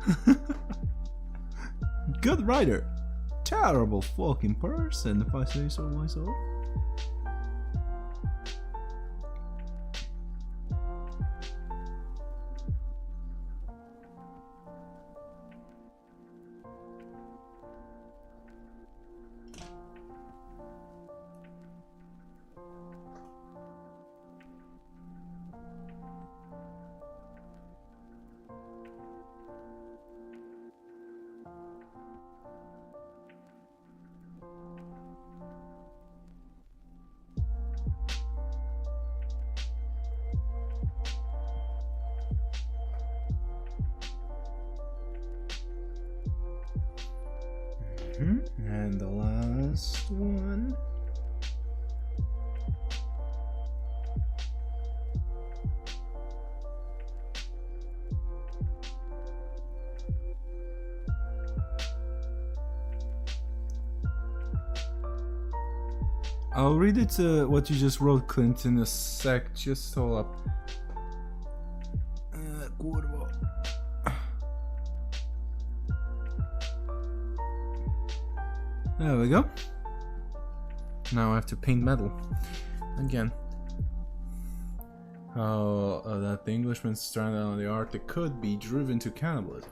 Good writer. Terrible fucking person, if I say so myself. And the last one. I'll read it what you just wrote, Clint, in a sec. Just hold up. Curvo. There we go. Now I have to paint metal. Again. How that the Englishman stranded on the Arctic could be driven to cannibalism.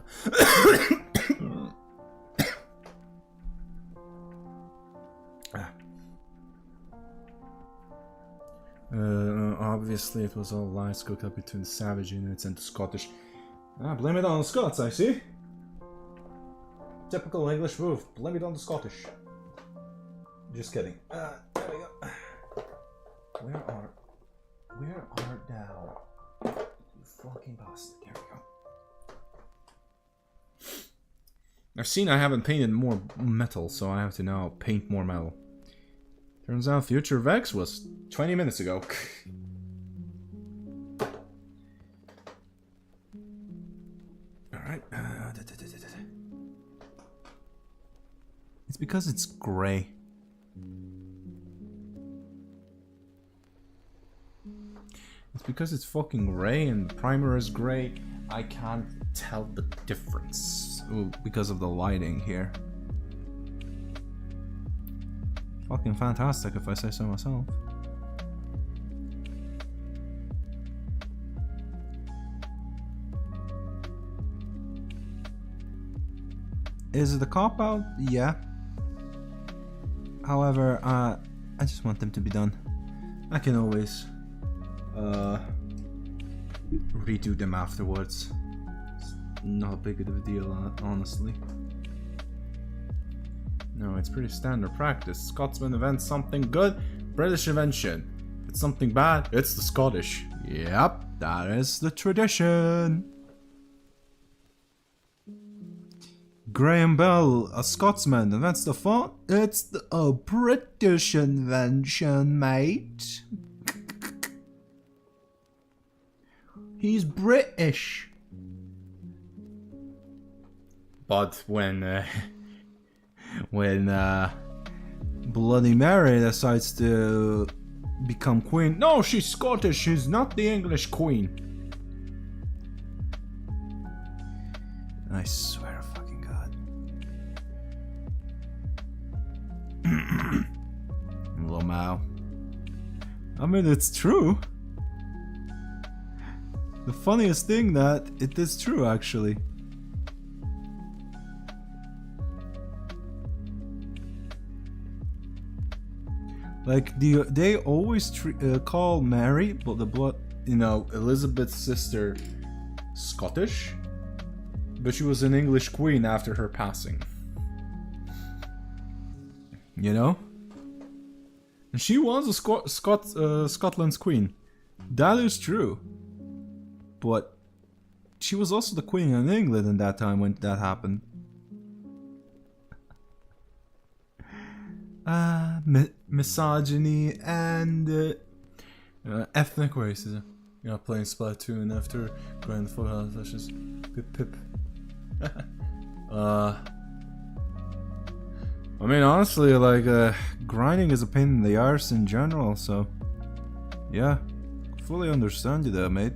Obviously it was all lies cooked up between the savage Inuits and the Scottish. Blame it on the Scots, I see. Typical English move. Blame it on the Scottish. Just kidding. There we go. Where art thou? You fucking bastard. There we go. I've seen I haven't painted more metal, so I have to now paint more metal. Turns out Future Vex was 20 minutes ago. Alright. It's because it's gray. It's because it's fucking gray and the primer is gray. I can't tell the difference. Ooh, because of the lighting here. Fucking fantastic if I say so myself. Is it a cop-out? Yeah. However, I just want them to be done. I can always redo them afterwards. It's not big of a deal, honestly. No, it's pretty standard practice. Scotsman invents something good, British invention. If it's something bad, it's the Scottish. Yep, that is the tradition. Graham Bell, a Scotsman, and that's the font. It's a British invention, mate. He's British. But when Bloody Mary decides to become queen, no, she's Scottish. She's not the English queen. I swear to fucking God. Lamau. I mean, it's true. The funniest thing that it is true, actually. Like they always call Mary, but Elizabeth's sister, Scottish, but she was an English queen after her passing. You know, and she was a Scotland's queen. That is true. But she was also the queen in England in that time when that happened. Misogyny and ethnic racism. You know, playing Splatoon after grinding the fuck out of fishes. Pip pip. I mean, honestly, like, grinding is a pain in the arse in general, so yeah, fully understand you there, mate.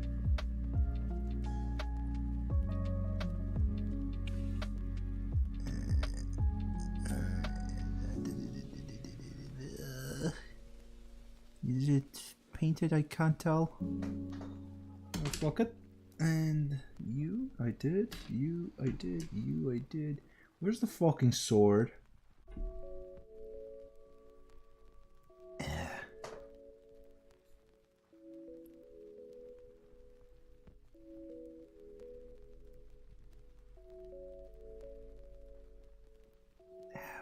Is it painted? I can't tell. Oh, fuck it. And you, I did. You, I did. You, I did. Where's the fucking sword? There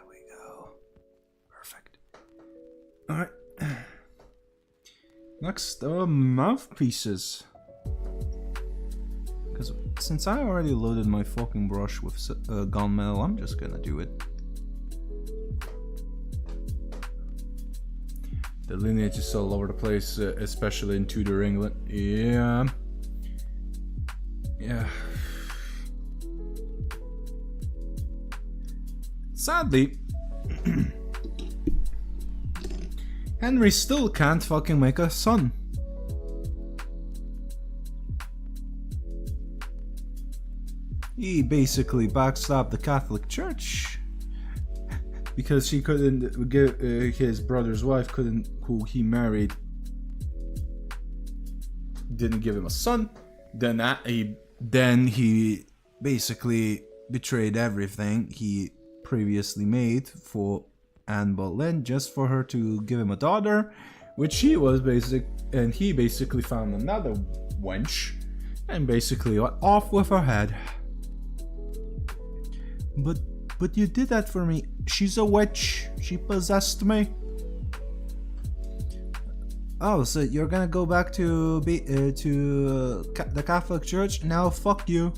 we go. Perfect. Alright. Next, mouthpieces. Because since I already loaded my fucking brush with gunmetal, I'm just gonna do it. The lineage is all over the place, especially in Tudor England. Yeah. Yeah. Sadly, Henry still can't fucking make a son. He basically backstabbed the Catholic Church because he couldn't give his brother's wife who he married didn't give him a son. Then he basically betrayed everything he previously made for Anne Boleyn just for her to give him a daughter, which he basically found another wench and basically went off with her head. But But you did that for me. She's a witch. She possessed me. Oh, so you're gonna go back to the Catholic Church? Now fuck you.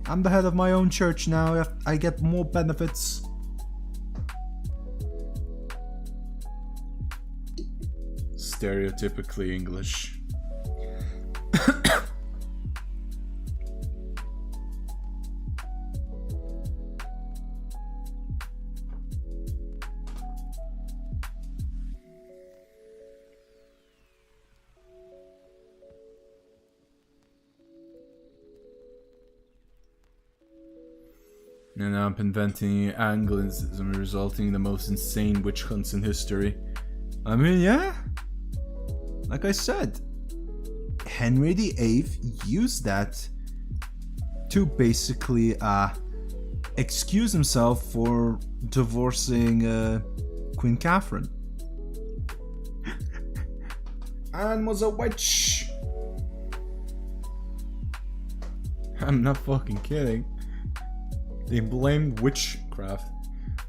I'm the head of my own church now. I get more benefits. Stereotypically English. And I'm inventing Anglicanism, resulting in the most insane witch hunts in history. I mean, yeah. Like I said, Henry VIII used that to basically excuse himself for divorcing Queen Catherine. Anne was a witch. I'm not fucking kidding. They blamed witchcraft.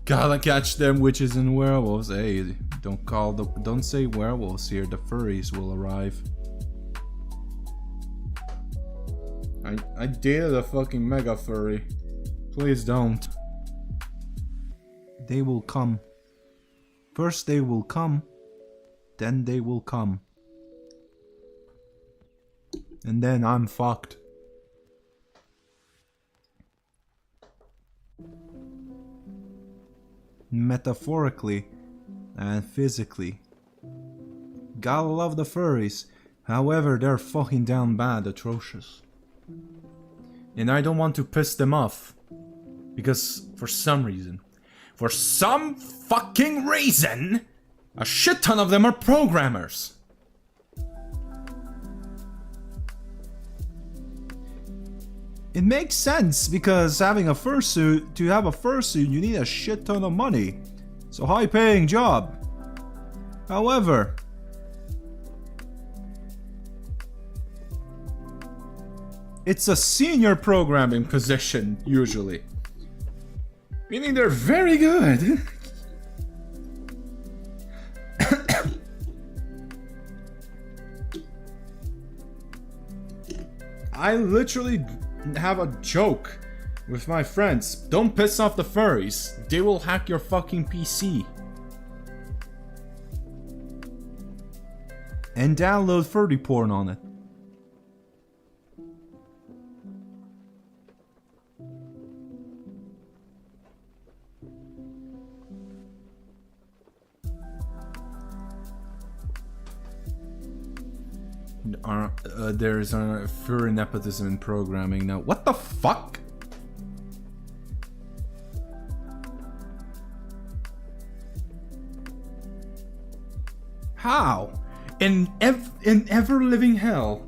Gotta catch them witches and werewolves. Hey, don't say werewolves here. The furries will arrive. I dated a fucking mega furry. Please don't. They will come. First they will come, then they will come. And then I'm fucked. Metaphorically and physically. Gotta love the furries. However, they're fucking down bad, atrocious. And I don't want to piss them off. Because for some fucking reason, a shit ton of them are programmers. It makes sense because to have a fursuit, you need a shit ton of money. It's a high paying job. However, it's a senior programming position, usually. Meaning they're very good. I literally have a joke with my friends. Don't piss off the furries. They will hack your fucking PC. And download furry porn on it. There is a furry nepotism in programming now. What the fuck? How? In ever living hell?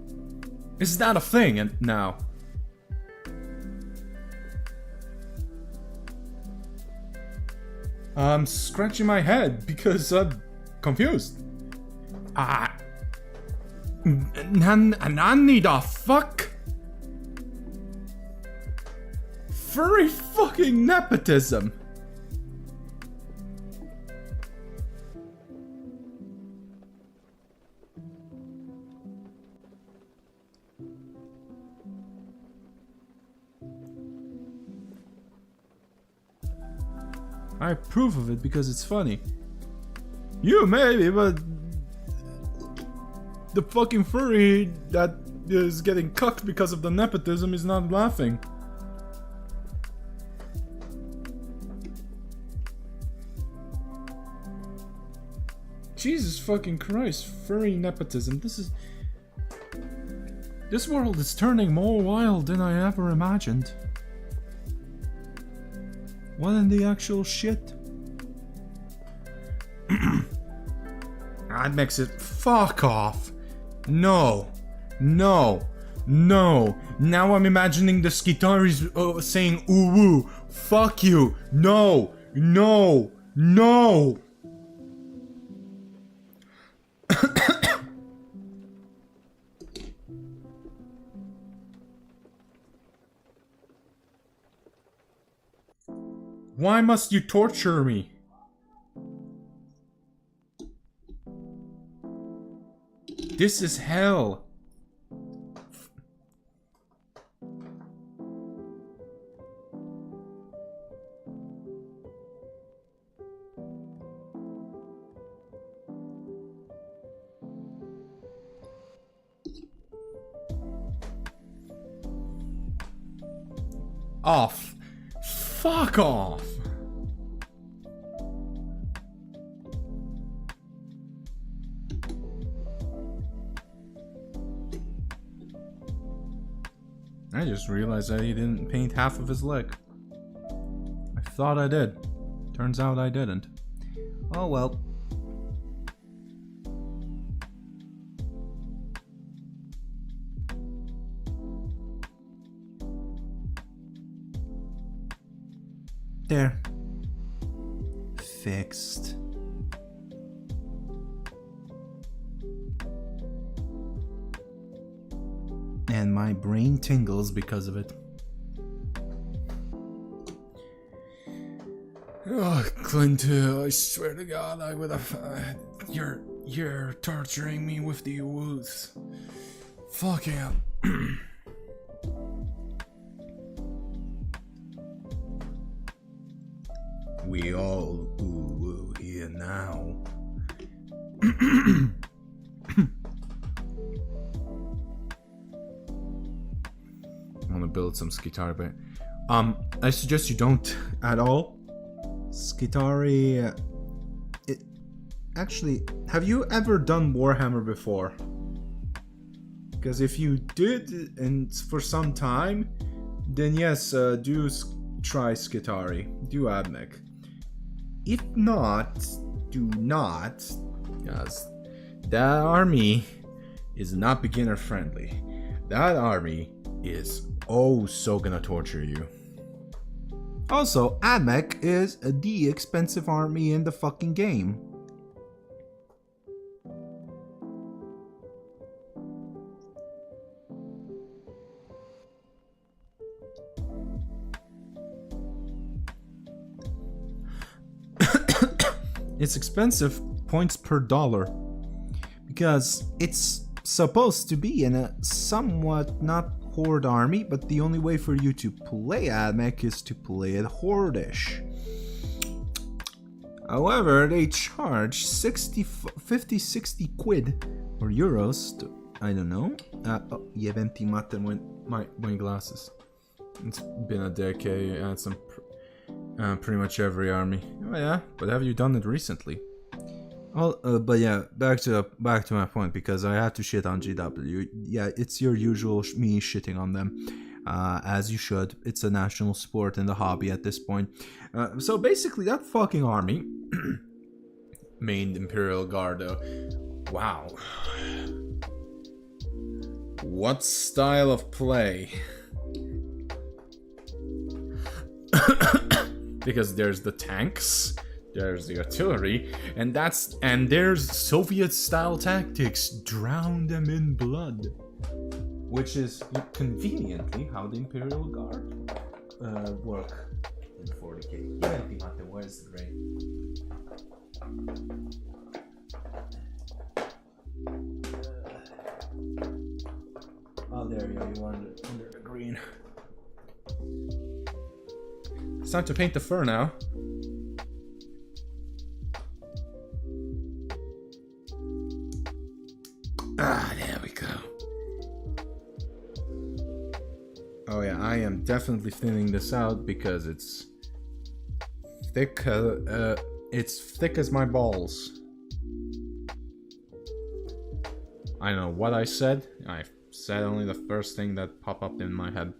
Is that a thing now? I'm scratching my head because I'm confused. Nanny the fuck? Furry fucking nepotism. I approve of it because it's funny. You maybe, but the fucking furry that is getting cucked because of the nepotism is not laughing. Jesus fucking Christ, furry nepotism. This world is turning more wild than I ever imagined. What in the actual shit? That makes it fuck off. No. No. No. Now I'm imagining the Skitaris saying ooh woo. Fuck you. No. No. No. Why must you torture me? This is hell. Off. Fuck off. I just realized that he didn't paint half of his leg. I thought I did. Turns out I didn't. Oh well. There. Fixed. And my brain tingles because of it. Oh, Clint, I swear to God, I would have. You're torturing me with the woos. Fuck yeah. We all woo here now. I want to build some Skitari, but I suggest you don't at all. Skitari, it actually, have you ever done Warhammer before? Because if you did, and for some time, then yes, do try Skitari, do Admech. If not, do not, because that army is not beginner friendly. That army is oh so gonna torture you. Also, Admech is the expensive army in the fucking game. It's expensive points per dollar because it's supposed to be in a somewhat not horde army, but the only way for you to play Admech is to play it horde-ish. However, they charge 50-60 quid or euros to, I don't know. Oh, Jeventi Mate my glasses. It's been a decade and some pretty much every army. Oh yeah, but have you done it recently? Well, but yeah, back to my point, because I had to shit on GW. Yeah, it's your usual me shitting on them, as you should. It's a national sport in the hobby at this point. So basically, that fucking army, main Imperial Guard. Wow, what style of play? Because there's the tanks, there's the artillery, and there's Soviet-style tactics. Drown them in blood, which is conveniently how the Imperial Guard work in 40k. Where's the rain? Oh, there you go. You want it under the green. It's time to paint the fur now. Ah, there we go. Oh yeah, I am definitely thinning this out because it's thick. It's thick as my balls. I don't know what I said. I said only the first thing that popped up in my head.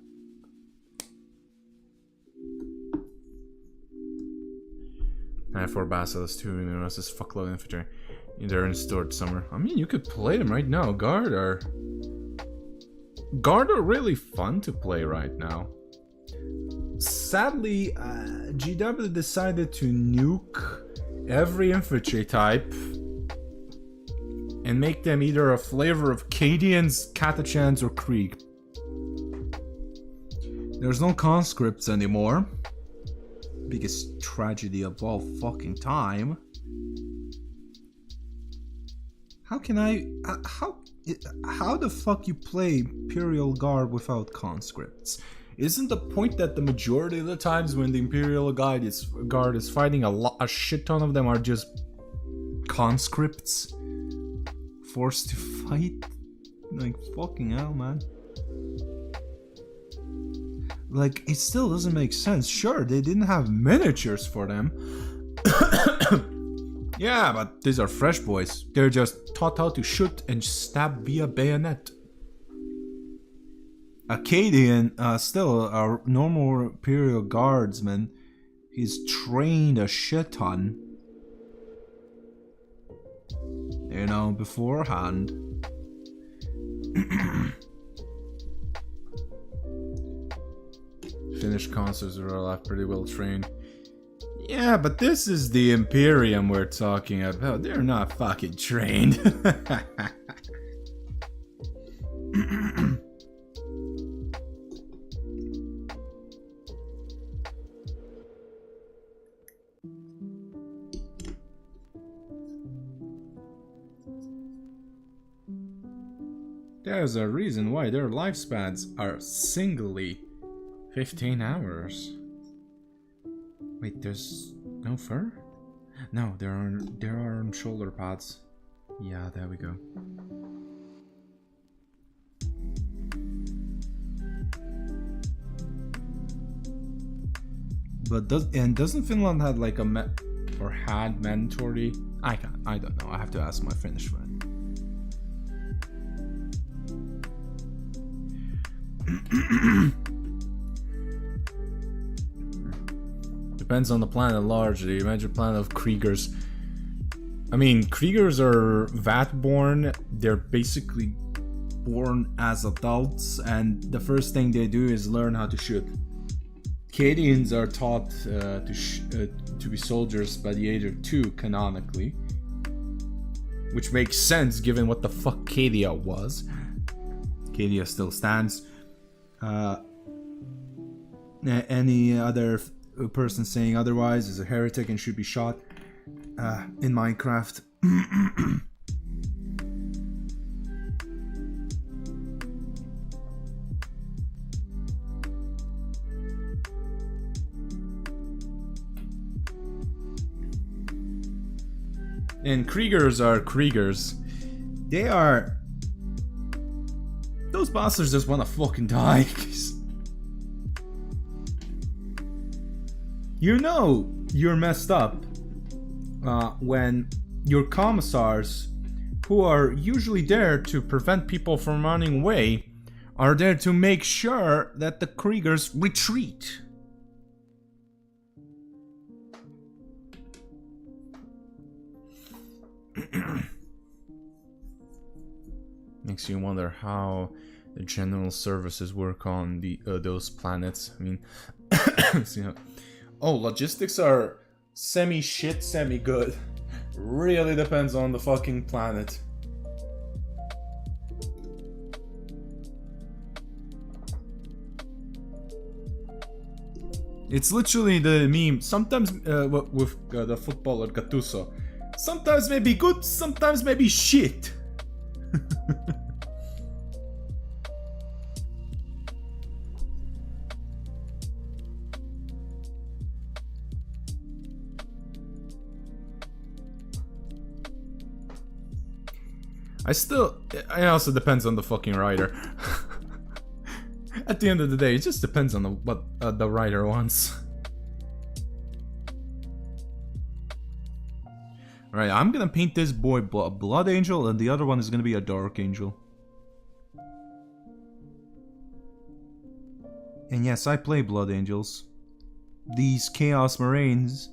I have 4 Basilisks, 2 Minerals, fuckload infantry. They're in stored somewhere. I mean, you could play them right now. Guard are really fun to play right now. Sadly, GW decided to nuke every infantry type and make them either a flavor of Cadians, Catachans, or Krieg. There's no conscripts anymore. biggest tragedy of all fucking time. How can I... how the fuck you play Imperial Guard without conscripts? Isn't the point that the majority of the times when the Imperial Guard is fighting, a shit ton of them are just conscripts? Forced to fight? Like, fucking hell, man. Like, it still doesn't make sense. Sure, they didn't have miniatures for them. Yeah, but these are fresh boys. They're just taught how to shoot and stab via bayonet. Acadian, still a normal Imperial Guardsman. He's trained a shit ton. You know, beforehand. Finnish consuls are pretty well trained. Yeah, but this is the Imperium we're talking about. They're not fucking trained. There's a reason why their lifespans are singly 15 hours. Wait, there's no fur? No, there are shoulder pads. Yeah, there we go. But doesn't Finland have like had mandatory? I don't know. I have to ask my Finnish friend. Depends on the planet largely. Imagine a planet of Kriegers. I mean, Kriegers are VAT-born. They're basically born as adults, and the first thing they do is learn how to shoot. Cadians are taught to be soldiers by the age of 2, canonically. Which makes sense given what the fuck Cadia was. Cadia still stands. Any other person saying otherwise is a heretic and should be shot in Minecraft. And Kriegers are Kriegers. They are... Those bastards just wanna fucking die. You know you're messed up when your commissars, who are usually there to prevent people from running away, are there to make sure that the Kriegers retreat. Makes you wonder how the general services work on those planets. I mean, so, oh, logistics are semi-shit, semi-good. Really depends on the fucking planet. It's literally the meme. Sometimes with the footballer Gattuso. Sometimes maybe good, sometimes maybe shit. It also depends on the fucking writer. At the end of the day, it just depends on what the writer wants. Alright, I'm gonna paint this boy a Blood Angel, and the other one is gonna be a Dark Angel. And yes, I play Blood Angels. These Chaos Marines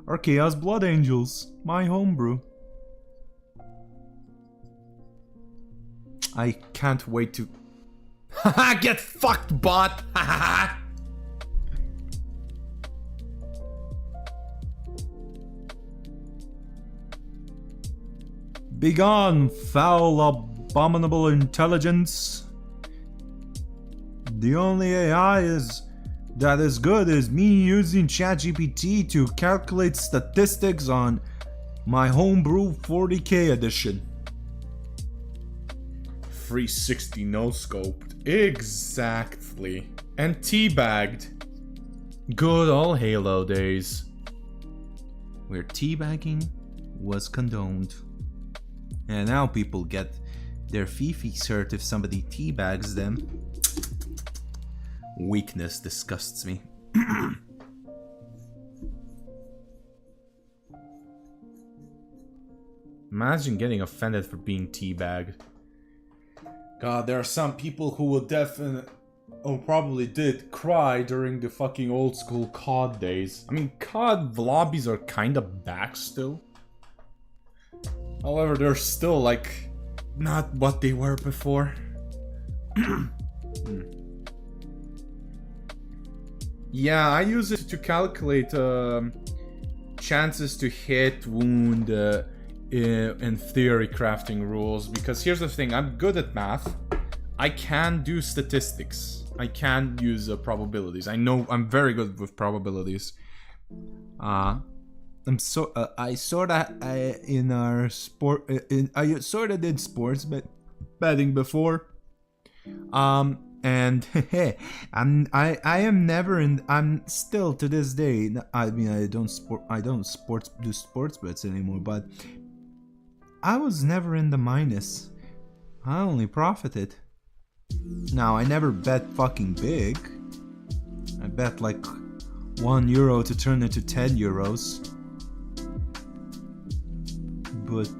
are Chaos Blood Angels, my homebrew. I can't wait to... Haha, get fucked, bot! Haha! Begone, foul, abominable intelligence. The only AI is that is good as me using ChatGPT to calculate statistics on my homebrew 40K edition. 360 no scoped. Exactly. And teabagged. Good old Halo days. Where teabagging was condoned. And now people get their Fifi cert if somebody teabags them. Weakness disgusts me. Imagine getting offended for being teabagged. God, there are some people who will definitely, or probably did, cry during the fucking old school COD days. I mean, COD lobbies are kinda back still. However, they're still, like, not what they were before. Yeah, I use it to calculate chances to hit, wound, in theory crafting rules, because here's the thing, I'm good at math. I can do statistics. I can use probabilities. I know I'm very good with probabilities. I sorta did sports betting before. And I'm still to this day. I mean, I don't do sports bets anymore, but I was never in the minus. I only profited. Now, I never bet fucking big. I bet like €1 to turn into €10. But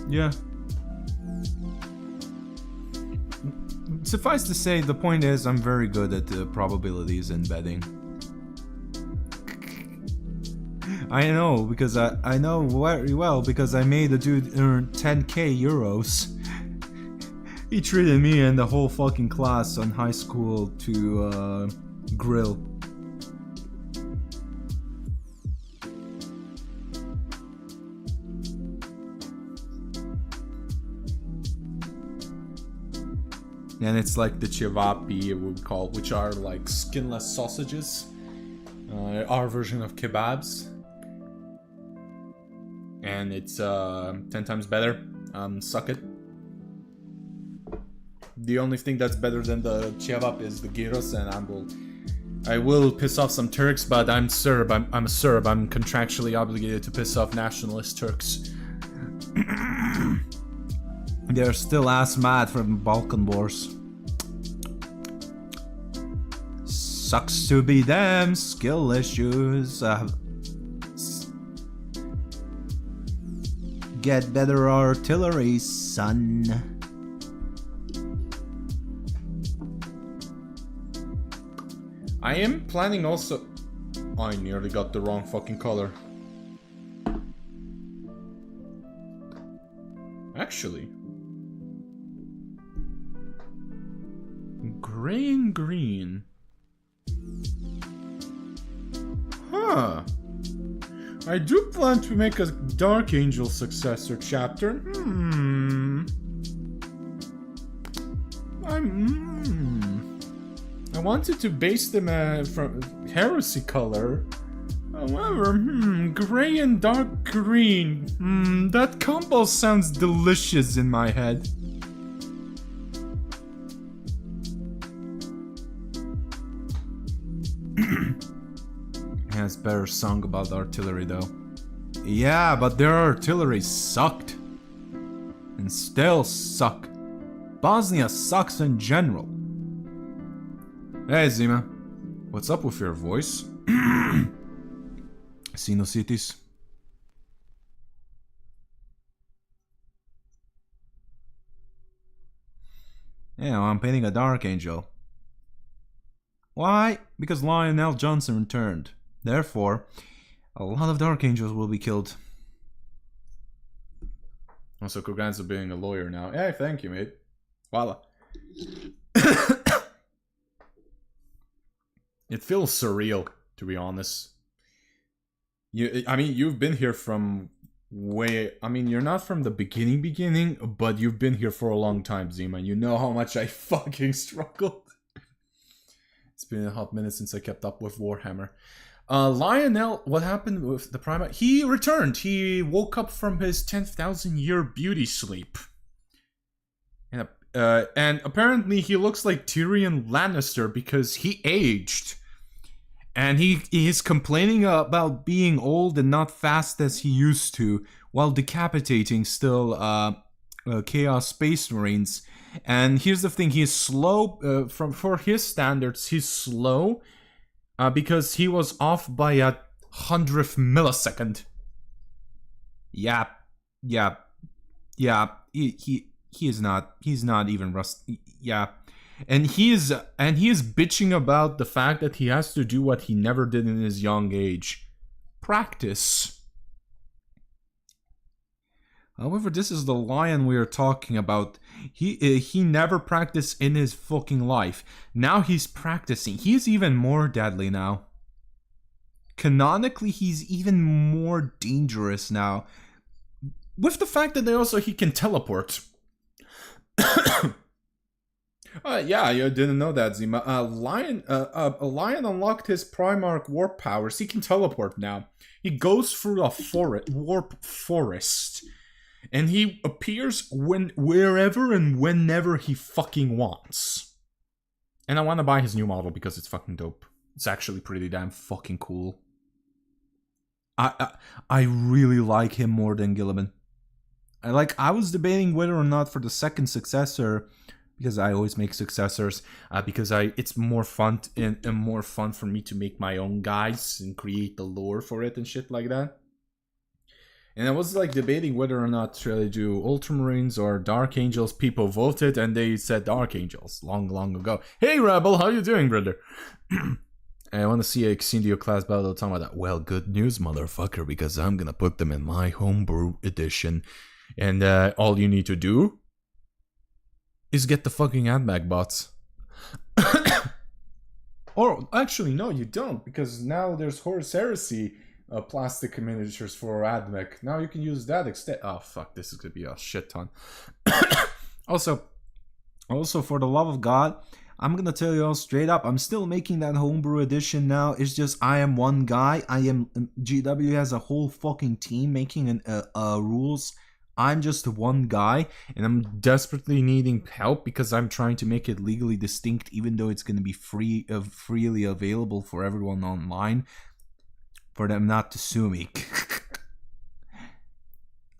yeah. Suffice to say, the point is I'm very good at the probabilities in betting. I know, because I know very well, because I made a dude earn 10k euros. He treated me and the whole fucking class on high school to grill. And it's like the cevapi, we would call, which are like skinless sausages. Our version of kebabs. And it's 10 times better. Suck it. The only thing that's better than the cevap is the gyros, and I will piss off some Turks, but I'm Serb. I'm a Serb. I'm contractually obligated to piss off nationalist Turks. They're still ass mad from Balkan Wars. Sucks to be them, skill issues. Get better artillery, son. I am planning also... Oh, I nearly got the wrong fucking color. Actually... Gray and green. Huh. I do plan to make a Dark Angel successor chapter. I wanted to base them from Heresy color. However, gray and dark green. That combo sounds delicious in my head. Has better song about artillery though. Yeah, but their artillery sucked. And still suck. Bosnia sucks in general. Hey Zima, what's up with your voice? Sinusitis. Yeah, I'm painting a Dark Angel. Why? Because Lionel Johnson returned. Therefore, a lot of Dark Angels will be killed. Also, congrats on being a lawyer now. Hey, thank you, mate. Voila. It feels surreal, to be honest. I mean, you've been here from way... I mean, you're not from the beginning, but you've been here for a long time, Zima. You know how much I fucking struggled. It's been a hot minute since I kept up with Warhammer. Lionel, what happened with the Primarch? He returned. He woke up from his 10,000 year beauty sleep. And apparently he looks like Tyrion Lannister because he aged. And he's complaining about being old and not fast as he used to, while decapitating still Chaos Space Marines. And here's the thing, he's slow, for his standards, he's slow, because he was off by a 100th millisecond. Yeah, he's not even rusty. Yeah. And he is bitching about the fact that he has to do what he never did in his young age. Practice. However, this is the lion we are talking about. He never practiced in his fucking life. Now he's practicing. He's even more deadly now. Canonically, he's even more dangerous now. With the fact that he can teleport. Yeah, you didn't know that, Zima. A lion unlocked his Primarch warp powers. He can teleport now. He goes through a warp forest. And he appears wherever and whenever he fucking wants. And I want to buy his new model because it's fucking dope. It's actually pretty damn fucking cool. I really like him more than Gilliman. I was debating whether or not for the second successor, because I always make successors, because it's more fun and more fun for me to make my own guys and create the lore for it and shit like that. And I was debating whether or not to do Ultramarines or Dark Angels. People voted and they said Dark Angels long ago. Hey Rebel, how you doing, brother? I want to see a Exindio class battle automata. Well, good news, motherfucker, because I'm gonna put them in my homebrew edition. And all you need to do is get the fucking AdMag bots. Or actually, no, you don't, because now there's Horus Heresy plastic miniatures for AdMech. Now you can use that instead. Oh fuck, this is gonna be a shit ton. Also, for the love of God, I'm gonna tell you all straight up, I'm still making that homebrew edition now. It's just I am one guy. GW has a whole fucking team making rules. I'm just one guy, and I'm desperately needing help because I'm trying to make it legally distinct, even though it's going to be freely available for everyone online, for them not to sue me.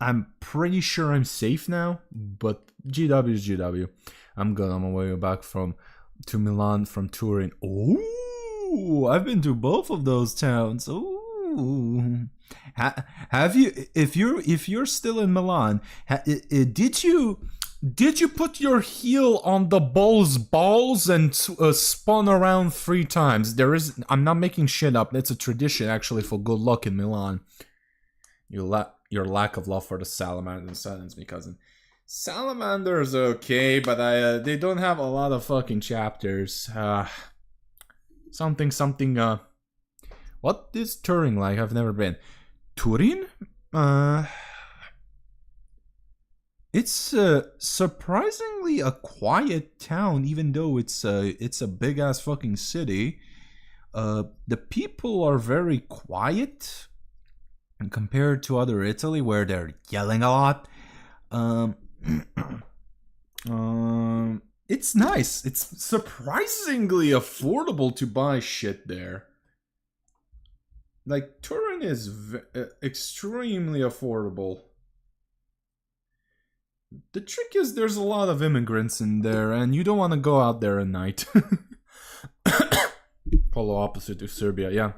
I'm pretty sure I'm safe now, but GW is GW. I'm good on my way back to Milan from touring. Oh, I've been to both of those towns. Oh. Have you? If you're still in Milan, did you put your heel on the bull's balls and spun around 3 times? I'm not making shit up. It's a tradition actually for good luck in Milan. Your lack of love for the salamander saddens me, cousin. Salamander's okay, but they don't have a lot of fucking chapters. Something. What is Turin like? I've never been. Turin? It's surprisingly a quiet town, even though it's a big ass fucking city. The people are very quiet compared to other Italy, where they're yelling a lot. It's nice. It's surprisingly affordable to buy shit there. Turin is extremely affordable. The trick is there's a lot of immigrants in there, and you don't want to go out there at night. Polar opposite to Serbia, yeah.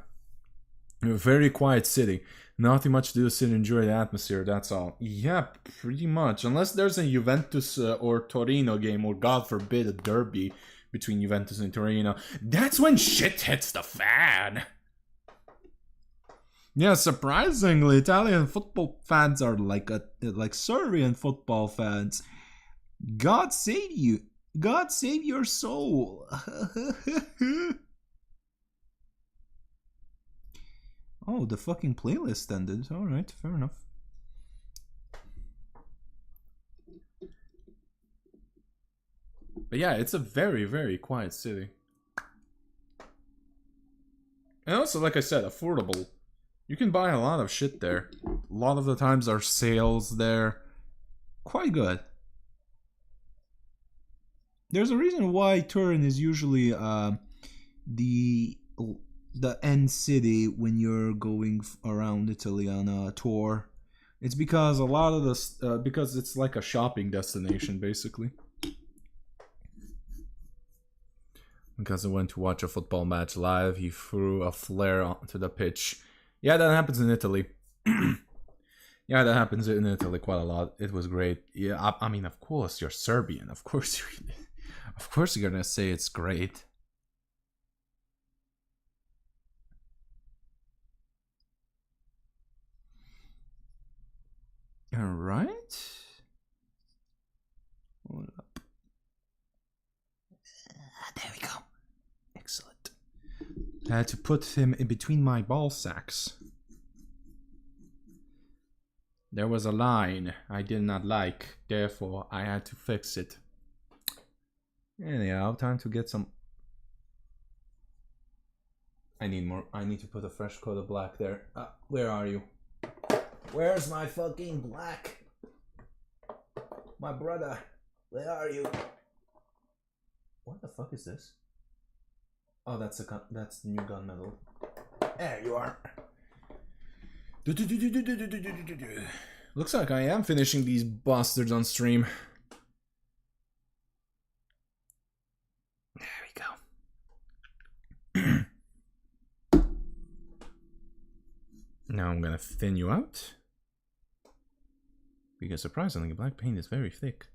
A very quiet city. Nothing much to do, sit and enjoy the atmosphere, that's all. Yeah, pretty much. Unless there's a Juventus or Torino game, or God forbid a derby between Juventus and Torino. That's when shit hits the fan! Yeah, surprisingly, Italian football fans are like Serbian football fans. God save you. God save your soul. Oh, the fucking playlist ended. Alright, fair enough. But yeah, it's a very, very quiet city. And also, like I said, affordable. You can buy a lot of shit there. A lot of the times are sales there. Quite good. There's a reason why Turin is usually the end city when you're going around Italy on a tour. It's because a lot of this, because it's like a shopping destination, basically. Because I went to watch a football match live, he threw a flare onto the pitch. Yeah, that happens in Italy. Yeah, that happens in Italy quite a lot. It was great. Yeah, I mean, of course you're Serbian. Of course you're gonna say it's great. All right. Hold up. There we go. Excellent. I had to put him in between my ball sacks. There was a line I did not like, therefore I had to fix it. Anyhow, time to get some. I need to put a fresh coat of black there. Where are you? Where's my fucking black? My brother, where are you? What the fuck is this? Oh, that's the new gunmetal. There you are. Looks like I am finishing these bastards on stream. There we go. Now I'm gonna thin you out. Because surprisingly, black paint is very thick.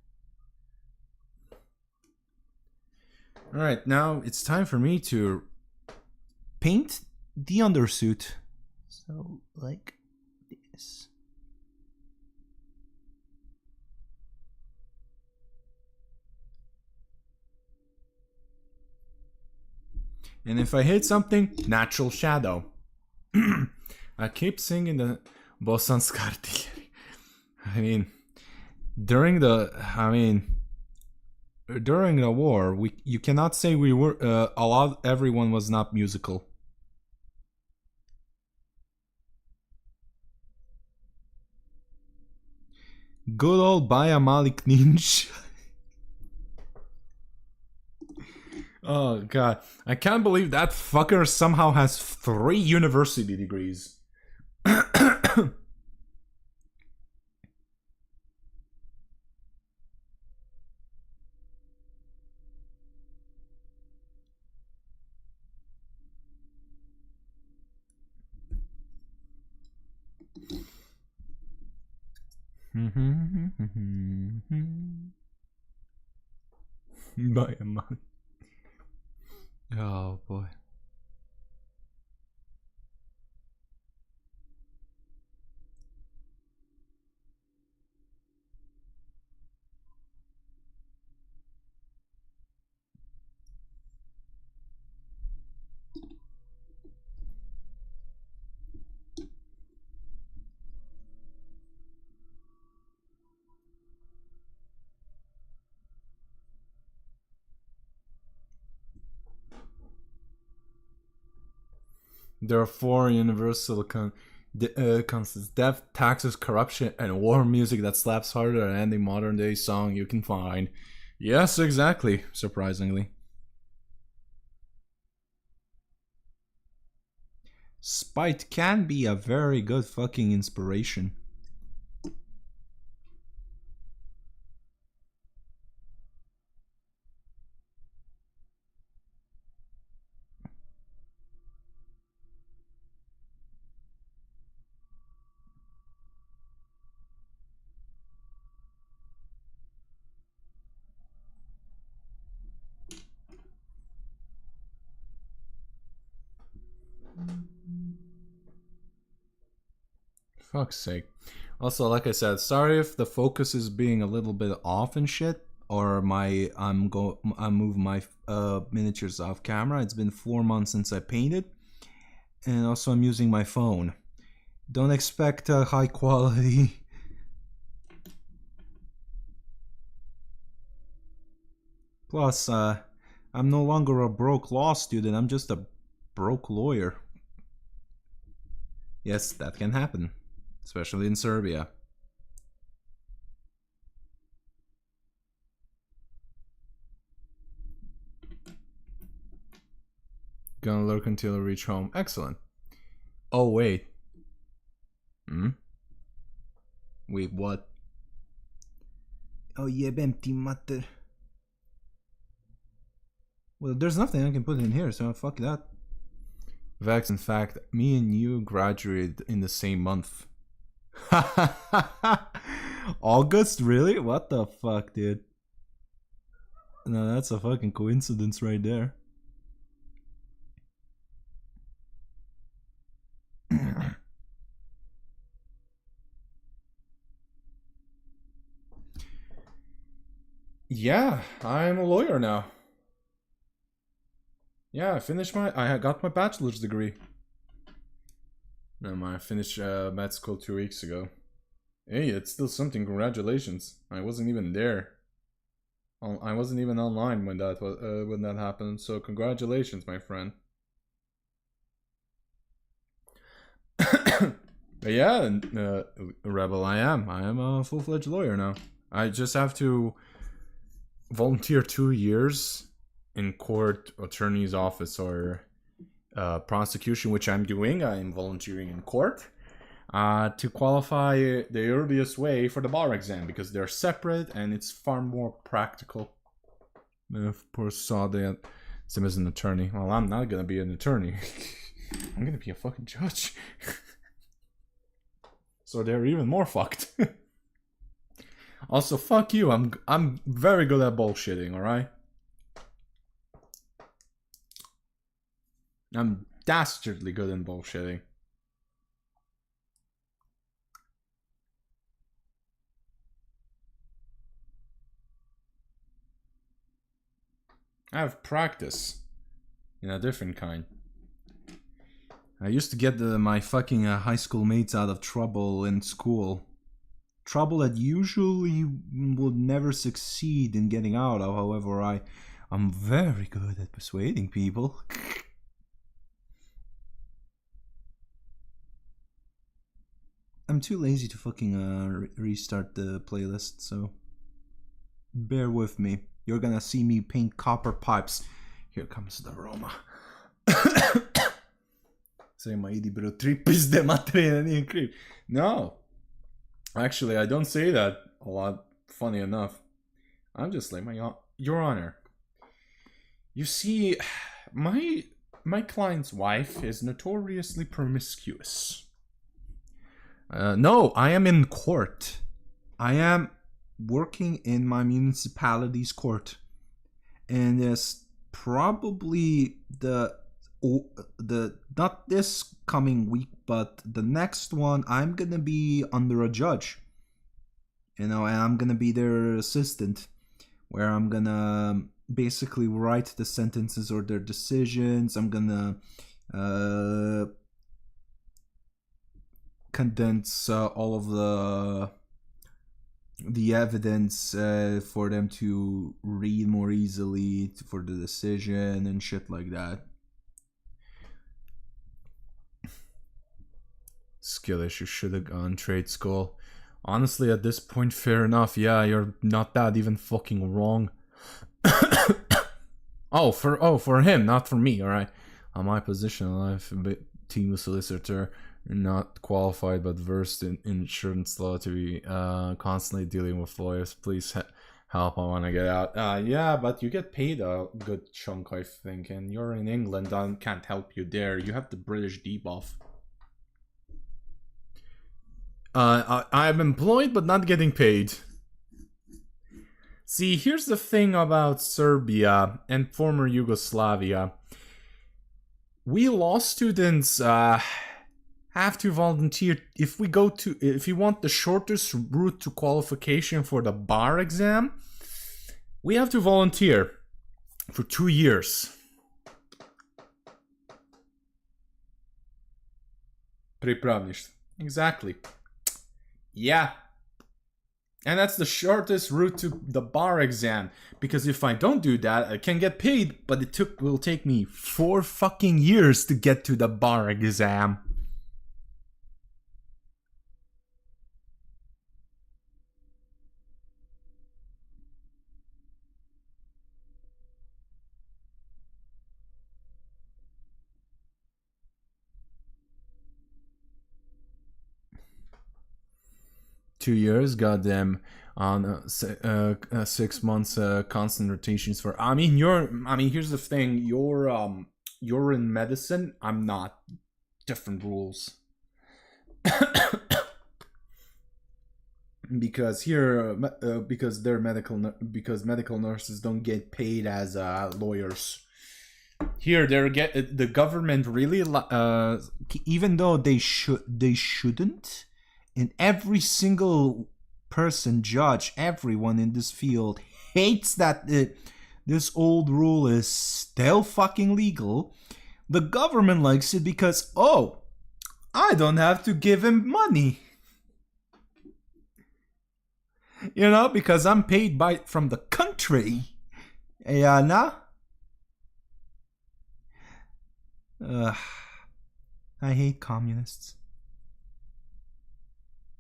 Alright, now it's time for me to Paint the undersuit. So, like this. And if I hit something, natural shadow. I keep singing the Bosanska artillery. I mean, during the war, you cannot say we were everyone was not musical. Good old Baya Malik Ninja. Oh god, I can't believe that fucker somehow has 3 university degrees. Baya Malik. Oh boy. There are 4 universal constants: death, taxes, corruption, and war music that slaps harder than any modern day song you can find. Yes, exactly, surprisingly. Spite can be a very good fucking inspiration. Fuck's sake. Also, like I said, sorry if the focus is being a little bit off and shit, or I move my miniatures off camera. It's been 4 months since I painted, and also I'm using my phone. Don't expect high quality. Plus, I'm no longer a broke law student. I'm just a broke lawyer. Yes, that can happen, especially in Serbia. Gonna lurk until I reach home. Excellent. Oh, wait. Wait, what? Oh, jebem ti mater. Well, there's nothing I can put in here, so fuck that. Vex, in fact, me and you graduated in the same month. August? Really? What the fuck, dude? No, that's a fucking coincidence right there. Yeah, I'm a lawyer now. Yeah, I got my bachelor's degree. No, I finished med school 2 weeks ago. Hey, it's still something, congratulations. I wasn't even there. I wasn't even online when that happened, so congratulations, my friend. But yeah, Rebel, I am a full-fledged lawyer now. I just have to volunteer 2 years in court, attorney's office, or prosecution, which I'm doing. I'm volunteering in court to qualify the earliest way for the bar exam, because they're separate and it's far more practical. Poor Saw Sim as an attorney. Well, I'm not gonna be an attorney. I'm gonna be a fucking judge. So they're even more fucked. Also, fuck you. I'm very good at bullshitting, alright? I'm dastardly good in bullshitting. I have practice in a different kind. I used to get my fucking high school mates out of trouble in school. Trouble that usually would never succeed in getting out of. However, I'm very good at persuading people. I'm too lazy to fucking restart the playlist, so bear with me. You're gonna see me paint copper pipes. Here comes the aroma. Say my idi bro, 3 pizde materine, nije kriv. No. Actually, I don't say that a lot, funny enough. I'm just like, Your Honor. You see, my client's wife is notoriously promiscuous. No, I am in court. I am working in my municipality's court. And it's probably the not this coming week, but the next one, I'm gonna be under a judge, you know, and I'm gonna be their assistant, where I'm gonna basically write the sentences or their decisions. I'm gonna condense all of the evidence for them to read more easily for the decision and shit like that. Skill issue, should have gone trade school. Honestly, at this point, fair enough. Yeah, you're not that even fucking wrong. for him, not for me. All right. On my position in life, team of solicitor, not qualified but versed in insurance law to be constantly dealing with lawyers. Please help. I want to get out. Yeah, but you get paid a good chunk, I think, and you're in England. I can't help you there. You have the British debuff. I'm employed but not getting paid. See, here's the thing about Serbia and former Yugoslavia. We law students have to volunteer. If you want the shortest route to qualification for the bar exam, we have to volunteer for 2 years. Pripravništvo. Exactly. Yeah. And that's the shortest route to the bar exam. Because if I don't do that, I can get paid, but will take me 4 fucking years to get to the bar exam. 2 years, goddamn, on 6 months constant rotations for. I mean, here's the thing. You're in medicine. I'm not. Different rules. Because here, because medical nurses don't get paid as lawyers. Here, the government really, even though they shouldn't, and every single person, judge, everyone in this field hates that this old rule is still fucking legal. The government likes it because, oh, I don't have to give him money. You know, because I'm paid from the country. Yeah, nah. I hate communists.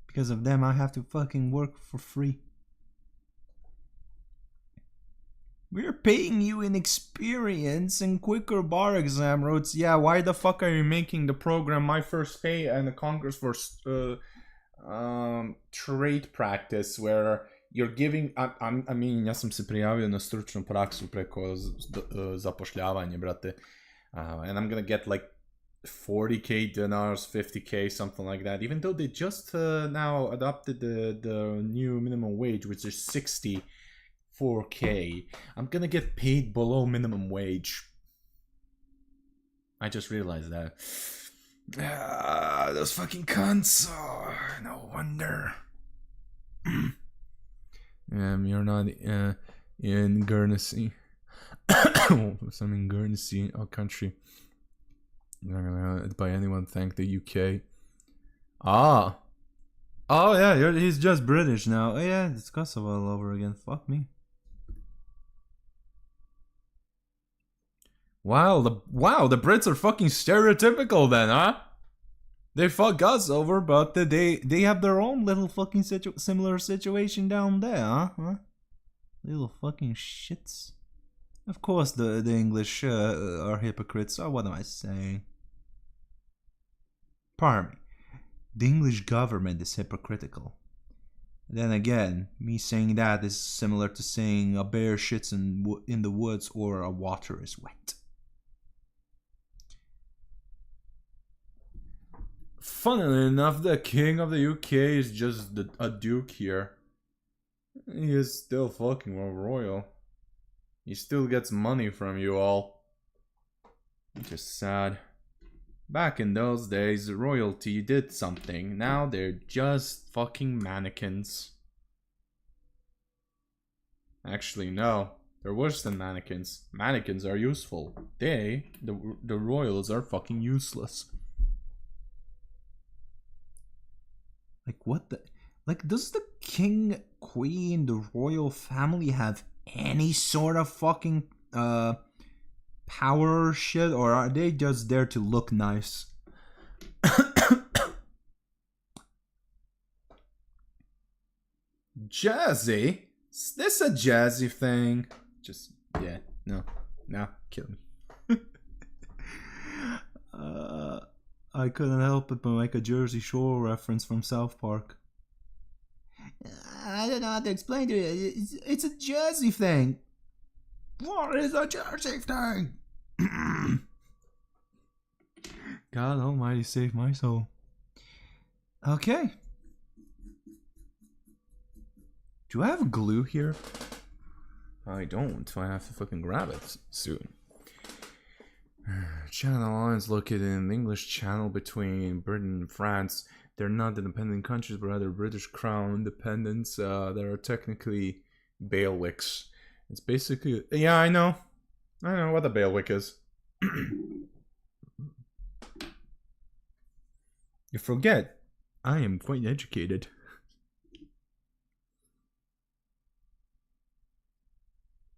Because of them, I have to fucking work for free. We're paying you in experience and quicker bar exam routes. Yeah, why the fuck are you making the program My First Pay and the Congress for trade practice, where you're giving... I mean, ja sam se prijavio na stručnu praksu preko zapošljavanja, brate. And I'm gonna get like 40k dinars, 50k, something like that. Even though they just now adopted the new minimum wage, which is 64k. I'm gonna get paid below minimum wage. I just realized that. Those fucking cunts. Oh, no wonder. You're not in Guernsey. I'm in Guernsey, our country. You're not gonna by anyone thank the UK. Oh yeah, he's just British now. Oh yeah, it's Kosovo all over again. Fuck me. Wow, the Brits are fucking stereotypical then, huh? They fuck us over, but they have their own little fucking similar situation down there, huh? Little fucking shits. Of course the English are hypocrites. Oh, what am I saying? Pardon me. The English government is hypocritical. Then again, me saying that is similar to saying a bear shits in the woods or a water is wet. Funnily enough, the king of the UK is just a duke here. He is still fucking royal. He still gets money from you all. Just sad. Back in those days, royalty did something. Now they're just fucking mannequins. Actually, no. They're worse than mannequins. Mannequins are useful. The royals, are fucking useless. Like, what the... Like, does the king, queen, the royal family have any sort of fucking power or shit, or are they just there to look nice? Jazzy? Is this a jazzy thing? Just, yeah, no, kill me. I couldn't help it but make a Jersey Shore reference from South Park. I don't know how to explain to you. It's a Jersey thing. What is a Jersey thing? God almighty save my soul. Okay. Do I have glue here? I don't. I have to fucking grab it soon. Channel Islands located in the English Channel between Britain and France. They're not independent countries, but rather British Crown independents. That are technically bailiwicks. It's basically... Yeah, I know what a bailiwick is. You forget, I am quite educated.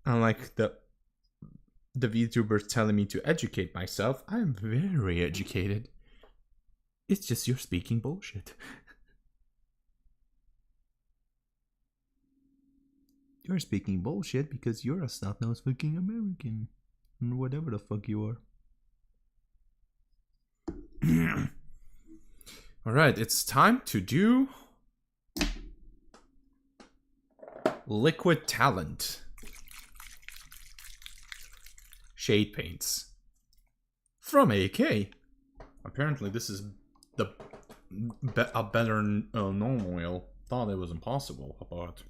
Unlike the VTubers telling me to educate myself, I am very educated. It's just you're speaking bullshit. You're speaking bullshit because you're a snot-nosed fucking American. Or whatever the fuck you are. Alright, it's time to do Liquid talent. Shade paints. From AK. Apparently this is a better normal oil. Thought it was impossible, but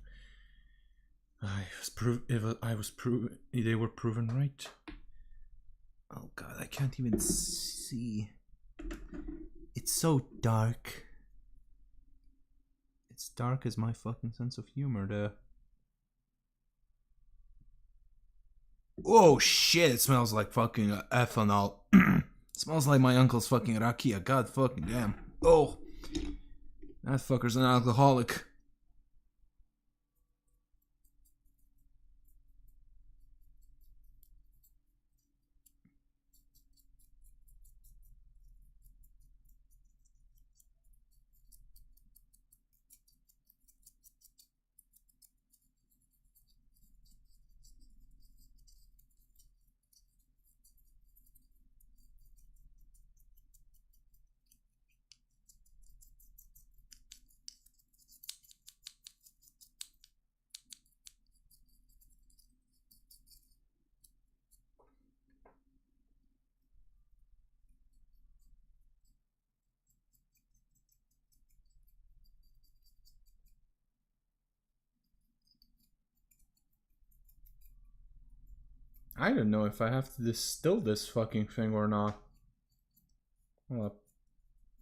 they were proven right. Oh god, I can't even see. It's so dark. It's dark as my fucking sense of humor there. Oh shit, it smells like fucking ethanol. It smells like my uncle's fucking rakia. God fucking damn. Oh, that fucker's an alcoholic. I don't know if I have to distill this fucking thing or not. Well,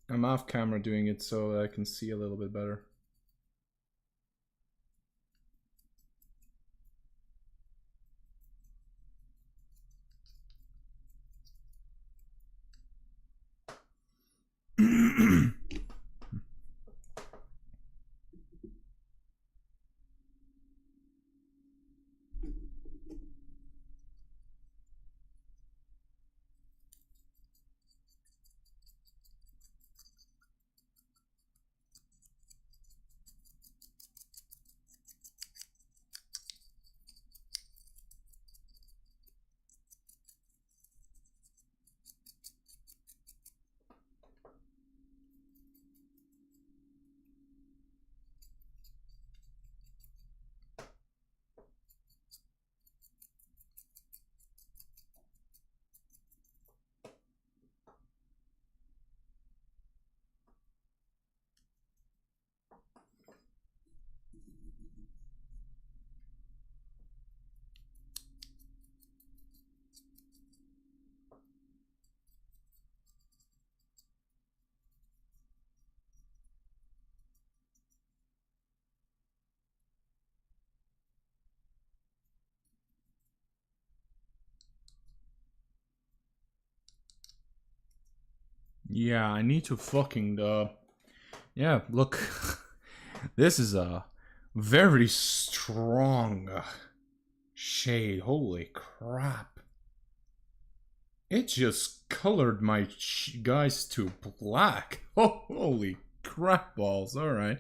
I'm off camera doing it so I can see a little bit better. Yeah, I need to fucking yeah, look. This is a very strong shade. Holy crap. It just colored my guys to black. Oh, holy crap balls. Alright.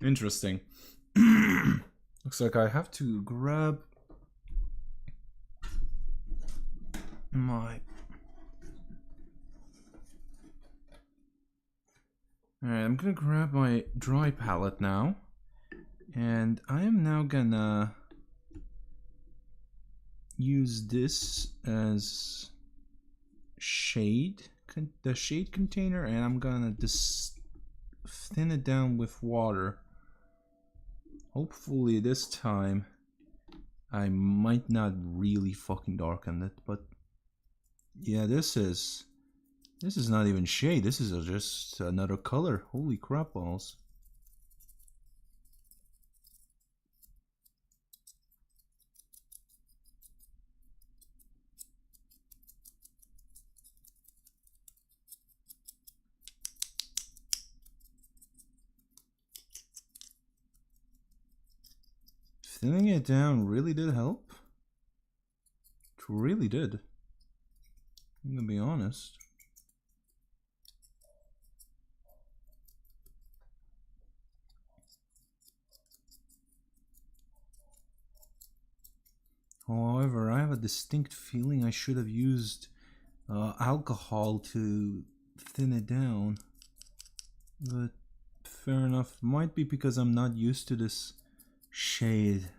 Interesting. Looks like I have to grab my... Alright, I'm gonna grab my dry palette now. And I am now gonna use this as shade, the shade container, and I'm gonna just thin it down with water. Hopefully this time I might not really fucking darken it, but yeah, this is not even shade, this is just another color. Holy crap balls. Thinning it down really did help. It really did. I'm gonna be honest. However, I have a distinct feeling I should have used alcohol to thin it down. But fair enough. Might be because I'm not used to this shade.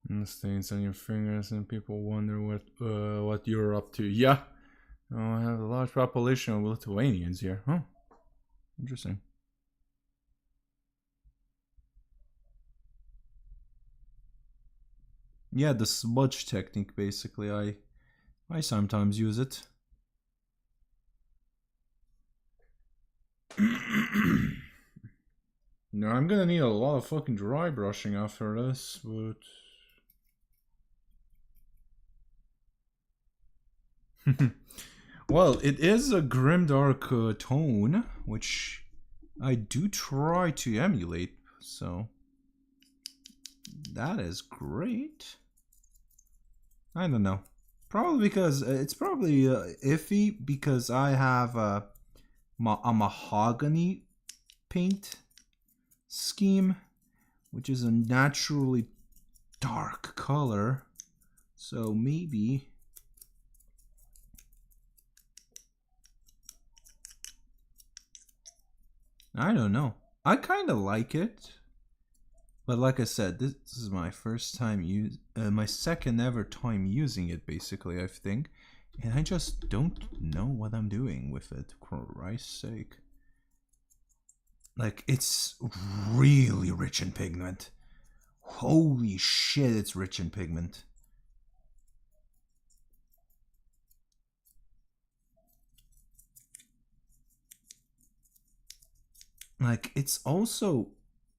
And stains on your fingers, and people wonder what you're up to. Yeah, oh, I have a large population of Lithuanians here. Huh? Interesting. Yeah, the smudge technique. Basically, I sometimes use it. No, I'm gonna need a lot of fucking dry brushing after this, but. Well, it is a grimdark tone, which I do try to emulate, so that is great. I don't know. Probably because it's probably iffy because I have a mahogany paint scheme, which is a naturally dark color, so maybe. I don't know. I kind of like it, but like I said, this is my first time my second ever time using it. Basically, I think, and I just don't know what I'm doing with it. For Christ's sake, like it's really rich in pigment. Holy shit, it's rich in pigment. Like, it's also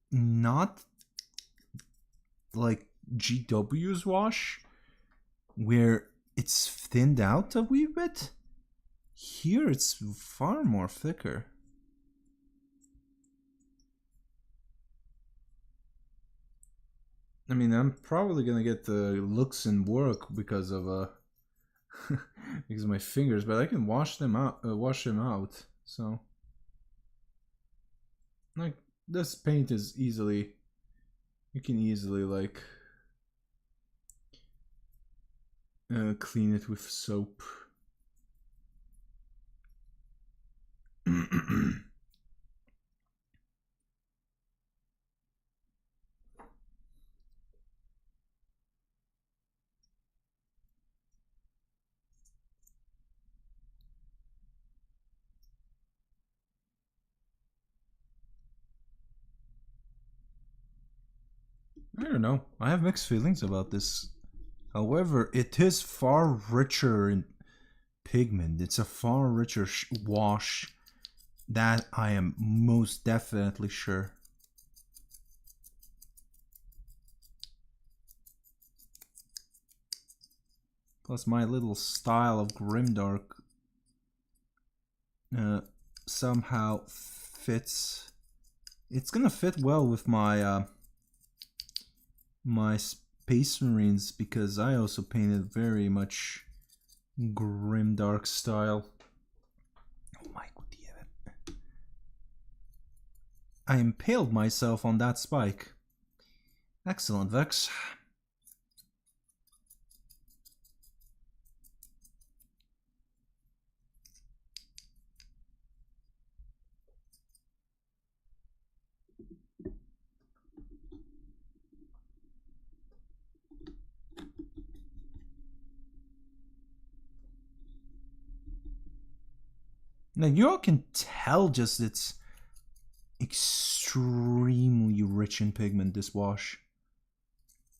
not like GW's wash, where it's thinned out a wee bit. Here, it's far more thicker. I mean, I'm probably gonna get the looks in work because of because of my fingers, but I can wash them out. So. Like, this paint is easily, you can easily like clean it with soap. I don't know. I have mixed feelings about this. However, it is far richer in pigment. It's a far richer wash. That I am most definitely sure. Plus, my little style of grimdark somehow fits. It's gonna fit well with my my Space Marines, because I also painted very much grimdark style. Oh my god, I impaled myself on that spike. Excellent, Vex. Now you all can tell just it's extremely rich in pigment, this wash.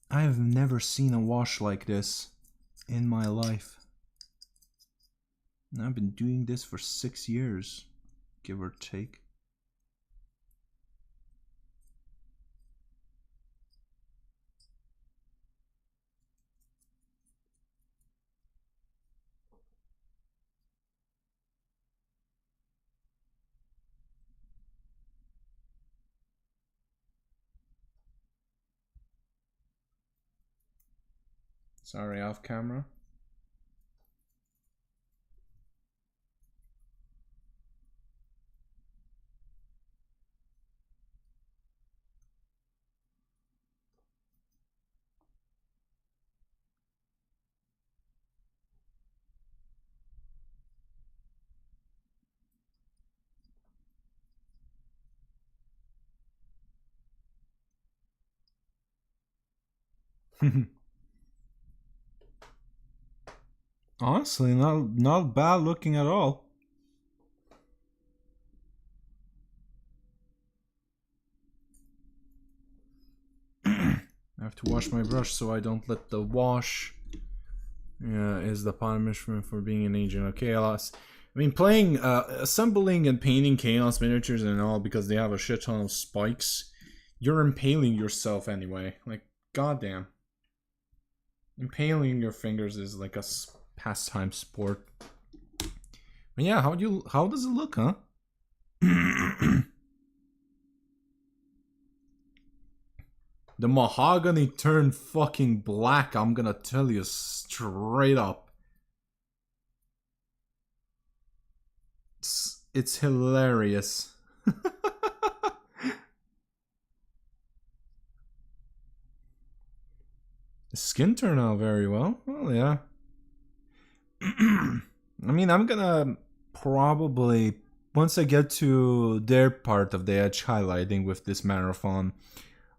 I have never seen a wash like this in my life. And I've been doing this for 6 years, give or take. Sorry, off camera. Honestly, not bad looking at all. I have to wash my brush so I don't let the wash. Yeah, is the punishment for being an agent of chaos. I mean, playing, assembling and painting chaos miniatures and all because they have a shit ton of spikes. You're impaling yourself anyway. Like, goddamn. Impaling your fingers is like a pastime sport. But yeah, how does it look, huh? The mahogany turned fucking black, I'm gonna tell you straight up. It's hilarious. The skin turned out very well. Oh yeah. I mean, I'm gonna probably, once I get to their part of the edge highlighting with this marathon,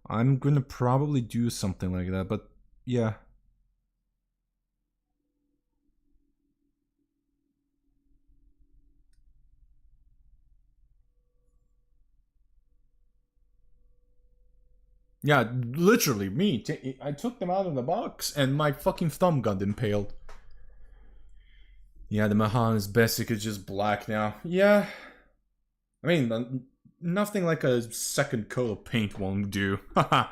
I'm gonna probably do something like that, but yeah. Yeah, literally, me. I took them out of the box and my fucking thumb got impaled. Yeah, the Mahan's basic is just black now. Yeah. I mean, nothing like a second coat of paint won't do. Haha.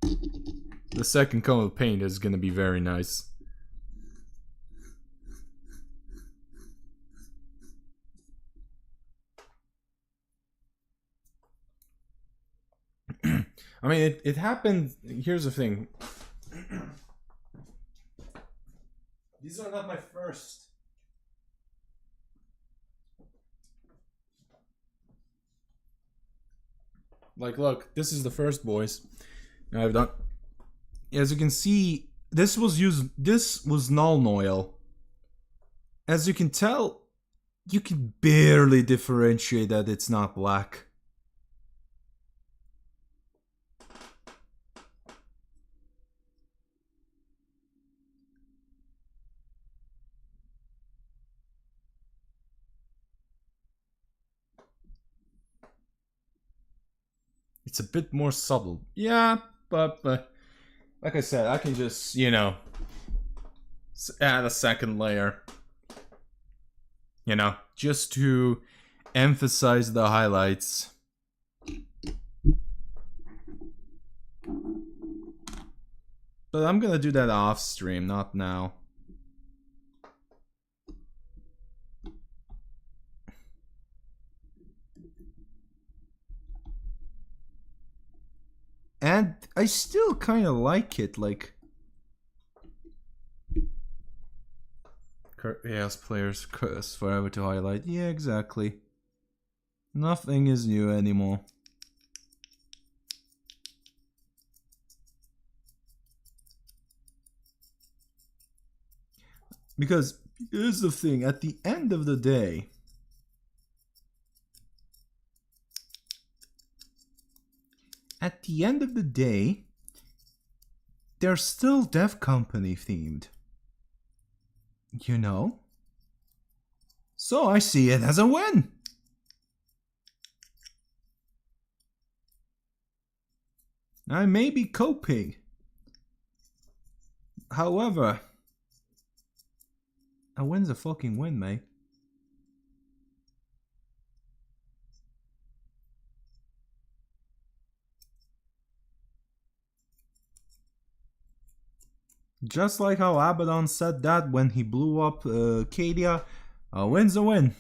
The second coat of paint is gonna be very nice. I mean, it happened. Here's the thing. These are not my first. Like, look, this is the first, boys. I've done. As you can see, this was Nuln Oil. As you can tell, you can barely differentiate that it's not black. It's a bit more subtle. Yeah, but like I said, I can just, you know, add a second layer. You know, just to emphasize the highlights. But I'm gonna do that off stream, not now. And I still kind of like it, like... Chaos players curse forever to highlight. Yeah, exactly. Nothing is new anymore. Because here's the thing, at the end of the day, they're still Dev Company themed. You know? So I see it as a win. I may be coping. However, a win's a fucking win, mate. Just like how Abaddon said that when he blew up Cadia, a win's a win.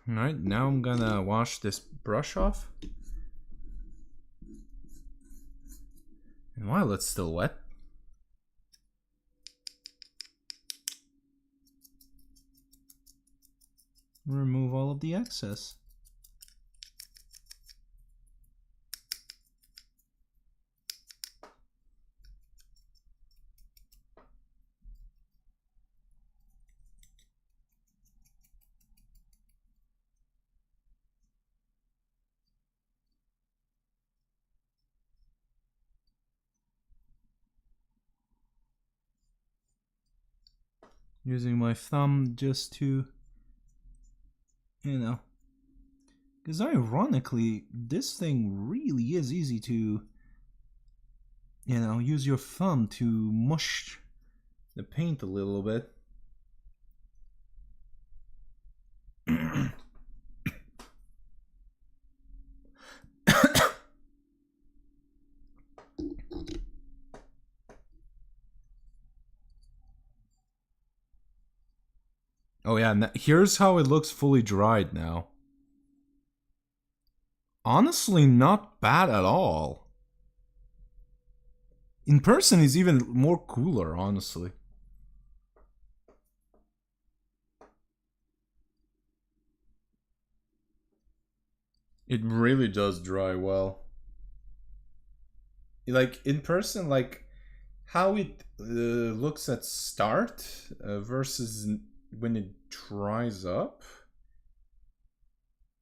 Alright, now I'm gonna wash this brush off. And while it's still wet, remove all of the excess. Using my thumb just to, you know, because ironically, this thing really is easy to, you know, use your thumb to mush the paint a little bit. Oh yeah, here's how it looks fully dried now. Honestly, not bad at all. In person is even more cooler, honestly. It really does dry well. Like, in person, like, how it looks at start versus when it dries up,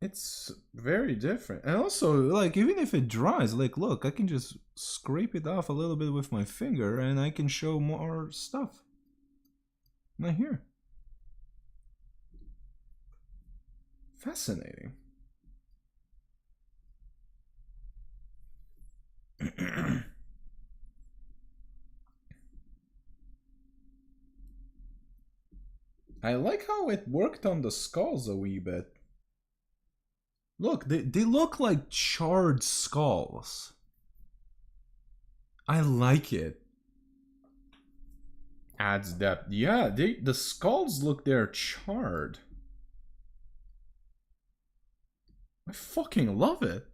it's very different. And also, like, even if it dries, like, look, I can just scrape it off a little bit with my finger and I can show more stuff. Not here. Fascinating. I like how it worked on the skulls a wee bit. Look, they look like charred skulls. I like it. Adds depth. Yeah, the skulls look they're charred. I fucking love it.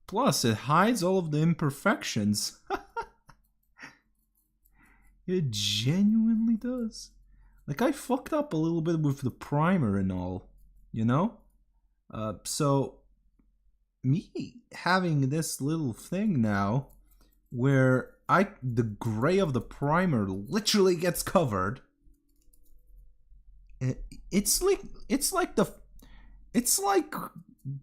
Plus, it hides all of the imperfections. It genuinely does. Like, I fucked up a little bit with the primer and all, you know? So, me having this little thing now, where the gray of the primer literally gets covered. It's like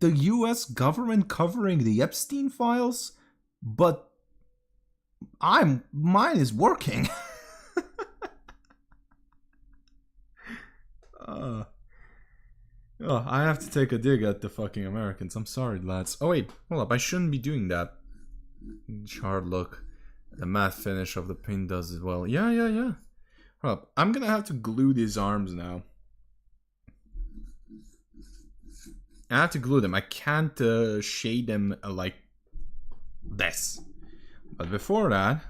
the US government covering the Epstein files, but mine is working. Oh, I have to take a dig at the fucking Americans. I'm sorry, lads. Oh wait, hold up, I shouldn't be doing that. Hard look. The matte finish of the paint does as well. Yeah. Hold up, I'm gonna have to glue these arms now. I have to glue them. I can't shade them like this. But before that,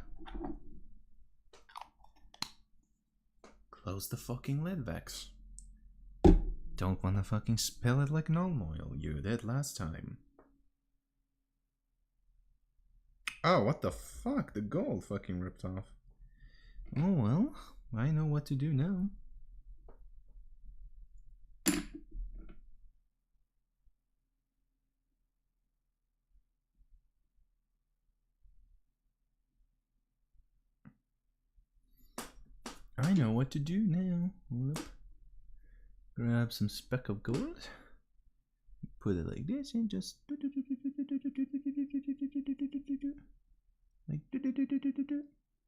close the fucking lid, Vex. Don't wanna fucking spill it like gnome oil you did last time. Oh, what the fuck? The gold fucking ripped off. Oh well, I know what to do now. I know what to do now. Hold up. Grab some speck of gold. Put it like this and just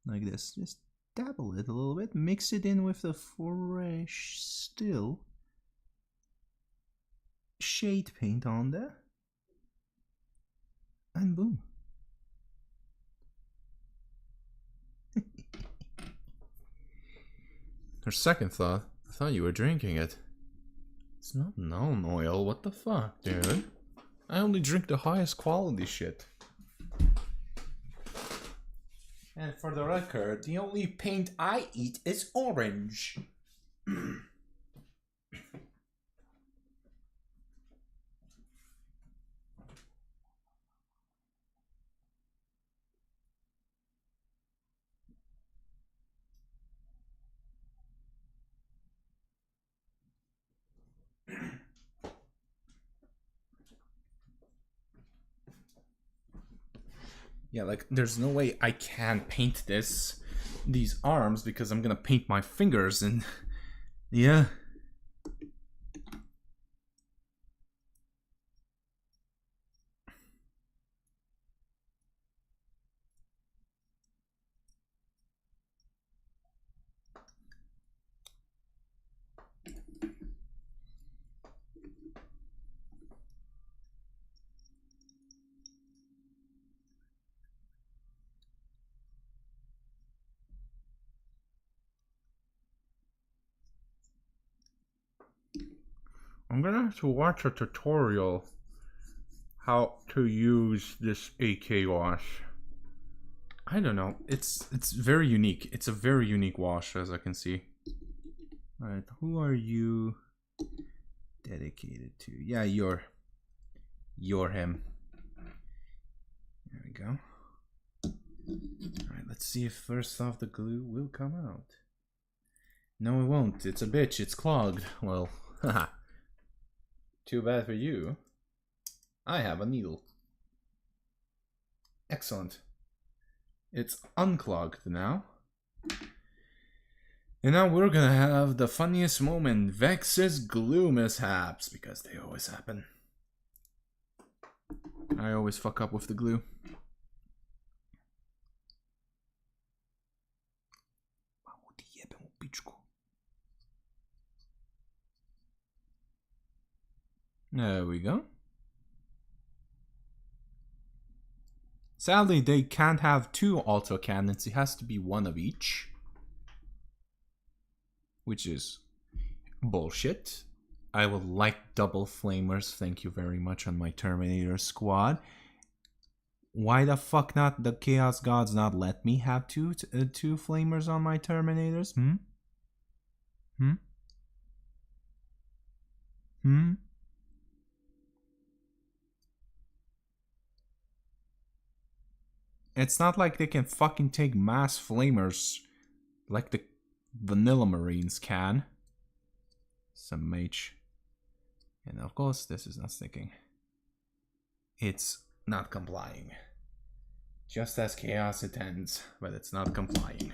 like this. Just dabble it a little bit. Mix it in with the fresh still shade paint on there. And boom. Her second thought thought you were drinking it. It's not known oil, what the fuck, dude? I only drink the highest quality shit. And for the record, the only paint I eat is orange. Yeah, like, there's no way I can paint these arms, because I'm gonna paint my fingers, and yeah. I'm gonna have to watch a tutorial how to use this AK wash. I don't know. It's very unique. It's a very unique wash, as I can see. Alright, who are you dedicated to? Yeah, you're him. There we go. Alright, let's see if first off the glue will come out. No, it won't. It's a bitch. It's clogged. Well, haha. Too bad for you. I have a needle. Excellent. It's unclogged now. And now we're gonna have the funniest moment, Vex's glue mishaps, because they always happen. I always fuck up with the glue. There we go. Sadly, they can't have two autocannons. It has to be one of each. Which is bullshit. I would like double flamers, thank you very much, on my Terminator squad. Why the fuck not the Chaos Gods not let me have two flamers on my Terminators? It's not like they can fucking take mass flamers like the vanilla Marines can. Some mage. And of course, this is not sticking. It's not complying. Just as chaos it ends, but it's not complying.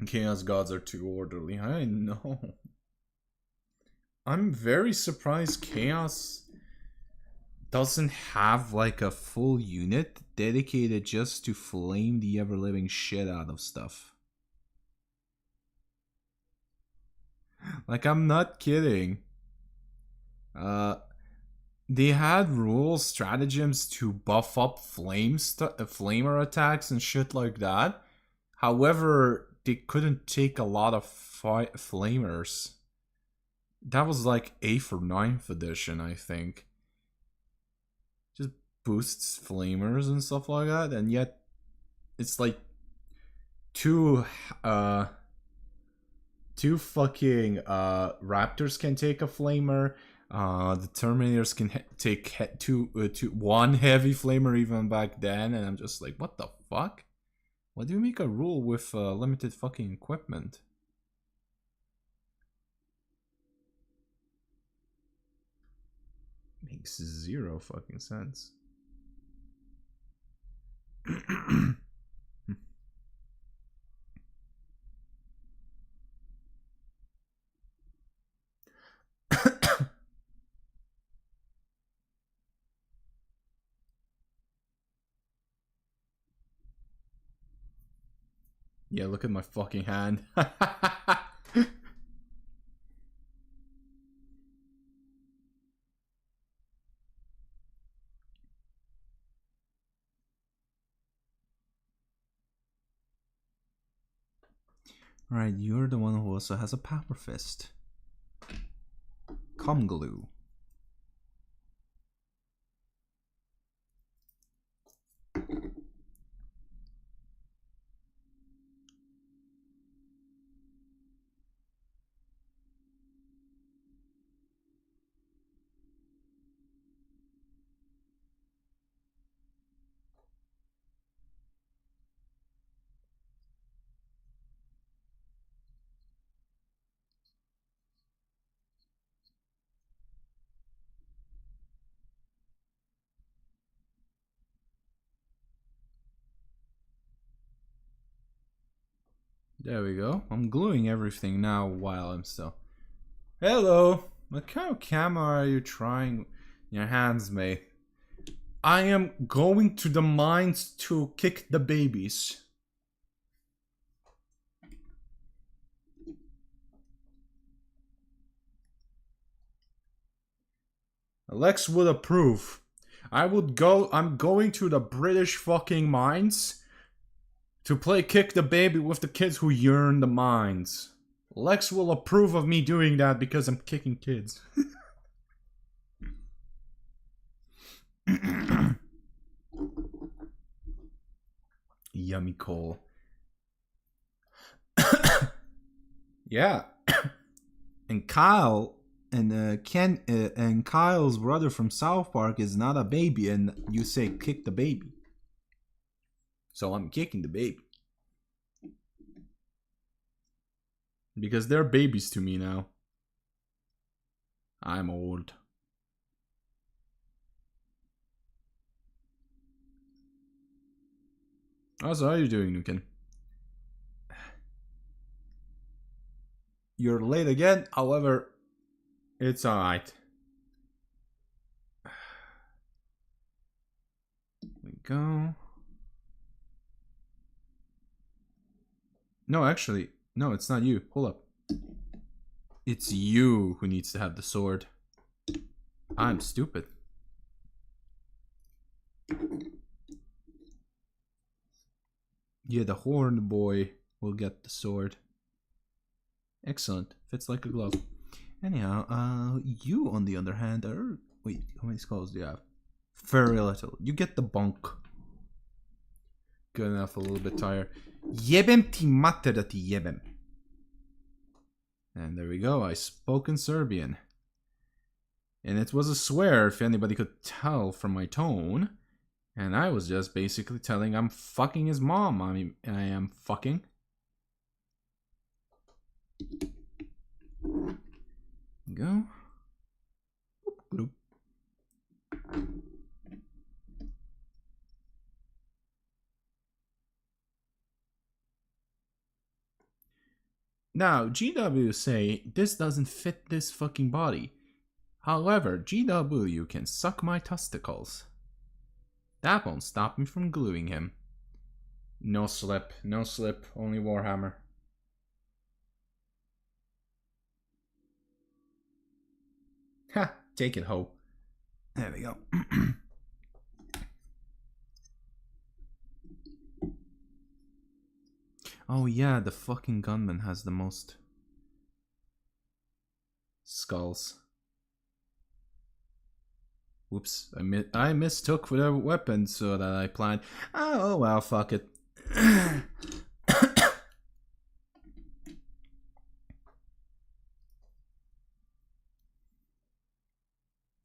Chaos gods are too orderly, I know. I'm very surprised Chaos doesn't have like a full unit dedicated just to flame the ever-living shit out of stuff. Like, I'm not kidding. They had rules, stratagems to buff up flamer attacks and shit like that. However, they couldn't take a lot of flamers. That was like 8th or 9th edition, I think. Just boosts flamers and stuff like that, and yet it's like two fucking raptors can take a flamer. The Terminators can take one heavy flamer even back then, and I'm just like, what the fuck? Why do you make a rule with limited fucking equipment? Makes zero fucking sense. Yeah, look at my fucking hand. Right, you're the one who also has a power fist. Cum glue. There we go. I'm gluing everything now while I'm still... Hello! What kind of camera are you trying your hands, mate? I am going to the mines to kick the babies. Lex would approve. I'm going to the British fucking mines to play kick the baby with the kids who yearn the mines. Lex will approve of me doing that because I'm kicking kids. Yummy coal. Yeah. And Kyle and Ken and Kyle's brother from South Park is not a baby, and you say kick the baby. So I'm kicking the baby. Because they're babies to me now. I'm old. Also, how are you doing, Nuken? You're late again, however, it's alright. There we go. No, actually, no, it's not you. Hold up. It's you who needs to have the sword. I'm stupid. Yeah, the horn boy will get the sword. Excellent. Fits like a glove. Anyhow, you on the other hand are... Wait, how many skulls do you have? Very little. You get the bunk. Good enough, a little bit tired. Jebem ti mater ti jebem. And there we go, I spoke in Serbian. And it was a swear, if anybody could tell from my tone. And I was just basically telling I'm fucking his mom. I mean, I am fucking. Go. Bloop. Now, GW say this doesn't fit this fucking body. However, GW can suck my testicles. That won't stop me from gluing him. No slip, only Warhammer. Ha! Take it, ho. There we go. Oh yeah, the fucking gunman has the most skulls. Whoops, I mistook for the weapon so that I planned. Oh well, fuck it.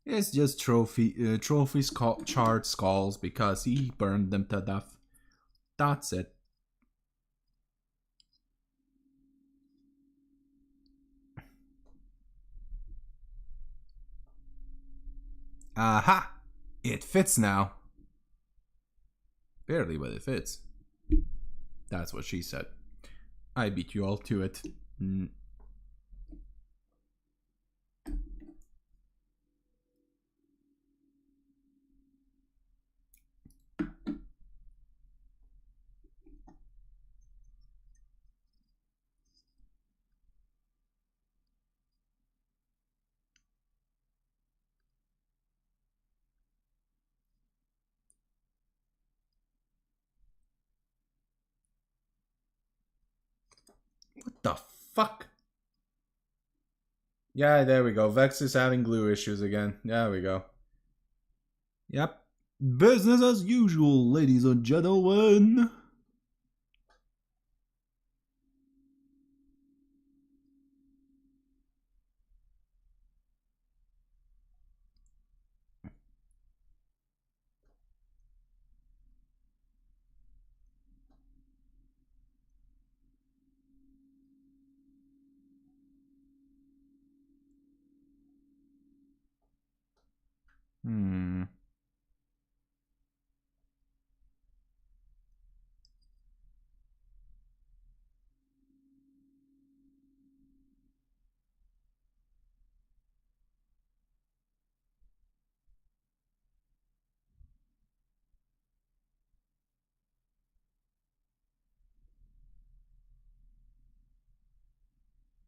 It's just trophies charred skulls because he burned them to death. That's it. Aha! It fits now. Barely, but it fits. That's what she said. I beat you all to it. What the fuck? Yeah, there we go. Vex is having glue issues again. There we go. Yep. Business as usual, ladies and gentlemen.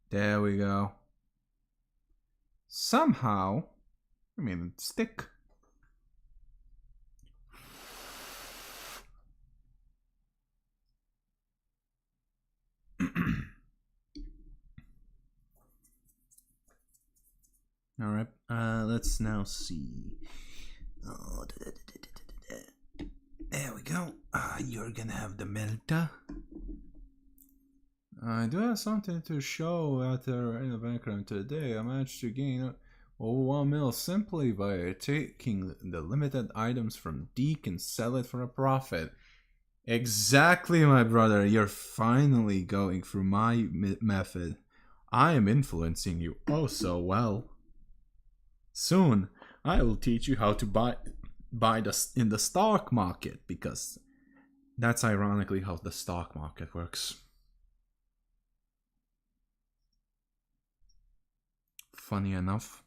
There we go. Somehow, I mean, stick. All right. Let's now see. Oh, there we go. You're gonna have the Melta. I do have something to show out there in the background today. I managed to gain over 1 mil simply by taking the limited items from Deke and sell it for a profit. Exactly, my brother. You're finally going through my method. I am influencing you oh so well. Soon, I will teach you how to buy in the stock market, because that's ironically how the stock market works. Funny enough.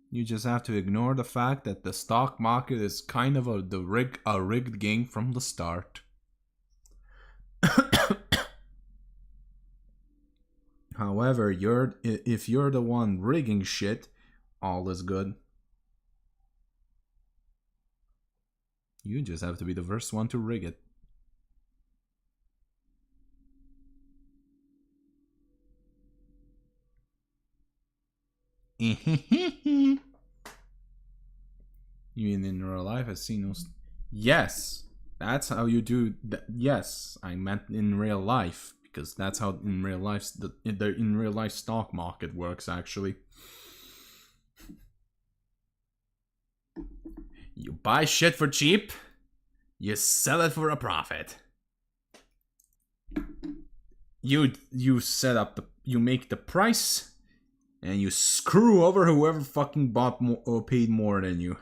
You just have to ignore the fact that the stock market is kind of a rigged game from the start. However, if you're the one rigging shit, all is good. You just have to be the first one to rig it. You mean in real life? I've seen those. Yes, that's how you do that. Yes, I meant in real life, because that's how in real life the in real life stock market works. Actually, you buy shit for cheap, you sell it for a profit. You set up you make the price, and you screw over whoever fucking bought more or paid more than you.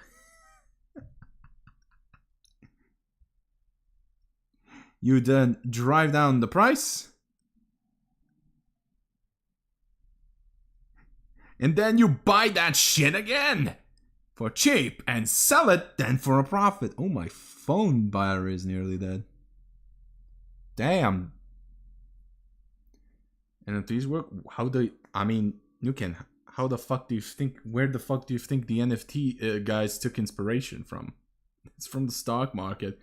You then drive down the price, and then you buy that shit again for cheap and sell it then for a profit. Oh, my phone battery is nearly dead. Damn. And if these work, you can. How the fuck do you think? Where the fuck do you think the NFT guys took inspiration from? It's from the stock market.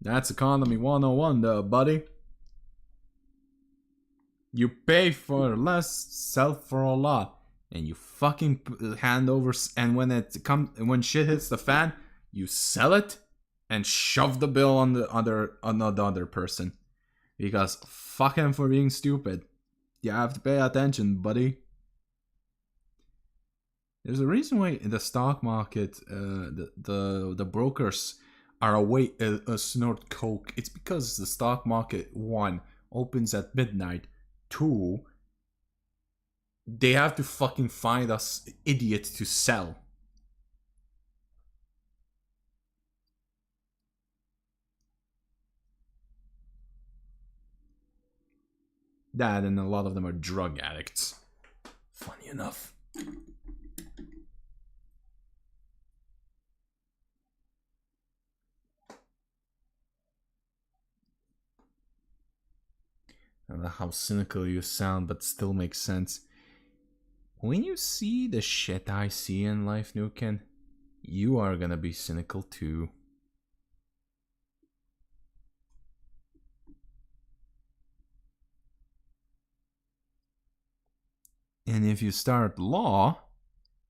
That's economy 101, though, buddy. You pay for less, sell for a lot, and you fucking hand over. And when shit hits the fan, you sell it and shove the bill on the other person. Because fuck him for being stupid. You have to pay attention, buddy. There's a reason why in the stock market, the brokers are snort coke. It's because the stock market, 1, opens at midnight. 2, they have to fucking find us idiots to sell. That, and a lot of them are drug addicts. Funny enough. I don't know how cynical you sound, but still makes sense. When you see the shit I see in life, Nuken, you are gonna be cynical too. And if you start law,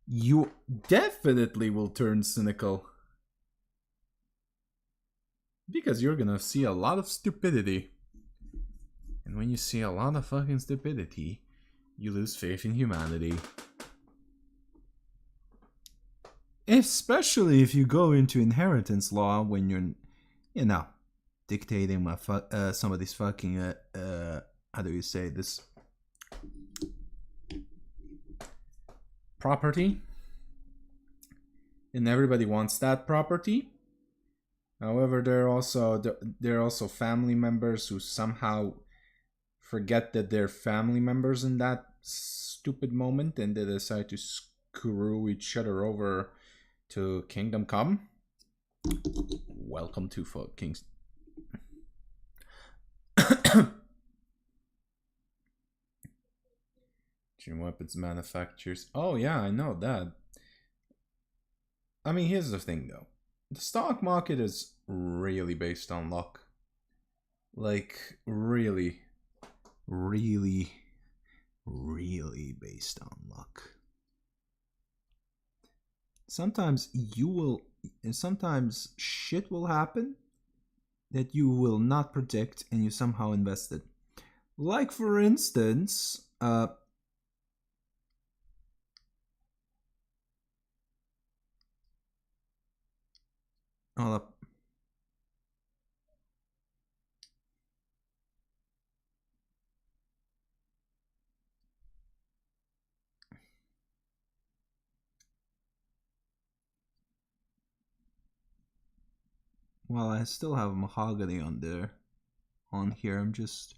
you definitely will turn cynical. Because you're gonna see a lot of stupidity. And when you see a lot of fucking stupidity, you lose faith in humanity. Especially if you go into inheritance law when you're, you know, dictating some of these fucking, how do you say this? Property. And everybody wants that property. However, there are also family members who somehow forget that they're family members in that stupid moment, and they decide to screw each other over to Kingdom Come. Welcome to King's. Weapons manufacturers. Oh yeah, I know that. I mean, here's the thing though. The stock market is really based on luck. Like, really based on luck. Sometimes sometimes shit will happen that you will not predict and you somehow invested. Like, for instance, hold up. Well, I still have mahogany on there. On here, I'm just...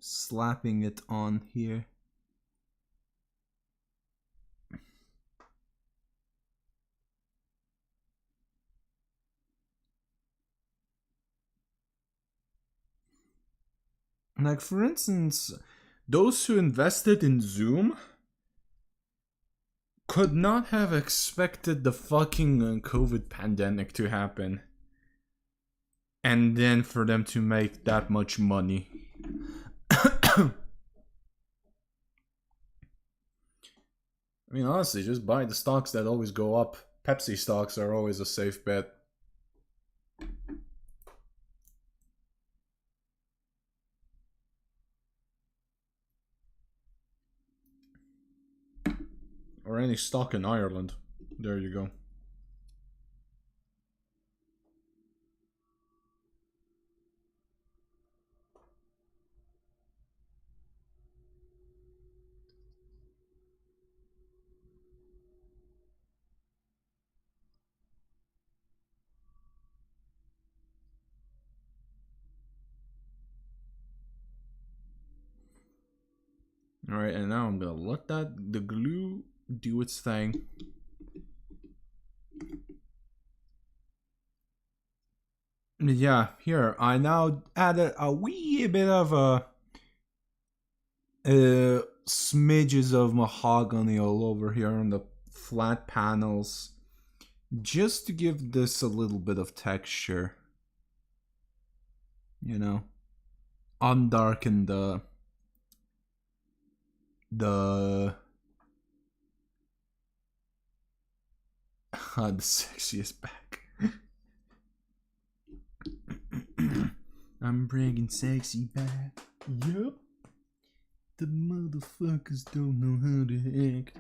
slapping it on here. Like, for instance, those who invested in Zoom could not have expected the fucking COVID pandemic to happen. And then for them to make that much money. I mean, honestly, just buy the stocks that always go up. Pepsi stocks are always a safe bet. Or any stock in Ireland. There you go. Alright, and now I'm gonna let the glue do its thing. Yeah, here, I now added a wee bit of smidges of mahogany all over here on the flat panels. Just to give this a little bit of texture. You know? Undarken the the sexiest back. I'm bringing sexy back. Yup. The motherfuckers don't know how to act.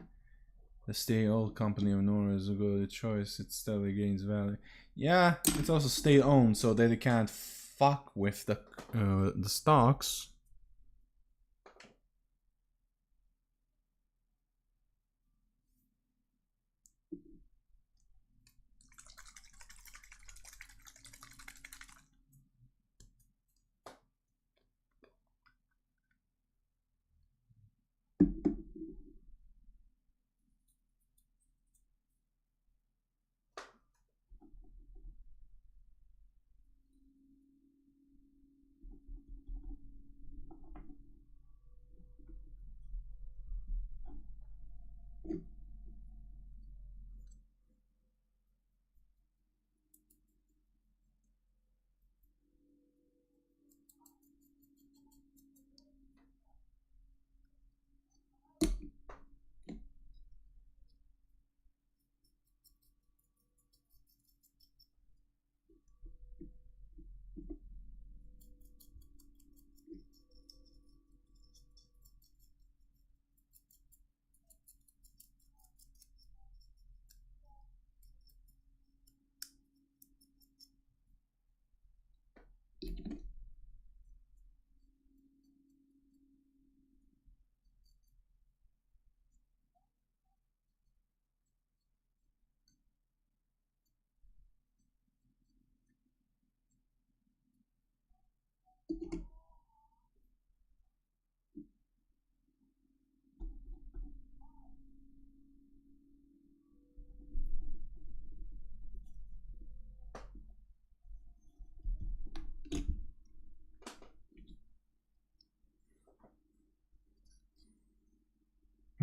The state-owned company of Nora is a good choice. It steadily gains value. Yeah, it's also state-owned, so they can't fuck with the stocks.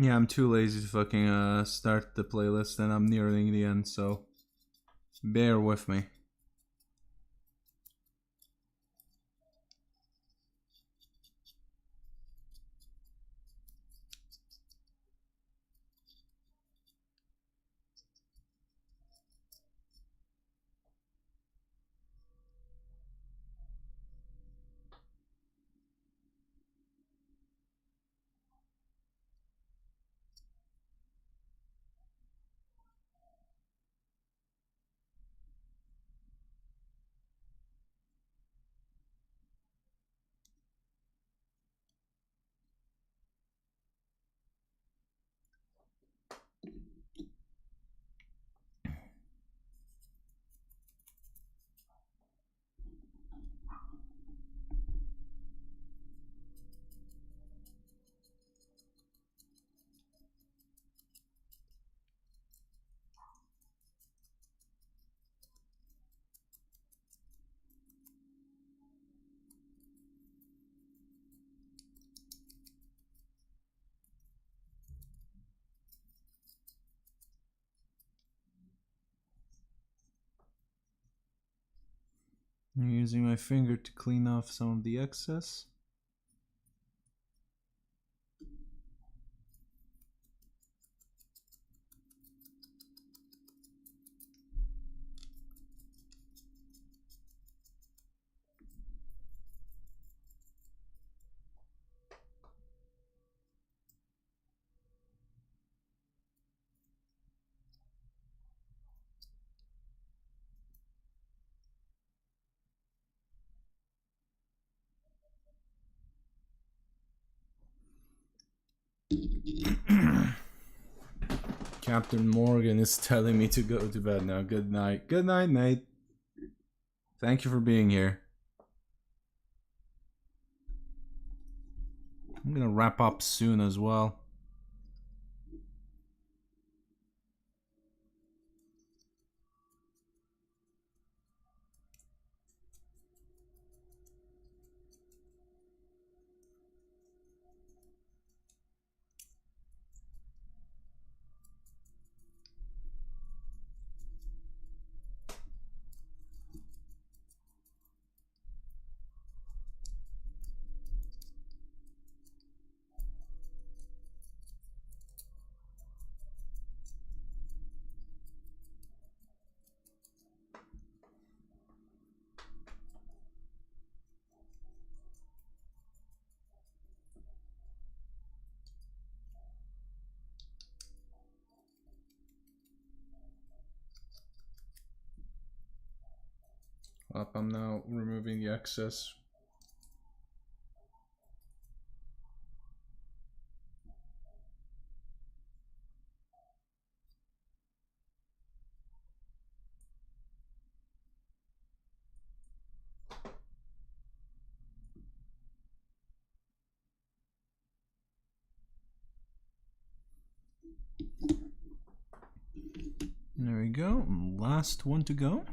Yeah, I'm too lazy to fucking start the playlist, and I'm nearing the end, so bear with me. I'm using my finger to clean off some of the excess. Captain Morgan is telling me to go to bed now. Good night. Good night, mate. Thank you for being here. I'm gonna wrap up soon as well. Up, I'm now removing the excess. There we go. Last one to go.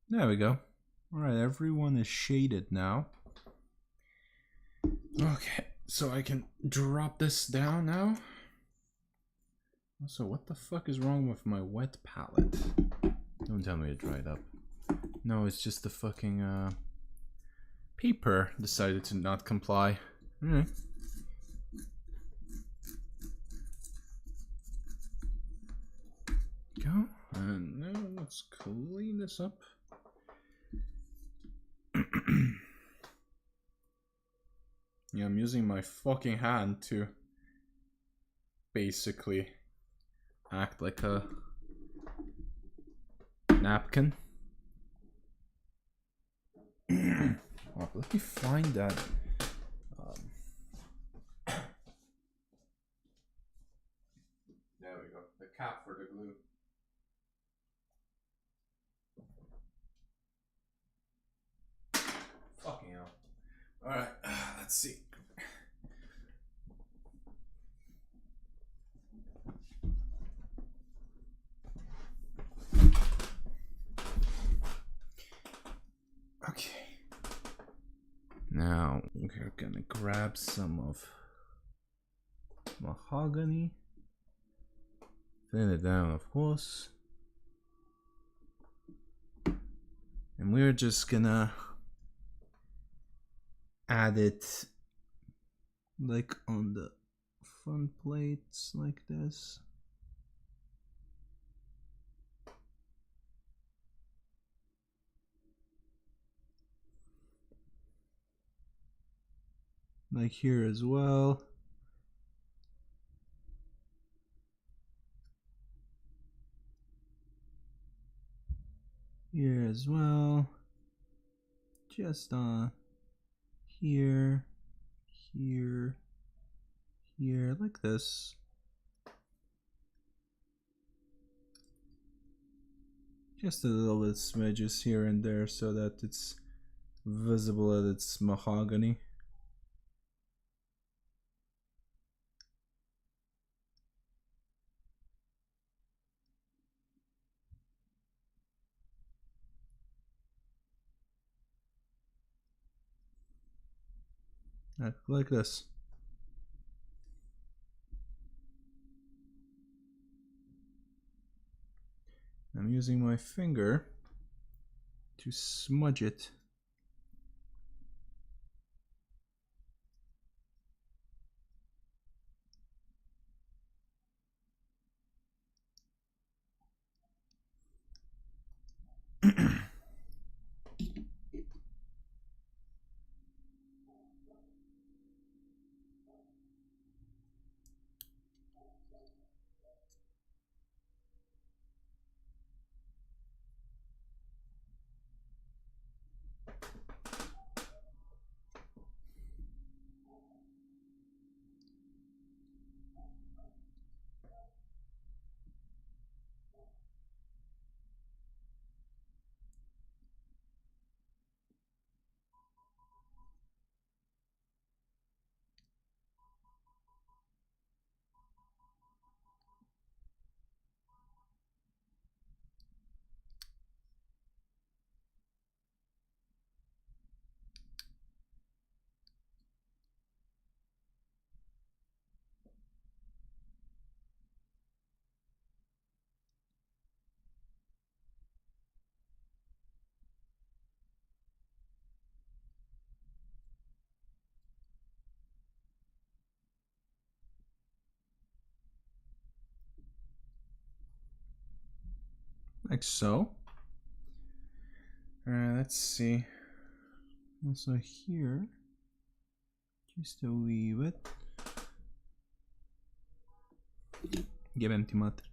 There we go. Alright, everyone is shaded now. Okay, so I can drop this down now. Also, what the fuck is wrong with my wet palette? Don't tell me it dried up. No, it's just the fucking paper decided to not comply. Alright. Go. And now let's clean this up. Yeah, I'm using my fucking hand to basically act like a napkin. Oh, let me find that. There we go. The cap for the glue. Fucking hell. Alright, let's see. Okay. Now we're gonna grab some of mahogany. Thin it down, of course. And we're just gonna add it like on the front plates like this. Like here as well. Here as well. Just here, here, here, like this. Just a little bit smidges here and there so that it's visible that it's mahogany. Like this. I'm using my finger to smudge it. Like so. Let's see. Also here, just a wee bit. Give empty matter.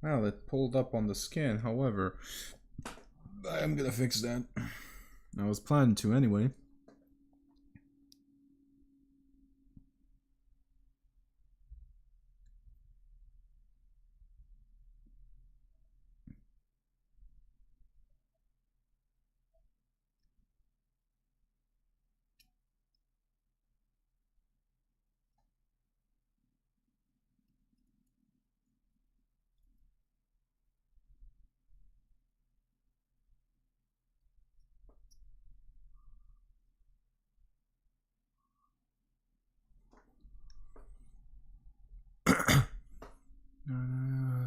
Well, it pulled up on the skin, however, I'm gonna fix that. I was planning to anyway.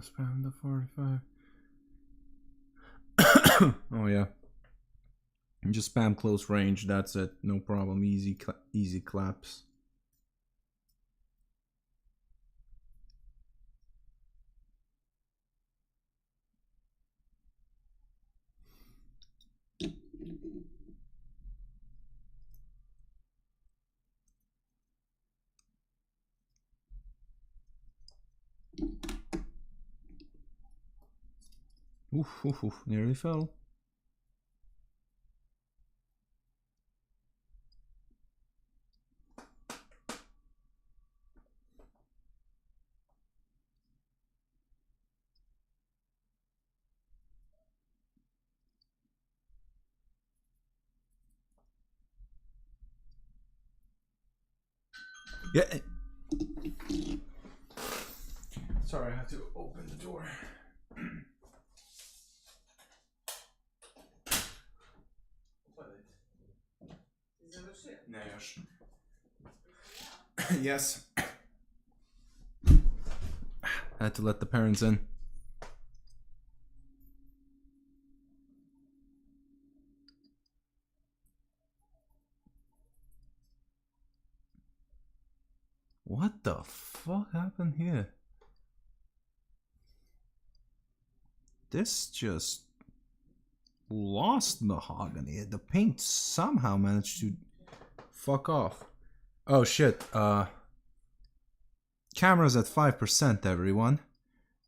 Spam the 45. Oh yeah. Just spam close range, that's it. No problem. Easy claps. Oof, nearly fell. Yeah. Sorry, I have to open the door. Yes. I had to let the parents in. What the fuck happened here? This just lost mahogany. The paint somehow managed to fuck off. Oh shit. Camera's at 5%, everyone.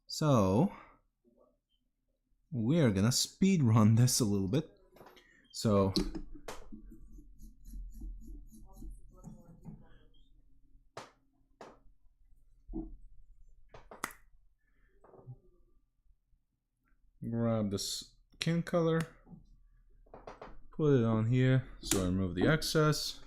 So we're gonna speed run this a little bit. So grab the skin color, put it on here, so I remove the excess.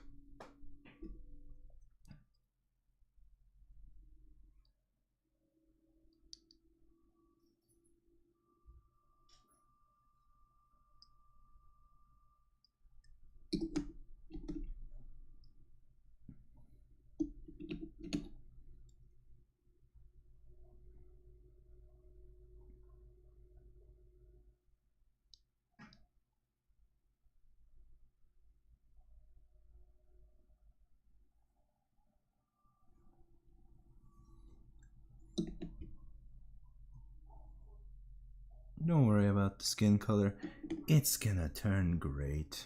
Don't worry about the skin color. It's gonna turn great.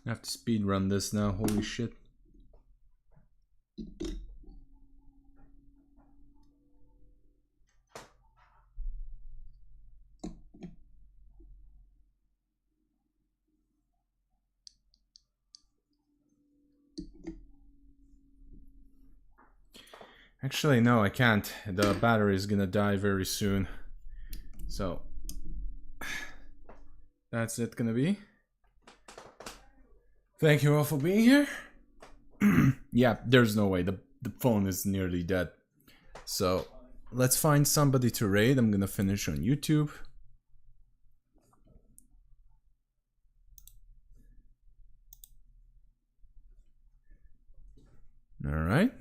I have to speed run this now, holy shit. Actually, no, I can't. The battery is gonna die very soon. So, that's it gonna be. Thank you all for being here. Yeah, there's no way. The phone is nearly dead. So, let's find somebody to raid. I'm gonna finish on YouTube. Alright.